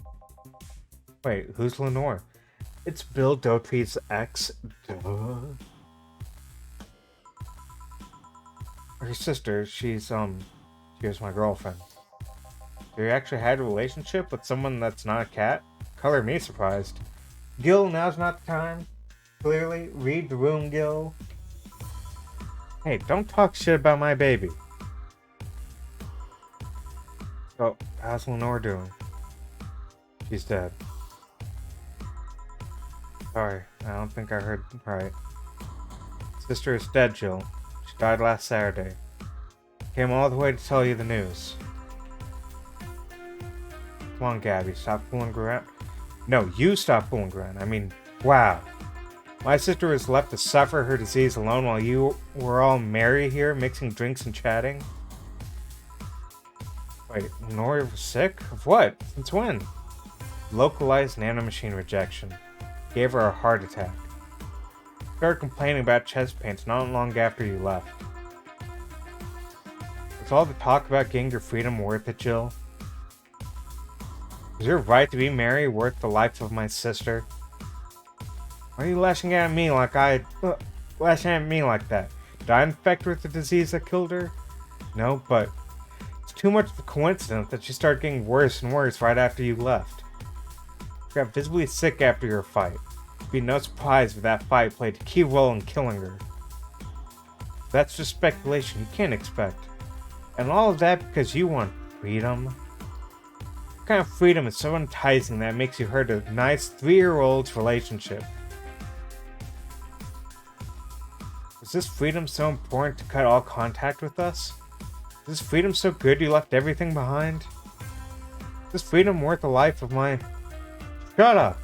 Wait, who's Lenore? It's Bill Doty's ex. Duh. Her sister, she was my girlfriend. So you actually had a relationship with someone that's not a cat? Color me surprised. Gil, now's not the time. Clearly, read the room, Gil. Hey, don't talk shit about my baby. So, how's Lenore doing? She's dead. Sorry, I don't think I heard right. Sister is dead, Jill. She died last Saturday. Came all the way to tell you the news. Come on, Gabby, stop fooling around. No, you stop fooling around. I mean, wow. My sister was left to suffer her disease alone while you were all merry here, mixing drinks and chatting. Wait, Nora was sick? Of what? Since when? Localized nanomachine rejection. Gave her a heart attack. Started complaining about chest pains not long after you left. Was all the talk about getting your freedom worth it, Jill? Is your right to be Mary worth the life of my sister? Why are you lashing at me like that? Did I infect her with the disease that killed her? No, but it's too much of a coincidence that she started getting worse and worse right after you left. She got visibly sick after your fight. It'd be no surprise if that fight played a key role in killing her. that's just speculation you can't expect. And all of that because you want freedom? What kind of freedom is so enticing that it makes you hurt a nice 3-year-old's relationship? Is this freedom so important to cut all contact with us? Is this freedom so good you left everything behind? Is this freedom worth the life of my... Shut up!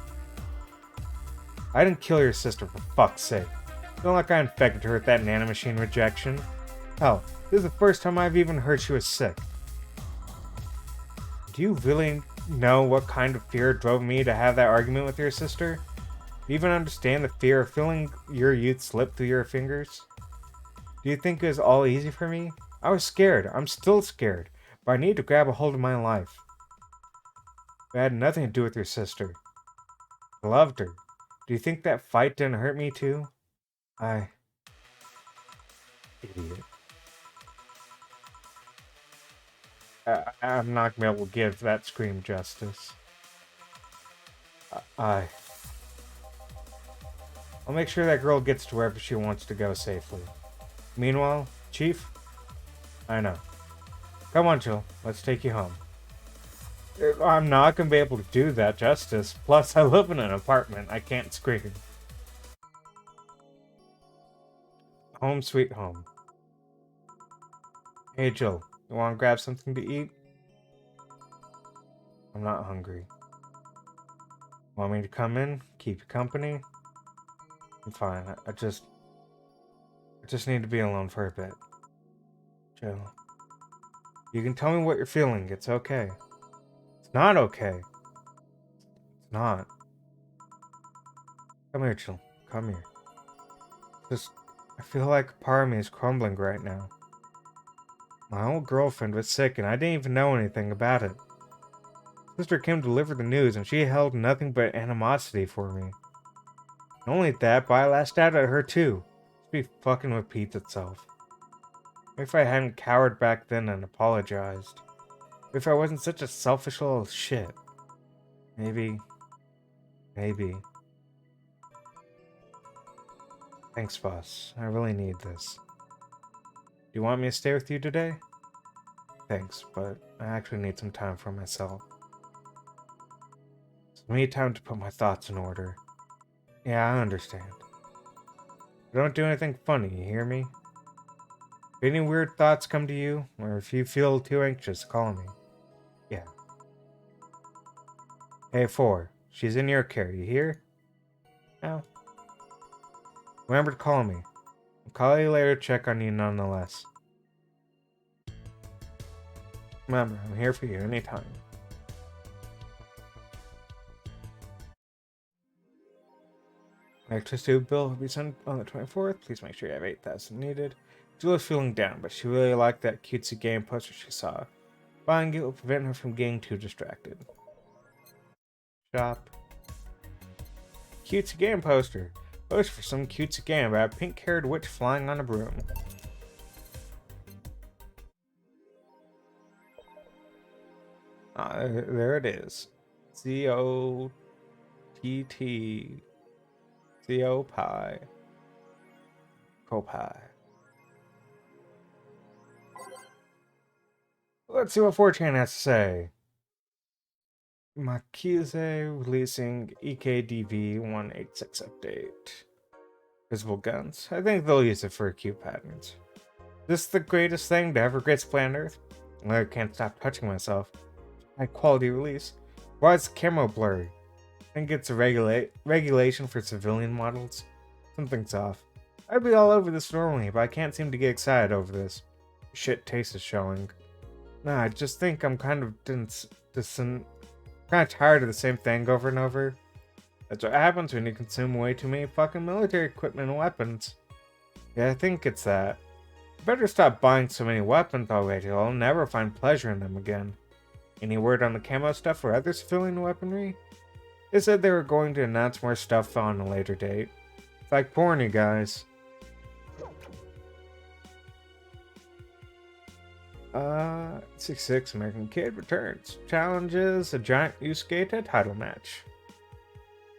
I didn't kill your sister, for fuck's sake. It's not like I infected her with that nanomachine rejection. Hell, this is the first time I've even heard she was sick. Do you really know what kind of fear drove me to have that argument with your sister? Do you even understand the fear of feeling your youth slip through your fingers? Do you think it was all easy for me? I was scared. I'm still scared. But I need to grab a hold of my life. It had nothing to do with your sister. I loved her. Do you think that fight didn't hurt me too? Idiot. I'm not gonna be able to give that scream justice. I'll make sure that girl gets to wherever she wants to go safely. Meanwhile, Chief, I know. Come on, Jill. Let's take you home. I'm not gonna be able to do that justice. Plus, I live in an apartment. I can't scream. Home sweet home. Hey, Jill. You want to grab something to eat? I'm not hungry. Want me to come in? Keep you company? I'm fine. I just need to be alone for a bit. Jill. You can tell me what you're feeling. It's okay. It's not okay. It's not. Come here, Jill. Come here. I feel like a part of me is crumbling right now. My old girlfriend was sick and I didn't even know anything about it. Sister came to deliver the news and she held nothing but animosity for me. Not only that, but I lashed out at her too. This fucking repeats itself. Maybe if I hadn't cowered back then and apologized. If I wasn't such a selfish little shit. Maybe. Thanks, boss. I really need this. Do you want me to stay with you today? Thanks, but I actually need some time for myself. I need time to put my thoughts in order. Yeah, I understand. But don't do anything funny, you hear me? If any weird thoughts come to you, or if you feel too anxious, call me. Yeah. Hey, 4. She's in your care, you hear? No. Remember to call me. I'll call you later to check on you nonetheless. Remember, I'm here for you anytime. Electricity bill will be sent on the 24th. Please make sure you have 8,000 needed. Julie's feeling down, but she really liked that cutesy game poster she saw. Buying it will prevent her from getting too distracted. Shop. Cutesy game poster. Poster for some cutesy game about a pink-haired witch flying on a broom. There it is. C-O-T-T. C-O-Pi. Copi. Let's see what 4chan has to say. Makize releasing EKDV 186 update. Visible guns. I think they'll use it for cute patterns. This is the greatest thing to ever grace planet Earth. I can't stop touching myself. High quality release. Why is the camera blurry? I think it's a regulation for civilian models. Something's off. I'd be all over this normally, but I can't seem to get excited over this. Shit taste is showing. Nah, I just think I'm kind of tired of the same thing over and over. That's what happens when you consume way too many fucking military equipment and weapons. Yeah, I think it's that. Better stop buying so many weapons already, or I'll never find pleasure in them again. Any word on the camo stuff or other civilian weaponry? They said they were going to announce more stuff on a later date. It's like porn, you guys. 66 American Kid returns. Challenges a giant Yusuke title match.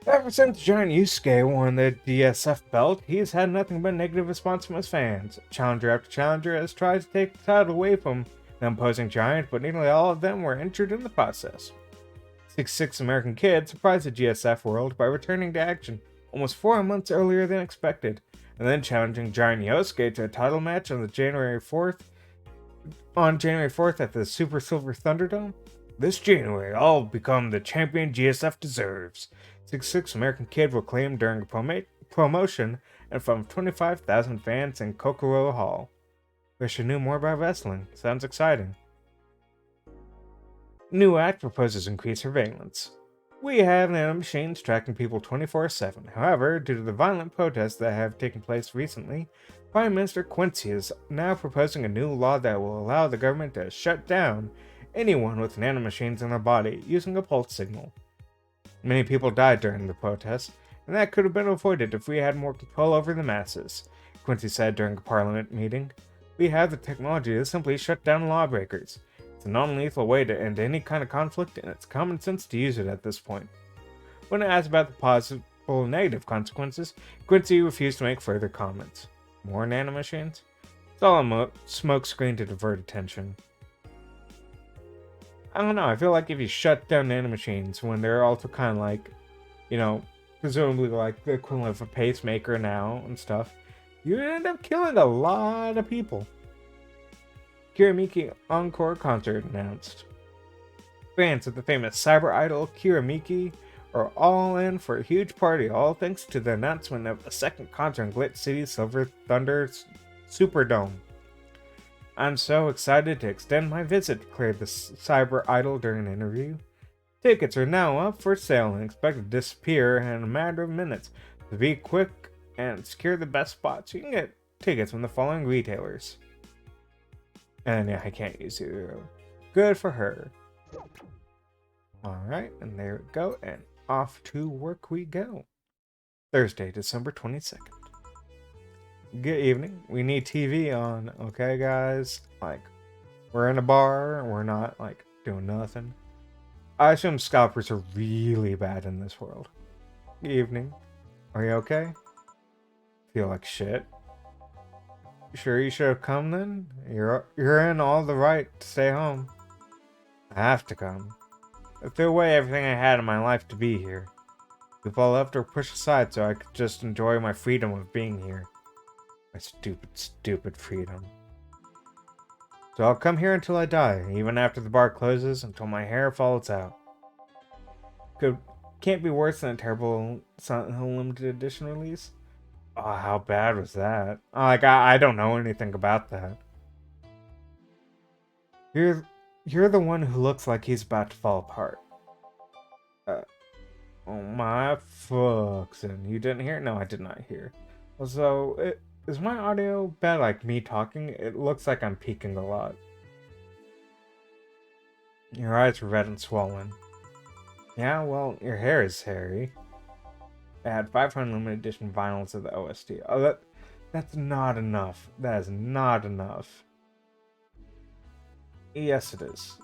Ever since Giant Yusuke won the DSF belt, he's had nothing but negative response from his fans. Challenger after challenger has tried to take the title away from the opposing Giant, but nearly all of them were injured in the process. 6'6" American Kid surprised the GSF world by returning to action almost 4 months earlier than expected, and then challenging Giant Yosuke to a title match on January 4th at the Super Silver Thunderdome. This January, I'll become the champion GSF deserves, 6'6" American Kid proclaimed during a promotion in front of 25,000 fans in Kokoro Hall. Wish I knew more about wrestling. Sounds exciting. New act proposes increased surveillance. We have nanomachines tracking people 24/7. However, due to the violent protests that have taken place recently, Prime Minister Quincy is now proposing a new law that will allow the government to shut down anyone with nanomachines in their body using a pulse signal. Many people died during the protests, and that could have been avoided if we had more control over the masses, Quincy said during a parliament meeting. We have the technology to simply shut down lawbreakers. It's a non-lethal way to end any kind of conflict, and it's common sense to use it at this point. When asked about the possible negative consequences, Quincy refused to make further comments. More nanomachines? It's all a smokescreen to divert attention. I don't know, I feel like if you shut down nanomachines when they're also kind of like, presumably like the equivalent of a pacemaker now and stuff, you end up killing a lot of people. Kiramiki Encore concert announced. Fans of the famous cyber idol Kiramiki are all in for a huge party, all thanks to the announcement of a second concert in Glitch City's Silver Thunder Superdome. I'm so excited to extend my visit, declared the cyber idol during an interview. Tickets are now up for sale and expect to disappear in a matter of minutes. To be quick and secure the best spots, you can get tickets from the following retailers. And yeah, I can't use either. Good for her. Alright, and there we go, and off to work we go. Thursday, December 22nd. Good evening. We need TV on, okay, guys? Like, we're in a bar, we're not, like, doing nothing. I assume scalpers are really bad in this world. Good evening. Are you okay? Feel like shit. Sure you should have come then? You're in all the right to stay home. I have to come. I threw away everything I had in my life to be here. People I left or pushed aside so I could just enjoy my freedom of being here. My stupid, stupid freedom. So I'll come here until I die, even after the bar closes, until my hair falls out. Can't be worse than a terrible Silent Hill limited edition release. Oh, how bad was that? Like, I don't know anything about that. You're the one who looks like he's about to fall apart. Oh my fucks, and you didn't hear? No, I did not hear. Also, is my audio bad, like me talking? It looks like I'm peaking a lot. Your eyes are red and swollen. Yeah, well, your hair is hairy. I had 500 limited edition vinyls of the OST. Oh, that's not enough. That is not enough. Yes, it is.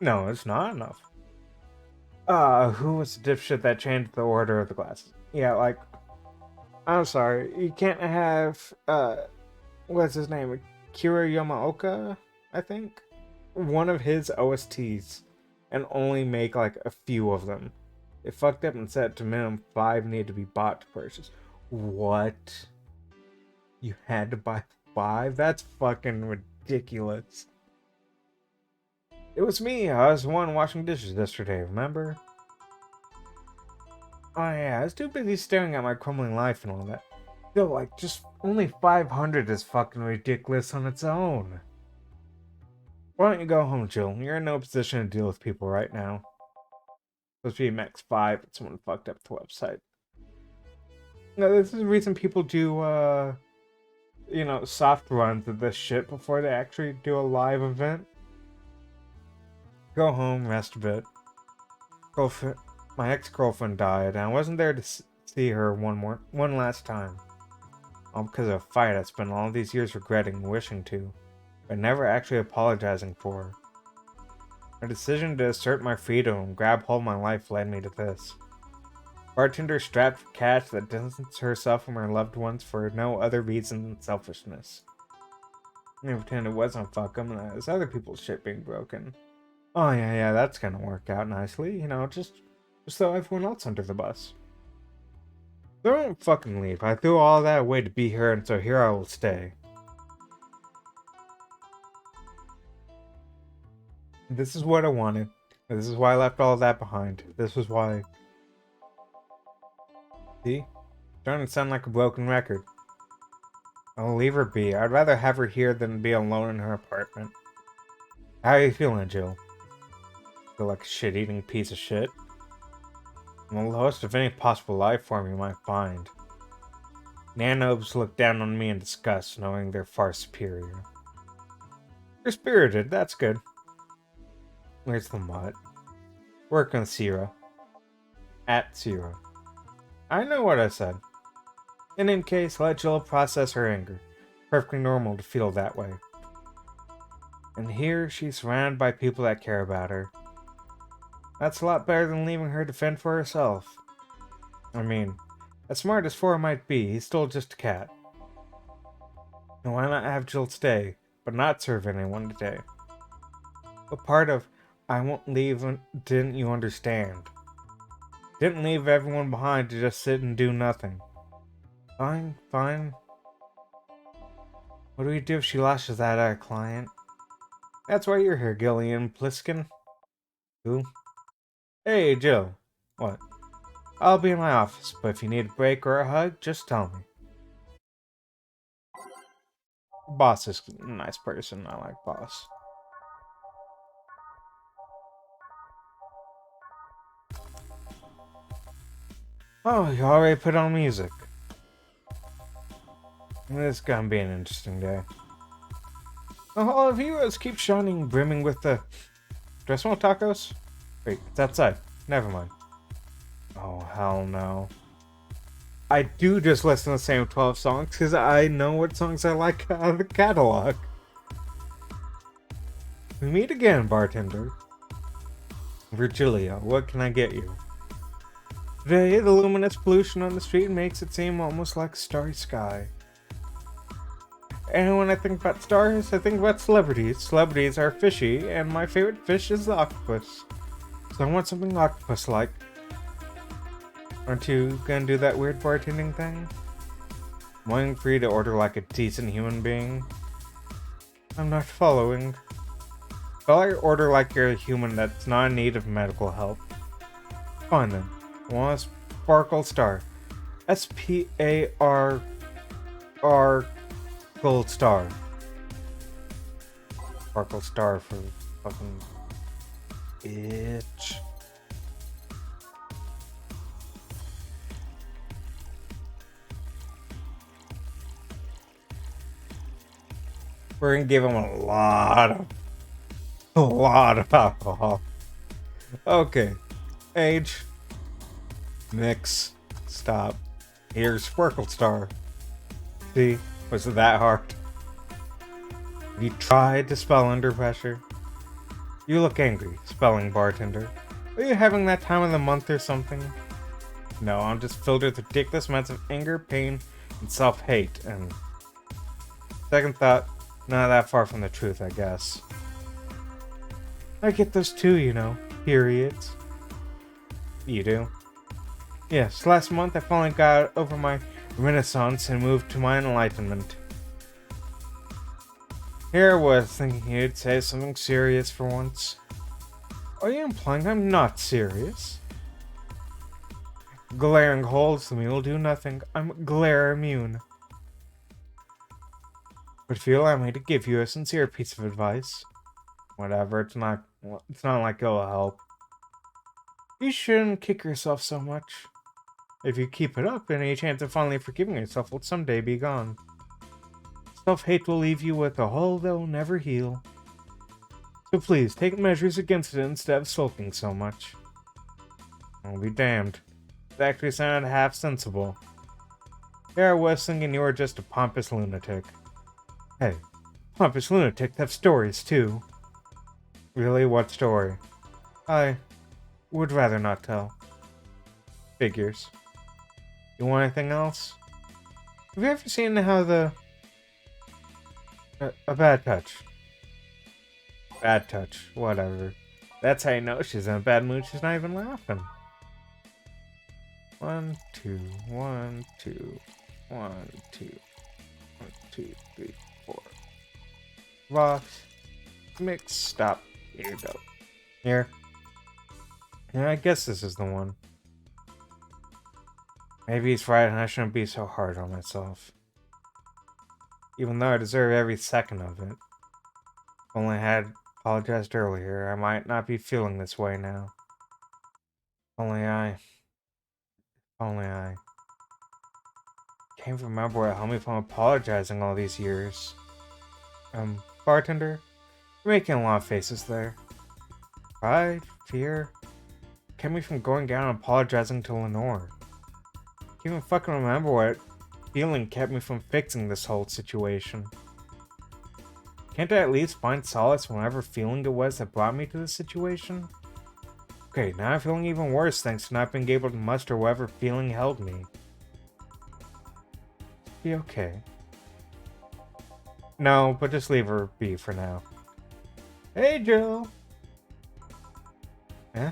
No, it's not enough. Who was the dipshit that changed the order of the glasses? Yeah, like, I'm sorry, you can't have, what's his name? Kira Yamaoka, I think? One of his OSTs, and only make, like, a few of them. It fucked up and set to minimum 5 need to be bought to purchase. What? You had to buy 5? That's fucking ridiculous. It was me. I was the one washing dishes yesterday, remember? Oh yeah, I was too busy staring at my crumbling life and all that. Still, like, just only 500 is fucking ridiculous on its own. Why don't you go home, Jill? You're in no position to deal with people right now. Supposed to be max 5, but someone fucked up the website. No, this is the reason people do, soft runs of this shit before they actually do a live event. Go home, rest a bit. My ex-girlfriend died, and I wasn't there to see her one last time. All because of a fight I spent all these years regretting and wishing to, but never actually apologizing for. My decision to assert my freedom and grab hold of my life led me to this. Bartender strapped for cash that distances herself from her loved ones for no other reason than selfishness. And pretend it wasn't fuck 'em, and there's other people's shit being broken. Oh yeah, that's gonna work out nicely, you know, just throw everyone else under the bus. They won't fucking leave. I threw all that away to be here, and so here I will stay. This is what I wanted. This is why I left all that behind. This was why. See? Starting to sound like a broken record. I'll leave her be. I'd rather have her here than be alone in her apartment. How are you feeling, Jill? Feel like a shit-eating piece of shit? I'm the lowest of any possible life form you might find. Nanobes look down on me in disgust, knowing they're far superior. You're spirited, that's good. Where's the mutt? Work on Sierra. At Sierra. I know what I said. In any case, let Jill process her anger. Perfectly normal to feel that way. And here, she's surrounded by people that care about her. That's a lot better than leaving her to fend for herself. I mean, as smart as 4 might be, he's still just a cat. And why not have Jill stay, but not serve anyone today? What part of I won't leave didn't you understand? Didn't leave everyone behind to just sit and do nothing. Fine. What do we do if she lashes out at a client? That's why you're here, Gillian Pliskin. Who? Hey, Jill. What? I'll be in my office, but if you need a break or a hug, just tell me. Boss is a nice person. I like Boss. Oh, you already put on music. This is gonna be an interesting day. The hall of heroes keeps shining, brimming with the... Do I smell tacos? Wait, it's outside. Never mind. Oh, hell no. I do just listen to the same 12 songs because I know what songs I like out of the catalog. We meet again, bartender. Virgilio, what can I get you? Today, the luminous pollution on the street makes it seem almost like a starry sky. And when I think about stars, I think about celebrities. Celebrities are fishy, and my favorite fish is the octopus. So I want something octopus-like. Aren't you gonna do that weird bartending thing? I'm waiting for you to order like a decent human being. I'm not following. But I order like you're a human that's not in need of medical help. Fine then. I want a sparkle star. S-P-A-R-R Gold star. Sparkle star for fucking bitch. We're gonna give him a lot of alcohol. Okay. Age. Mix. Stop. Here's Sparkle Star. See? Was it that hard? Have you tried to spell under pressure? You look angry, spelling bartender. Are you having that time of the month or something? No, I'm just filled with ridiculous amounts of anger, pain, and self-hate, and... Second thought, not that far from the truth, I guess. I get those too, you know. Periods. You do? Yes, last month I finally got over my renaissance and moved to my enlightenment. Here I was thinking you'd say something serious for once. Are you implying I'm not serious? Glaring holes in me will do nothing. I'm glare immune. But if you allow me to give you a sincere piece of advice, whatever, it's not like it'll help. You shouldn't kick yourself so much. If you keep it up, any chance of finally forgiving yourself will someday be gone. Self-hate will leave you with a hole that will never heal. So please, take measures against it instead of sulking so much. I'll be damned. It actually sounded half sensible. Here I was thinking you were just a pompous lunatic. Hey, pompous lunatics have stories too. Really? What story? I would rather not tell. Figures. You want anything else? Have you ever seen how a bad touch? Bad touch, whatever. That's how you know she's in a bad mood. She's not even laughing. 1, 2, 1, 2, 1, 2, 1, 2, 3, 4. Rocks. Mix. Stop. Here you go. Here. Yeah, I guess this is the one. Maybe he's right and I shouldn't be so hard on myself. Even though I deserve every second of it. If only I had apologized earlier, I might not be feeling this way now. Only I can't remember what held me from apologizing all these years. Bartender, you're making a lot of faces there. Pride, fear, kept me from going down and apologizing to Lenore. Can't even fucking remember what feeling kept me from fixing this whole situation. Can't I at least find solace in whatever feeling it was that brought me to this situation? Okay, now I'm feeling even worse thanks to not being able to muster whatever feeling held me. Be okay. No, but just leave her be for now. Hey, Jill! Eh?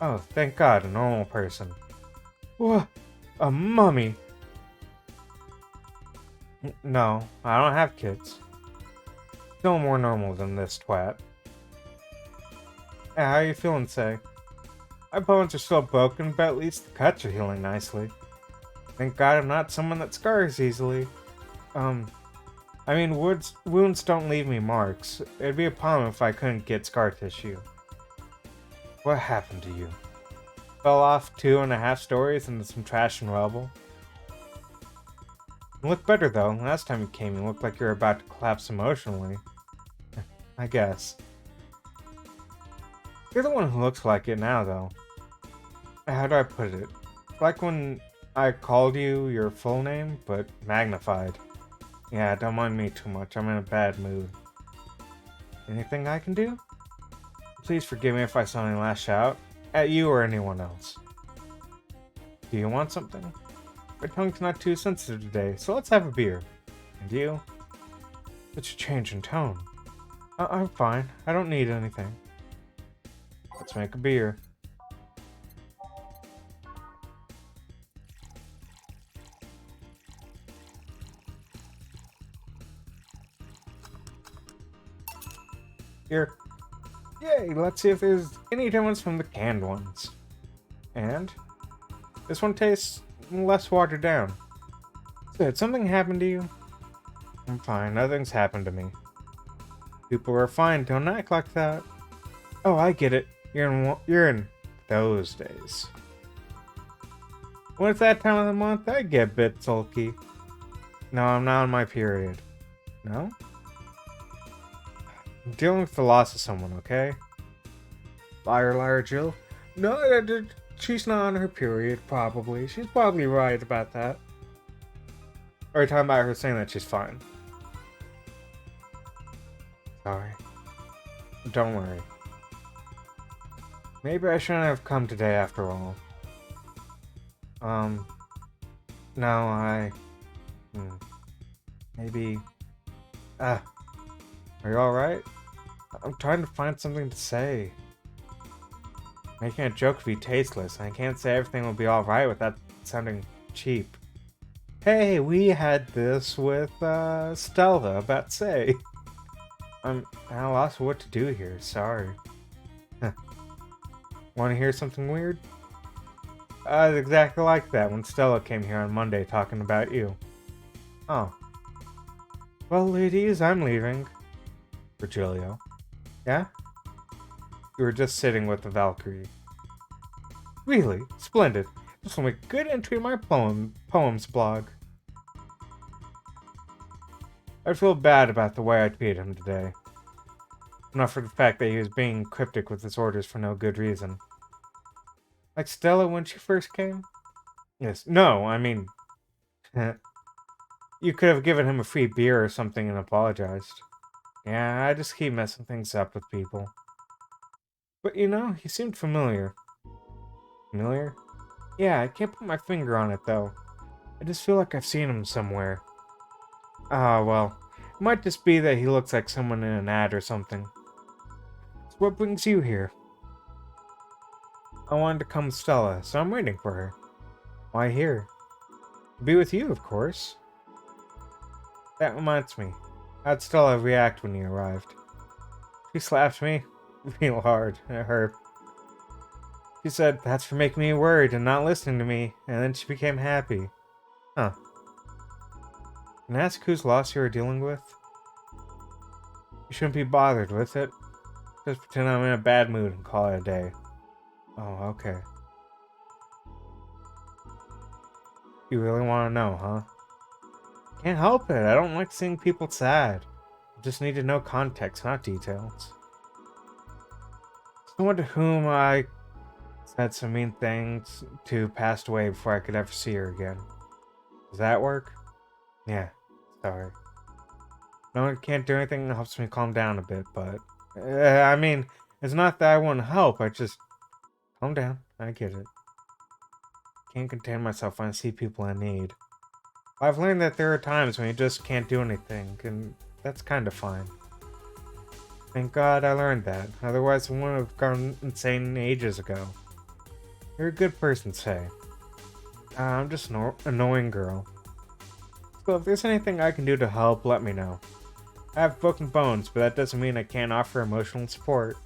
Oh, thank God, a normal person. What? A mummy? No, I don't have kids. No more normal than this twat. Hey, how are you feeling, say? My bones are still broken, but at least the cuts are healing nicely. Thank God I'm not someone that scars easily. I mean, wounds don't leave me marks. It'd be a problem if I couldn't get scar tissue. What happened to you? Fell off 2.5 stories into some trash and rubble? You look better though. Last time you came, you looked like you were about to collapse emotionally. I guess. You're the one who looks like it now, though. How do I put it? Like when I called you your full name, but magnified. Yeah, don't mind me too much. I'm in a bad mood. Anything I can do? Please forgive me if I suddenly lash out at you or anyone else. Do you want something? My tongue's not too sensitive today, so let's have a beer. And you? It's a change in tone. I'm fine. I don't need anything. Let's make a beer. Here. Yay, let's see if there's any difference from the canned ones. And this one tastes less watered down. So did something happen to you? I'm fine, nothing's happened to me. People are fine, don't act like that. Oh, I get it. You're in those days. When it's that time of the month, I get a bit sulky. No, I'm not on my period. No? I'm dealing with the loss of someone, okay? Liar, liar, Jill. No, she's not on her period, probably. She's probably right about that. Or talking about her saying that she's fine. Sorry. Don't worry. Maybe I shouldn't have come today after all. No, maybe... Are you alright? I'm trying to find something to say. Making a joke would be tasteless, and I can't say everything will be alright without sounding cheap. Hey, we had this with, Stella about say. I'm at a loss of what to do here, sorry. Want to hear something weird? It's exactly like that when Stella came here on Monday talking about you. Oh. Well, ladies, I'm leaving. Virgilio. Yeah? You were just sitting with the Valkyrie. Really? Splendid. This will make a good entry in my poems blog. I feel bad about the way I treated him today. Not for the fact that he was being cryptic with his orders for no good reason. Like Stella when she first came? Yes. No, I mean... you could have given him a free beer or something and apologized. Yeah, I just keep messing things up with people. But you know, he seemed familiar. Familiar? Yeah, I can't put my finger on it though. I just feel like I've seen him somewhere. Ah, well. It might just be that he looks like someone in an ad or something. So what brings you here? I wanted to come with Stella, so I'm waiting for her. Why here? To be with you, of course. That reminds me. How'd Stella react when you arrived? She slapped me real hard. It hurt. She said, that's for making me worried and not listening to me, and then she became happy. Huh. Can I ask whose loss you are dealing with? You shouldn't be bothered with it. Just pretend I'm in a bad mood and call it a day. Oh, okay. You really want to know, huh? Can't help it. I don't like seeing people sad. I just need to know context, not details. Someone to whom I said some mean things to passed away before I could ever see her again. Does that work? Yeah, sorry. No one can't do anything that helps me calm down a bit, but... I mean, it's not that I want to help, I just... Calm down, I get it. Can't contain myself when I see people in need. I've learned that there are times when you just can't do anything, and that's kind of fine. Thank God I learned that, otherwise I wouldn't have gone insane ages ago. You're a good person, Say. I'm just an annoying girl. So if there's anything I can do to help, let me know. I have broken bones, but that doesn't mean I can't offer emotional support.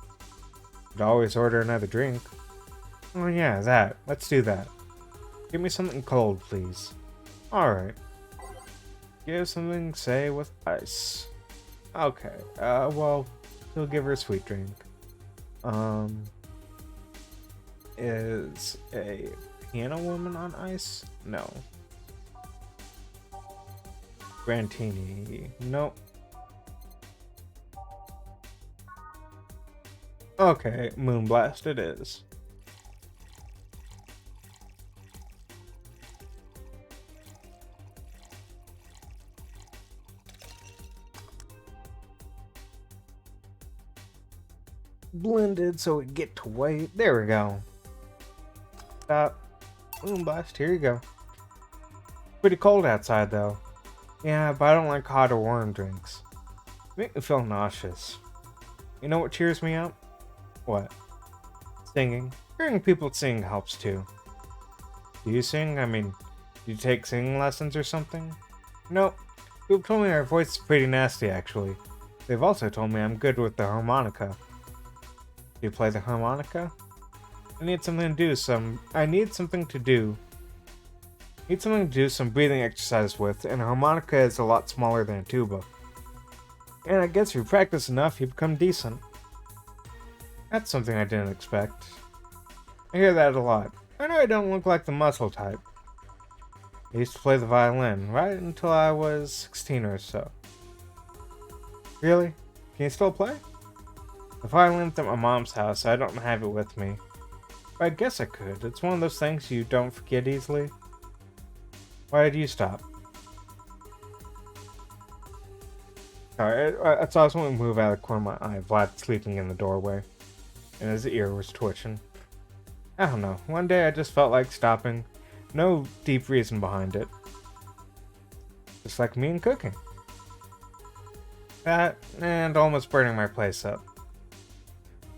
I'd always order another drink. Oh yeah, that. Let's do that. Give me something cold, please. Alright. Give something, say, with ice. Okay, well, he'll give her a sweet drink. Is a piano woman on ice? No. Grantini. Nope. Okay, Moonblast it is. Blended so we get to wait. There we go. Stop. Moonblast, here you go. Pretty cold outside though. Yeah, but I don't like hot or warm drinks. Make me feel nauseous. You know what cheers me up? What? Singing. Hearing people sing helps too. Do you sing? I mean, do you take singing lessons or something? Nope. People told me our voice is pretty nasty actually. They've also told me I'm good with the harmonica. Do you play the harmonica? I need something to do some breathing exercise with, and a harmonica is a lot smaller than a tuba. And I guess if you practice enough, you become decent. That's something I didn't expect. I hear that a lot. I know I don't look like the muscle type. I used to play the violin, right until I was 16 or so. Really? Can you still play? The violin's at my mom's house, so I don't have it with me. But I guess I could. It's one of those things you don't forget easily. Why did you stop? Sorry, I saw someone move out of the corner of my eye. Vlad sleeping in the doorway, and his ear was twitching. I don't know. One day I just felt like stopping. No deep reason behind it. Just like me and cooking. That, and almost burning my place up.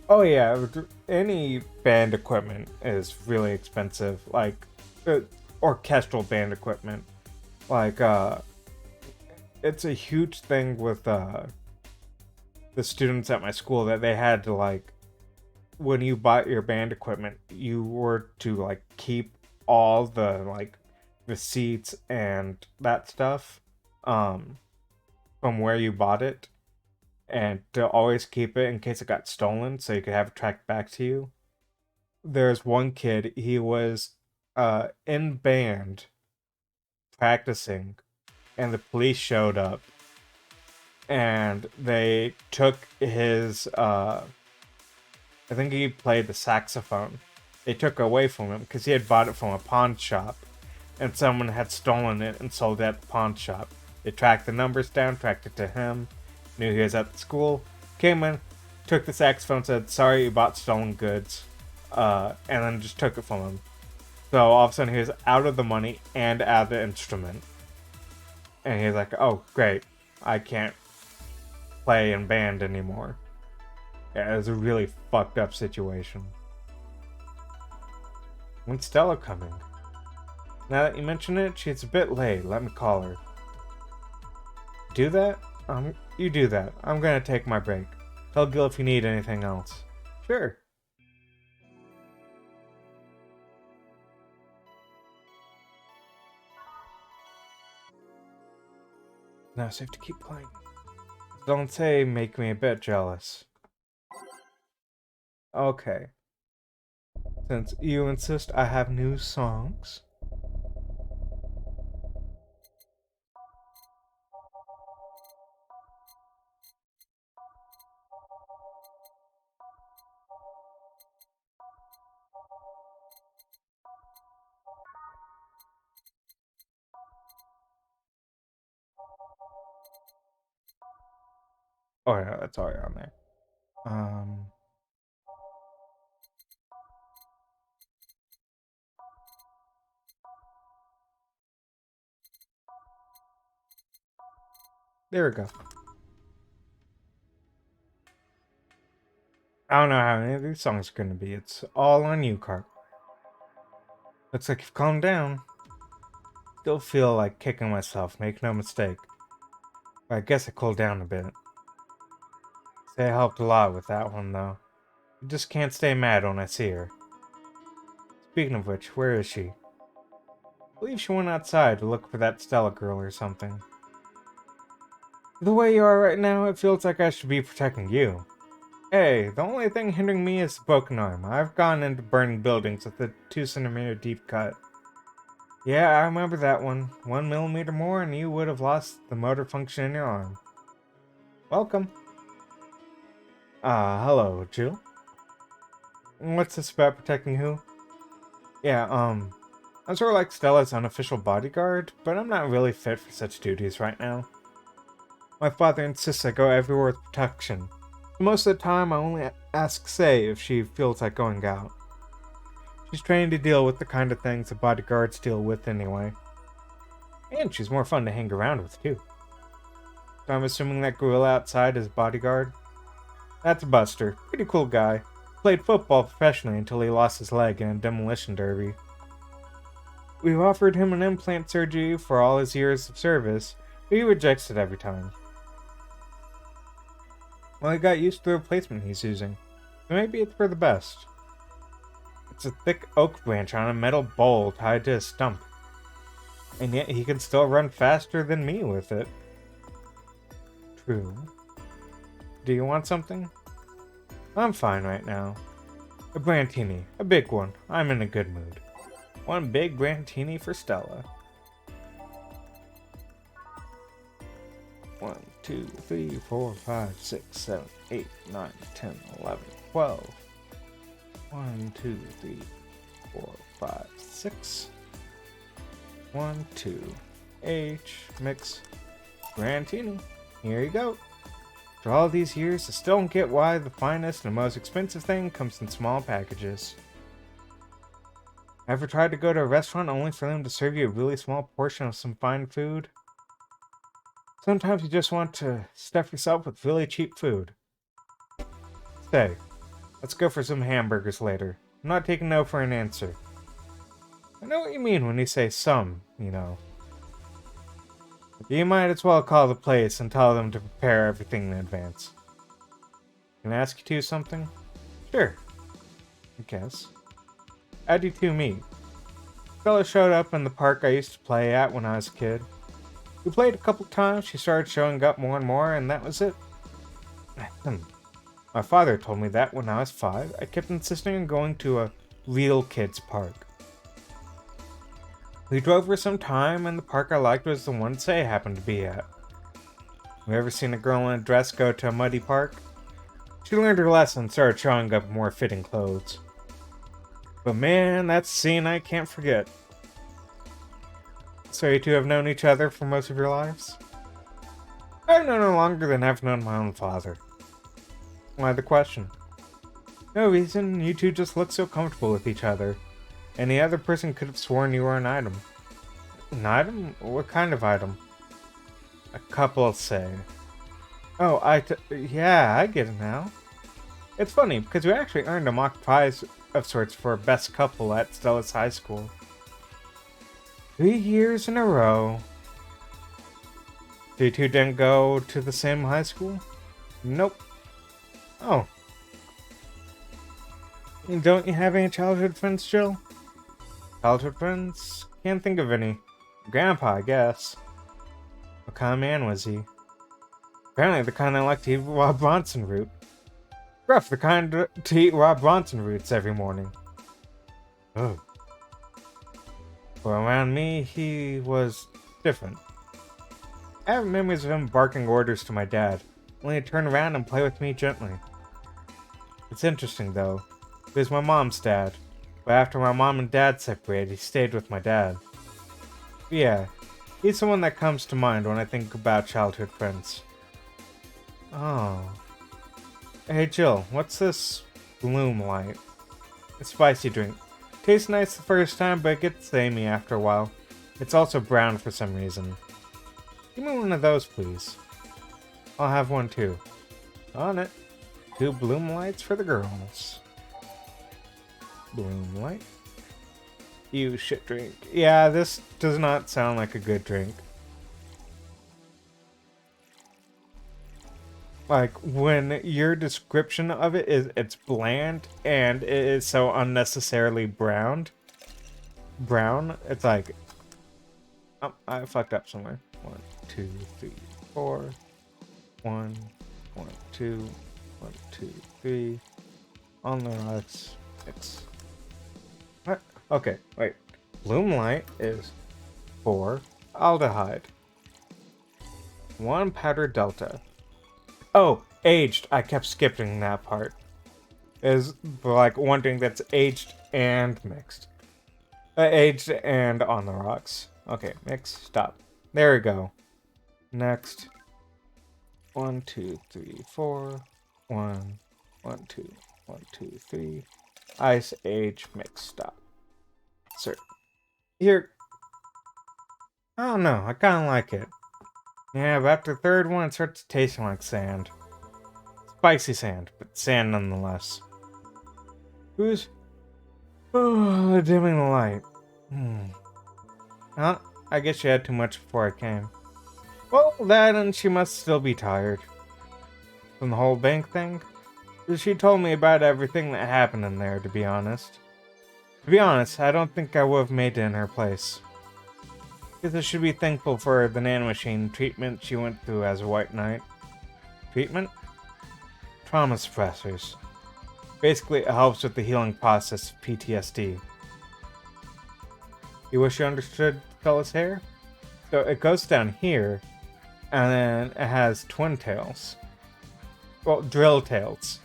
Oh yeah, any band equipment is really expensive. Like, orchestral band equipment. Like, it's a huge thing with, the students at my school that they had to, like, when you bought your band equipment, you were to, like, keep all the, like, receipts and that stuff, from where you bought it, and to always keep it in case it got stolen so you could have it tracked back to you. There's one kid, he was, in band practicing, and the police showed up, and they took his, I think he played the saxophone. They took it away from him because he had bought it from a pawn shop, and someone had stolen it and sold it at the pawn shop. They tracked the numbers down, tracked it to him, knew he was at the school, came in, took the saxophone, said, sorry you bought stolen goods, and then just took it from him. So all of a sudden he was out of the money and out of the instrument. And he's like, oh, great. I can't play in band anymore. Yeah, it was a really fucked up situation. When's Stella coming? Now that you mention it, she's a bit late. Let me call her. Do that? You do that. I'm gonna take my break. Tell Gil if you need anything else. Sure. Now safe to keep playing. Don't say make me a bit jealous. Okay. Since you insist, I have new songs. Oh yeah, that's already on there. There we go. I don't know how any of these songs are gonna be. It's all on you, Carp. Looks like you've calmed down. Still feel like kicking myself, make no mistake. But I guess I cooled down a bit. Say I helped a lot with that one, though. I just can't stay mad when I see her. Speaking of which, where is she? I believe she went outside to look for that Stella girl or something. The way you are right now, it feels like I should be protecting you. Hey, the only thing hindering me is the broken arm. I've gone into burning buildings with a 2 centimeter deep cut. Yeah, I remember that one. 1 millimeter more and you would have lost the motor function in your arm. Welcome. Hello, Jill. What's this about protecting who? Yeah, I'm sort of like Stella's unofficial bodyguard, but I'm not really fit for such duties right now. My father insists I go everywhere with protection. Most of the time, I only ask Say if she feels like going out. She's trained to deal with the kind of things the bodyguards deal with anyway. And she's more fun to hang around with, too. So I'm assuming that gorilla outside is bodyguard? That's Buster. Pretty cool guy. Played football professionally until he lost his leg in a demolition derby. We've offered him an implant surgery for all his years of service, but he rejects it every time. Well, he got used to the replacement he's using. So maybe it's for the best. It's a thick oak branch on a metal bowl tied to his stump. And yet he can still run faster than me with it. True. Do you want something? I'm fine right now. A Brantini. A big one. I'm in a good mood. One big Brantini for Stella. 1, 2, 3, 4, 5, 6, 7, 8, 9, 10, 11, 12. 1, 2, 3, 4, 5, 6. 1, 2. H. Mix. Brantini. Here you go. After all these years, I still don't get why the finest and most expensive thing comes in small packages. Ever tried to go to a restaurant only for them to serve you a really small portion of some fine food? Sometimes you just want to stuff yourself with really cheap food. Say, let's go for some hamburgers later. I'm not taking no for an answer. I know what you mean when you say some, you know. You might as well call the place and tell them to prepare everything in advance. Can I ask you two something? Sure. I guess. How'd you two meet? Stella showed up in the park I used to play at when I was a kid. We played a couple times, she started showing up more and more, and that was it. My father told me that when I was 5, I kept insisting on going to a real kids park. We drove for some time, and the park I liked was the one Say happened to be at. Have you ever seen a girl in a dress go to a muddy park? She learned her lesson and started showing up in more fitting clothes. But man, that's a scene I can't forget. So you two have known each other for most of your lives? I've known her longer than I've known my own father. Why the question? No reason, you two just look so comfortable with each other. Any other person could have sworn you were an item. An item? What kind of item? A couple say. Oh, yeah, I get it now. It's funny, because we actually earned a mock prize of sorts for best couple at Stella's high school. 3 years in a row. You two didn't go to the same high school? Nope. Oh. Don't you have any childhood friends, Jill? Childhood friends? Can't think of any. Grandpa, I guess. What kind of man was he? Apparently the kind that liked to eat Rob Bronson root. Gruff, the kind to eat Rob Bronson roots every morning. Oh. Well, around me, he was different. I have memories of him barking orders to my dad, only to turn around and play with me gently. It's interesting, though. He was my mom's dad, but after my mom and dad separated, he stayed with my dad. But yeah, he's the one that comes to mind when I think about childhood friends. Oh. Hey Jill, what's this Bloom Light? A spicy drink. Tastes nice the first time, but it gets samey after a while. It's also brown for some reason. Give me one of those, please. I'll have one too. On it. 2 Bloom Lights for the girls. Bloom Light. You shit drink. Yeah, this does not sound like a good drink. Like, when your description of it is it's bland and it is so unnecessarily brown, it's like, oh, I fucked up somewhere. 1, 2, 3, 4. 1, 1, 2, 1, 2, 3. On the rocks. It's what? Okay, wait. Bloom Light is 4 aldehyde. 1 powder delta. Oh, aged. I kept skipping that part. Is like one thing that's aged and mixed. Aged and on the rocks. Okay, mix, stop. There we go. Next. 1, 2, 3, 4. 1, 1, 2, 1, 2, 3. Ice, age, mix, stop. Sir. Here. I don't know, I kinda like it. Yeah, but after the third one, it starts tasting like sand. Spicy sand, but sand nonetheless. Who's... Oh, dimming the light. Well, I guess you had too much before I came. Well, that and she must still be tired. From the whole bank thing? She told me about everything that happened in there, to be honest. To be honest, I don't think I would have made it in her place. Guess I should be thankful for the nanomachine treatment she went through as a White Knight. Treatment? Trauma suppressors. Basically, it helps with the healing process of PTSD. You wish you understood fella's hair? So it goes down here, and then it has twin tails. Well, drill tails.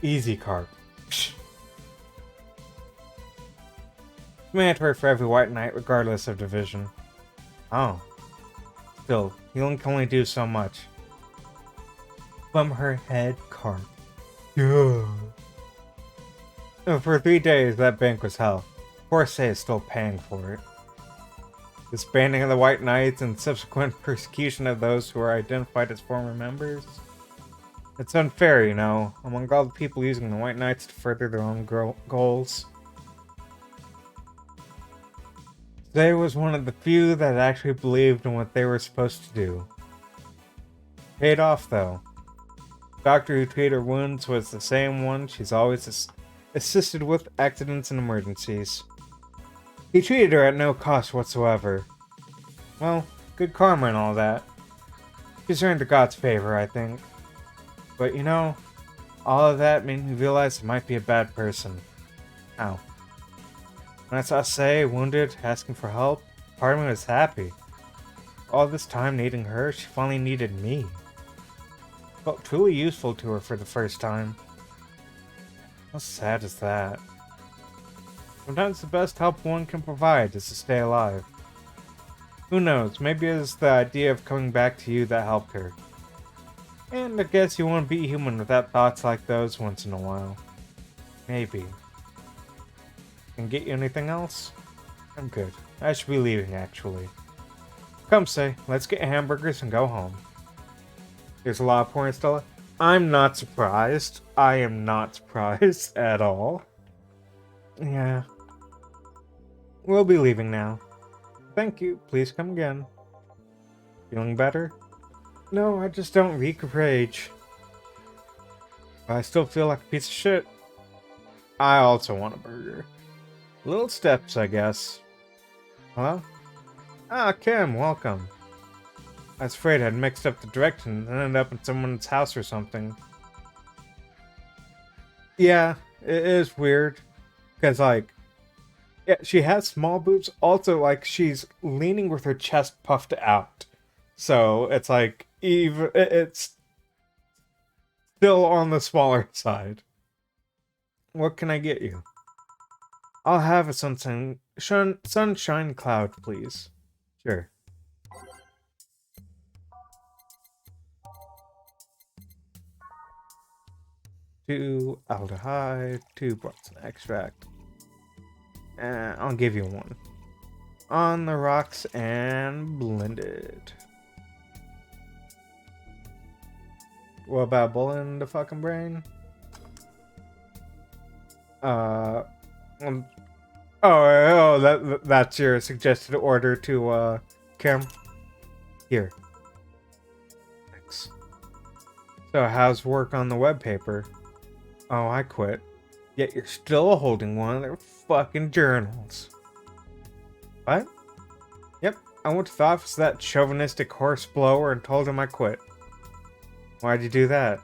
Easy carp. Psh. Mandatory for every White Knight, regardless of division. Oh. Still, healing can only do so much. From her head carp. Yeah. For 3 days, that bank was hell. Poor Say is still paying for it. Disbanding of the White Knights and subsequent persecution of those who are identified as former members. It's unfair, you know, among all the people using the White Knights to further their own goals. They was one of the few that actually believed in what they were supposed to do. Paid off, though. The doctor who treated her wounds was the same one she's always assisted with accidents and emergencies. He treated her at no cost whatsoever. Well, good karma and all that. She's earned the god's favor, I think. But you know, all of that made me realize I might be a bad person. How? When I saw Say, wounded, asking for help, part of me was happy. All this time needing her, she finally needed me. Felt truly useful to her for the first time. How sad is that? Sometimes the best help one can provide is to stay alive. Who knows, maybe it's the idea of coming back to you that helped her. And I guess you won't be human without thoughts like those once in a while. Maybe. Can I get you anything else? I'm good. I should be leaving, actually. Come say, let's get hamburgers and go home. There's a lot of points, Stella. I'm not surprised. I am not surprised at all. Yeah. We'll be leaving now. Thank you. Please come again. Feeling better? No, I just don't recuperate. But I still feel like a piece of shit. I also want a burger. Little steps, I guess. Hello? Ah, Kim, welcome. I was afraid I'd mixed up the directions and ended up in someone's house or something. Yeah, it is weird. Because, like, yeah, she has small boobs. Also, like, she's leaning with her chest puffed out. So, it's like, it's still on the smaller side. What can I get you? I'll have a sunshine cloud, please. Sure. 2 aldehyde, 2 Bunsen extract. I'll give you 1. On the rocks and blended. What about bullet in the fucking brain? That's your suggested order to Kim. Here. Thanks. So how's work on the web paper? Oh, I quit. Yet you're still holding one of their fucking journals. What? Yep, I went to the office of that chauvinistic horse blower and told him I quit. Why'd you do that?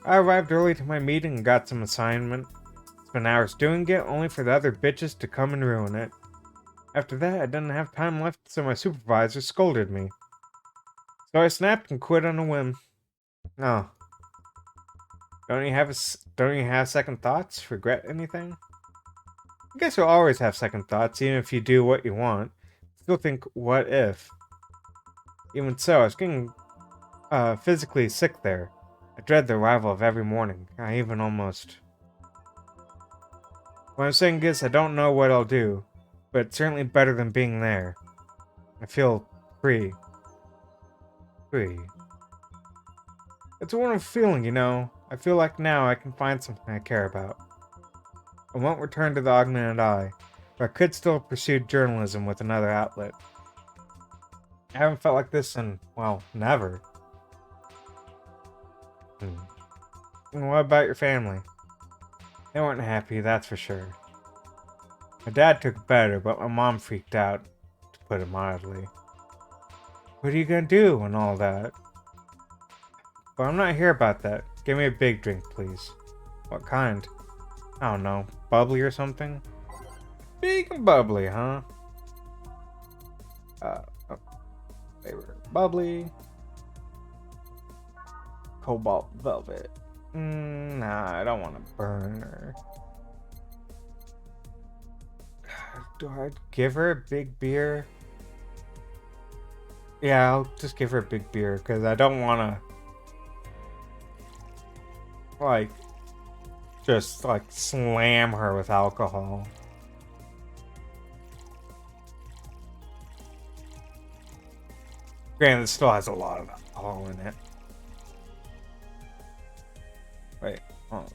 I arrived early to my meeting and got some assignment. Spent hours doing it, only for the other bitches to come and ruin it. After that, I didn't have time left, so my supervisor scolded me. So I snapped and quit on a whim. Oh. Don't you have second thoughts? Regret anything? I guess you'll always have second thoughts, even if you do what you want. Still think, what if? Even so, I was getting physically sick there. I dread the arrival of every morning. I even almost... What I'm saying is, I don't know what I'll do, but it's certainly better than being there. I feel free. Free. It's a wonderful feeling, you know. I feel like now I can find something I care about. I won't return to the augmented eye, but I could still pursue journalism with another outlet. I haven't felt like this in, well, never. And what about your family? They weren't happy, that's for sure. My dad took it better, but my mom freaked out, to put it mildly. What are you gonna do and all that? But I'm not here about that. Give me a big drink, please. What kind? I don't know. Bubbly or something? Big and bubbly, huh? Flavor. Bubbly. Cobalt velvet. Nah, I don't want to burn her. Do I give her a big beer? Yeah, I'll just give her a big beer, because I don't want to, like, just, like, slam her with alcohol. Granted, it still has a lot of alcohol in it. Wait, oh.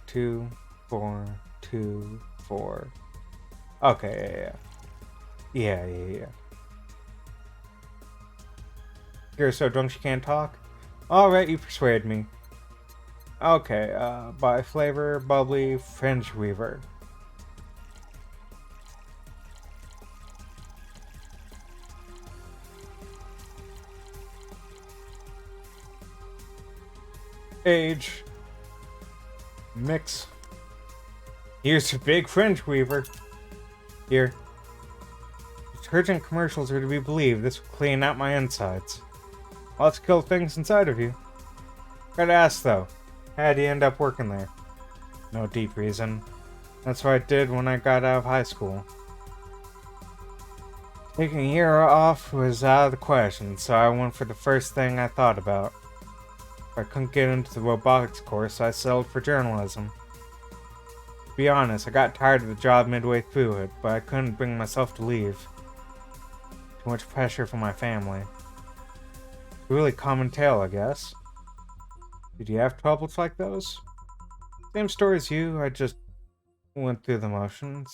2, 4, 2, 4. Okay, yeah. You're so drunk she can't talk? Alright, you persuade me. Okay, by flavor, bubbly, French weaver. Age. Mix. Here's a big French weaver. Here. Detergent commercials are to be believed. This will clean out my insides. Let's kill things inside of you. Gotta ask though, how'd you end up working there? No deep reason. That's what I did when I got out of high school. Taking a year off was out of the question, so I went for the first thing I thought about. If I couldn't get into the robotics course, I settled for journalism. be honest, I got tired of the job midway through it, but I couldn't bring myself to leave. Too much pressure from my family. Really common tale, I guess. Did you have troubles like those? Same story as you, I just went through the motions.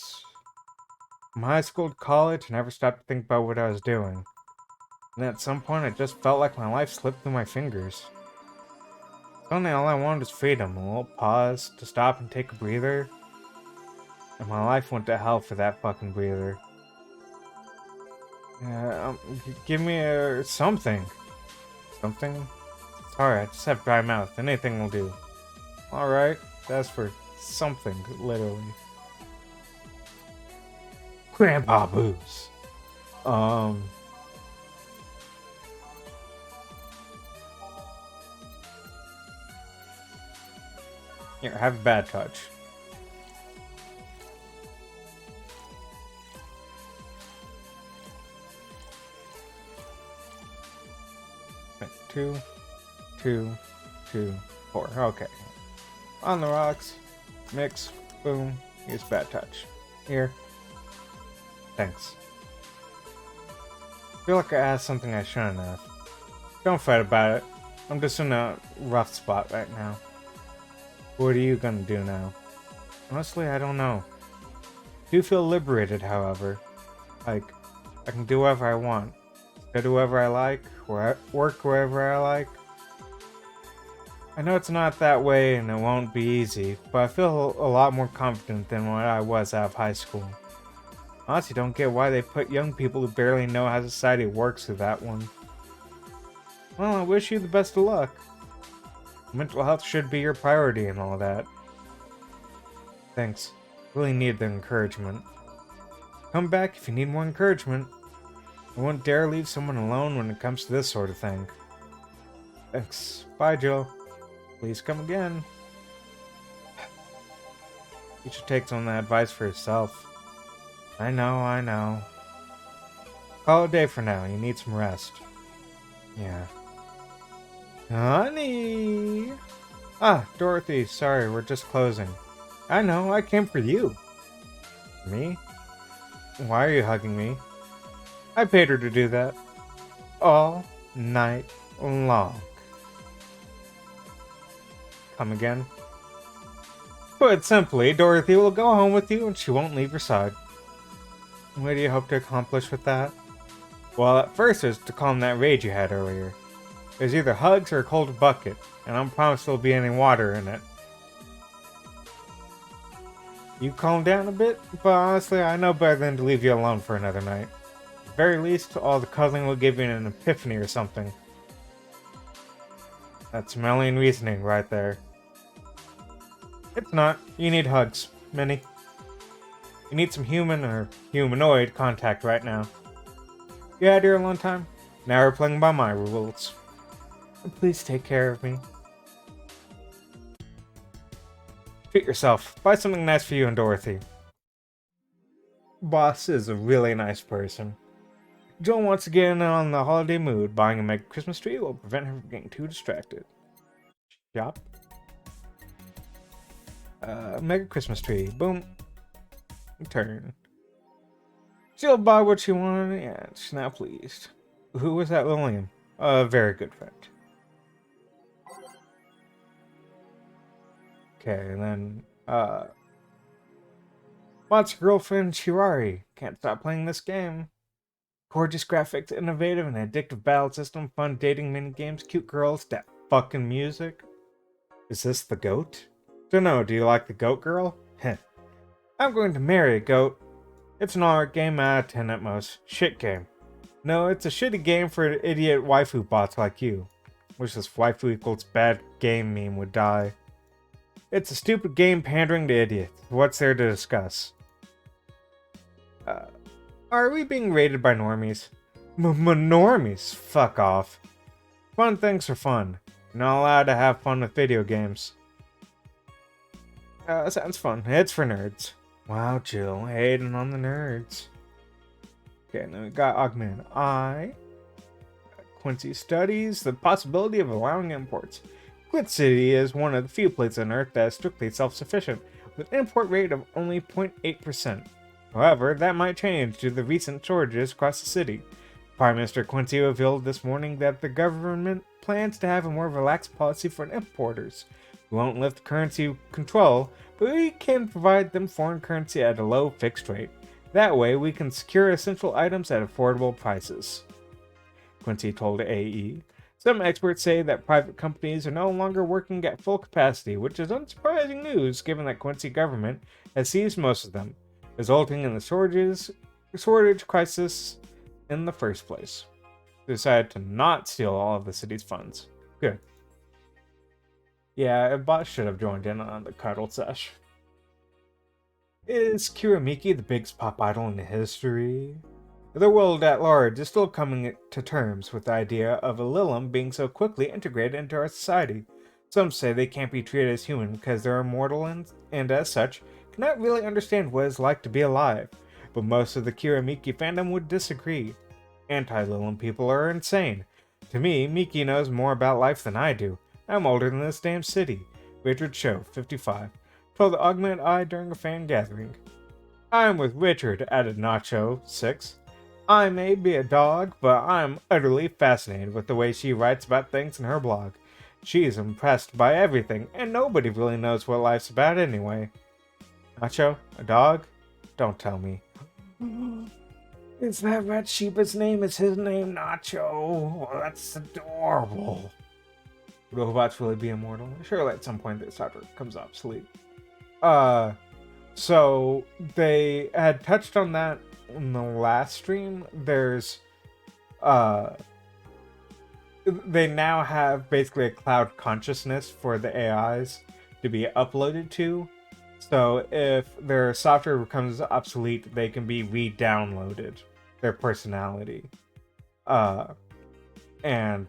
From high school to college, I never stopped to think about what I was doing. And at some point, I just felt like my life slipped through my fingers. Suddenly, all I wanted was freedom, a little pause to stop and take a breather. And my life went to hell for that fucking breather. Give me something. Something? Sorry, I just have dry mouth. Anything will do. Alright, that's for something, literally. Grandpa Booze. Here, have a bad touch. Two, 2, 4. Okay. On the rocks. Mix. Boom. Use bad touch. Here. Thanks. I feel like I asked something I shouldn't have. Don't fight about it. I'm just in a rough spot right now. What are you gonna do now? Honestly, I don't know. I do feel liberated, however. Like, I can do whatever I want. Go to whoever I like, work wherever I like. I know it's not that way and it won't be easy, but I feel a lot more confident than when I was out of high school. Honestly, don't get why they put young people who barely know how society works through that one. Well, I wish you the best of luck. Mental health should be your priority and all that. Thanks. Really need the encouragement. Come back if you need more encouragement. I won't dare leave someone alone when it comes to this sort of thing. Thanks. Bye, Jill. Please come again. You should take some of that advice for yourself. I know. Call it a day for now. You need some rest. Yeah. Honey! Ah, Dorothy, sorry, we're just closing. I know, I came for you. Me? Why are you hugging me? I paid her to do that. All night long. Come again? Put simply, Dorothy will go home with you and she won't leave your side. What do you hope to accomplish with that? Well, at first it was to calm that rage you had earlier. There's either hugs or a cold bucket, and I don't promise there'll be any water in it. You calm down a bit, but honestly, I know better than to leave you alone for another night. At the very least, all the cuddling will give you an epiphany or something. That's Melian reasoning right there. It's not. You need hugs, Minnie. You need some human or humanoid contact right now. You had here a long time? Now we're playing by my rules. Please take care of me. Treat yourself. Buy something nice for you and Dorothy. Boss is a really nice person. Joel wants to get in on the holiday mood. Buying a mega Christmas tree will prevent her from getting too distracted. Shop. Mega Christmas tree. Boom. Turn. She'll buy what she wanted, and she's now pleased. Who was that, Lillian? A very good friend. Okay, and then, what's your girlfriend, Shirari? Can't stop playing this game. Gorgeous graphics, innovative and addictive battle system, fun dating minigames, cute girls, that fucking music. Is this the goat? Dunno, do you like the goat girl? Heh. I'm going to marry a goat. It's an alright game out of 10 at most. Shit game. No, it's a shitty game for idiot waifu bots like you. Wish this waifu equals bad game meme would die. It's a stupid game pandering to idiots. What's there to discuss? Are we being raided by normies? Normies? Fuck off. Fun things are fun. You're not allowed to have fun with video games. Sounds fun. It's for nerds. Wow, Jill, hating on the nerds. Okay, and then we got Augmented Eye. Quincy studies the possibility of allowing imports. Quit City is one of the few places on Earth that is strictly self-sufficient. with an import rate of only 0.8%. However, that might change due to the recent shortages across the city. Prime Minister Quincy revealed this morning that the government plans to have a more relaxed policy for importers. We won't lift currency control, but we can provide them foreign currency at a low fixed rate. That way, we can secure essential items at affordable prices, Quincy told AE. Some experts say that private companies are no longer working at full capacity, which is unsurprising news given that Quincy government has seized most of them, resulting in the shortage crisis in the first place. They decided to not steal all of the city's funds. Good. Yeah, a bot should have joined in on the cuddle sesh. Is Kiramiki the biggest pop idol in history? The world at large is still coming to terms with the idea of a Lilim being so quickly integrated into our society. Some say they can't be treated as human because they're immortal and as such, cannot really understand what it's like to be alive. But most of the Kiramiki fandom would disagree. Anti-Lilim people are insane. To me, Miki knows more about life than I do. I'm older than this damn city. Richard Show, 55. Told the Augmented Eye during a fan gathering. I'm with Richard, added Nacho, 6. I may be a dog, but I'm utterly fascinated with the way she writes about things in her blog. She's impressed by everything, and nobody really knows what life's about anyway. Nacho? A dog? Don't tell me. Is that Red Shiba's name? Is his name Nacho? Well, that's adorable. Would robots really be immortal? Surely at some point this chapter comes obsolete. So they had touched on that in the last stream. There's they now have basically a cloud consciousness for the AIs to be uploaded to. So if their software becomes obsolete, they can be re-downloaded, their personality. And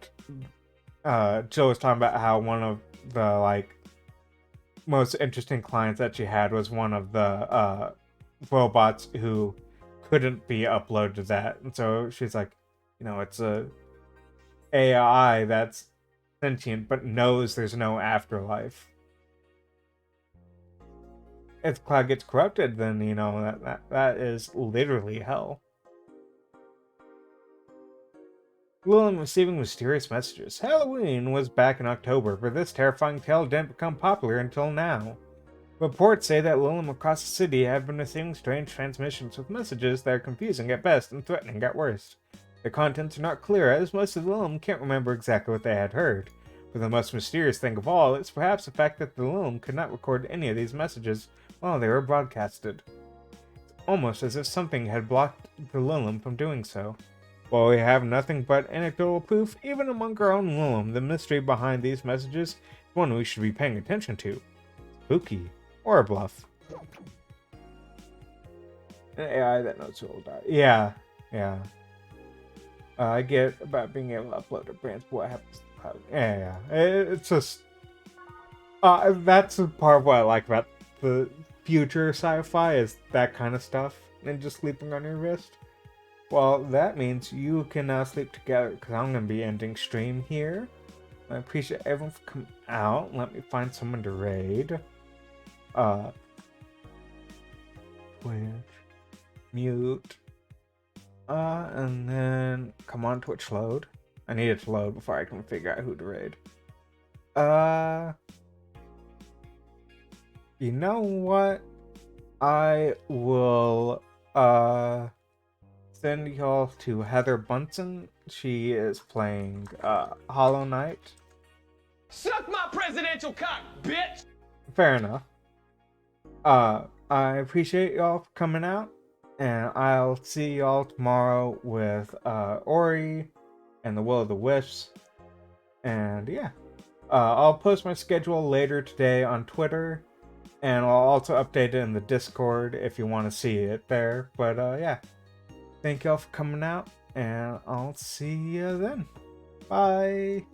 Jill was talking about how one of the most interesting clients that she had was one of the robots who couldn't be uploaded to that. And so she's like, it's a AI that's sentient but knows there's no afterlife. If the cloud gets corrupted, then that is literally hell. Lilim receiving mysterious messages. Halloween was back in October, but this terrifying tale didn't become popular until now. Reports say that Lilim across the city have been receiving strange transmissions with messages that are confusing at best and threatening at worst. The contents are not clear, as most of the Lilim can't remember exactly what they had heard. But the most mysterious thing of all is perhaps the fact that the Lilim could not record any of these messages while they were broadcasted. It's almost as if something had blocked the Lilim from doing so. While we have nothing but anecdotal proof, even among our own Lilim, the mystery behind these messages is one we should be paying attention to. Spooky. Or a bluff. An AI that knows who will die. Yeah. I get about being able to upload a branch, but what happens to the cloud? Yeah. It's just... that's a part of what I like about the future sci-fi, is that kind of stuff. And just sleeping on your wrist. Well, that means you can now sleep together, because I'm going to be ending stream here. I appreciate everyone for coming out. Let me find someone to raid. Twitch. Mute. And then come on, Twitch load. I need it to load before I can figure out who to raid. You know what? I will, send y'all to Heather Bunsen. She is playing, Hollow Knight. Suck my presidential cock, bitch! Fair enough. I appreciate y'all for coming out, and I'll see y'all tomorrow with Ori and the Will of the Wisps. And yeah, I'll post my schedule later today on Twitter, and I'll also update it in the Discord if you want to see it there. But yeah, thank y'all for coming out, and I'll see you then. Bye.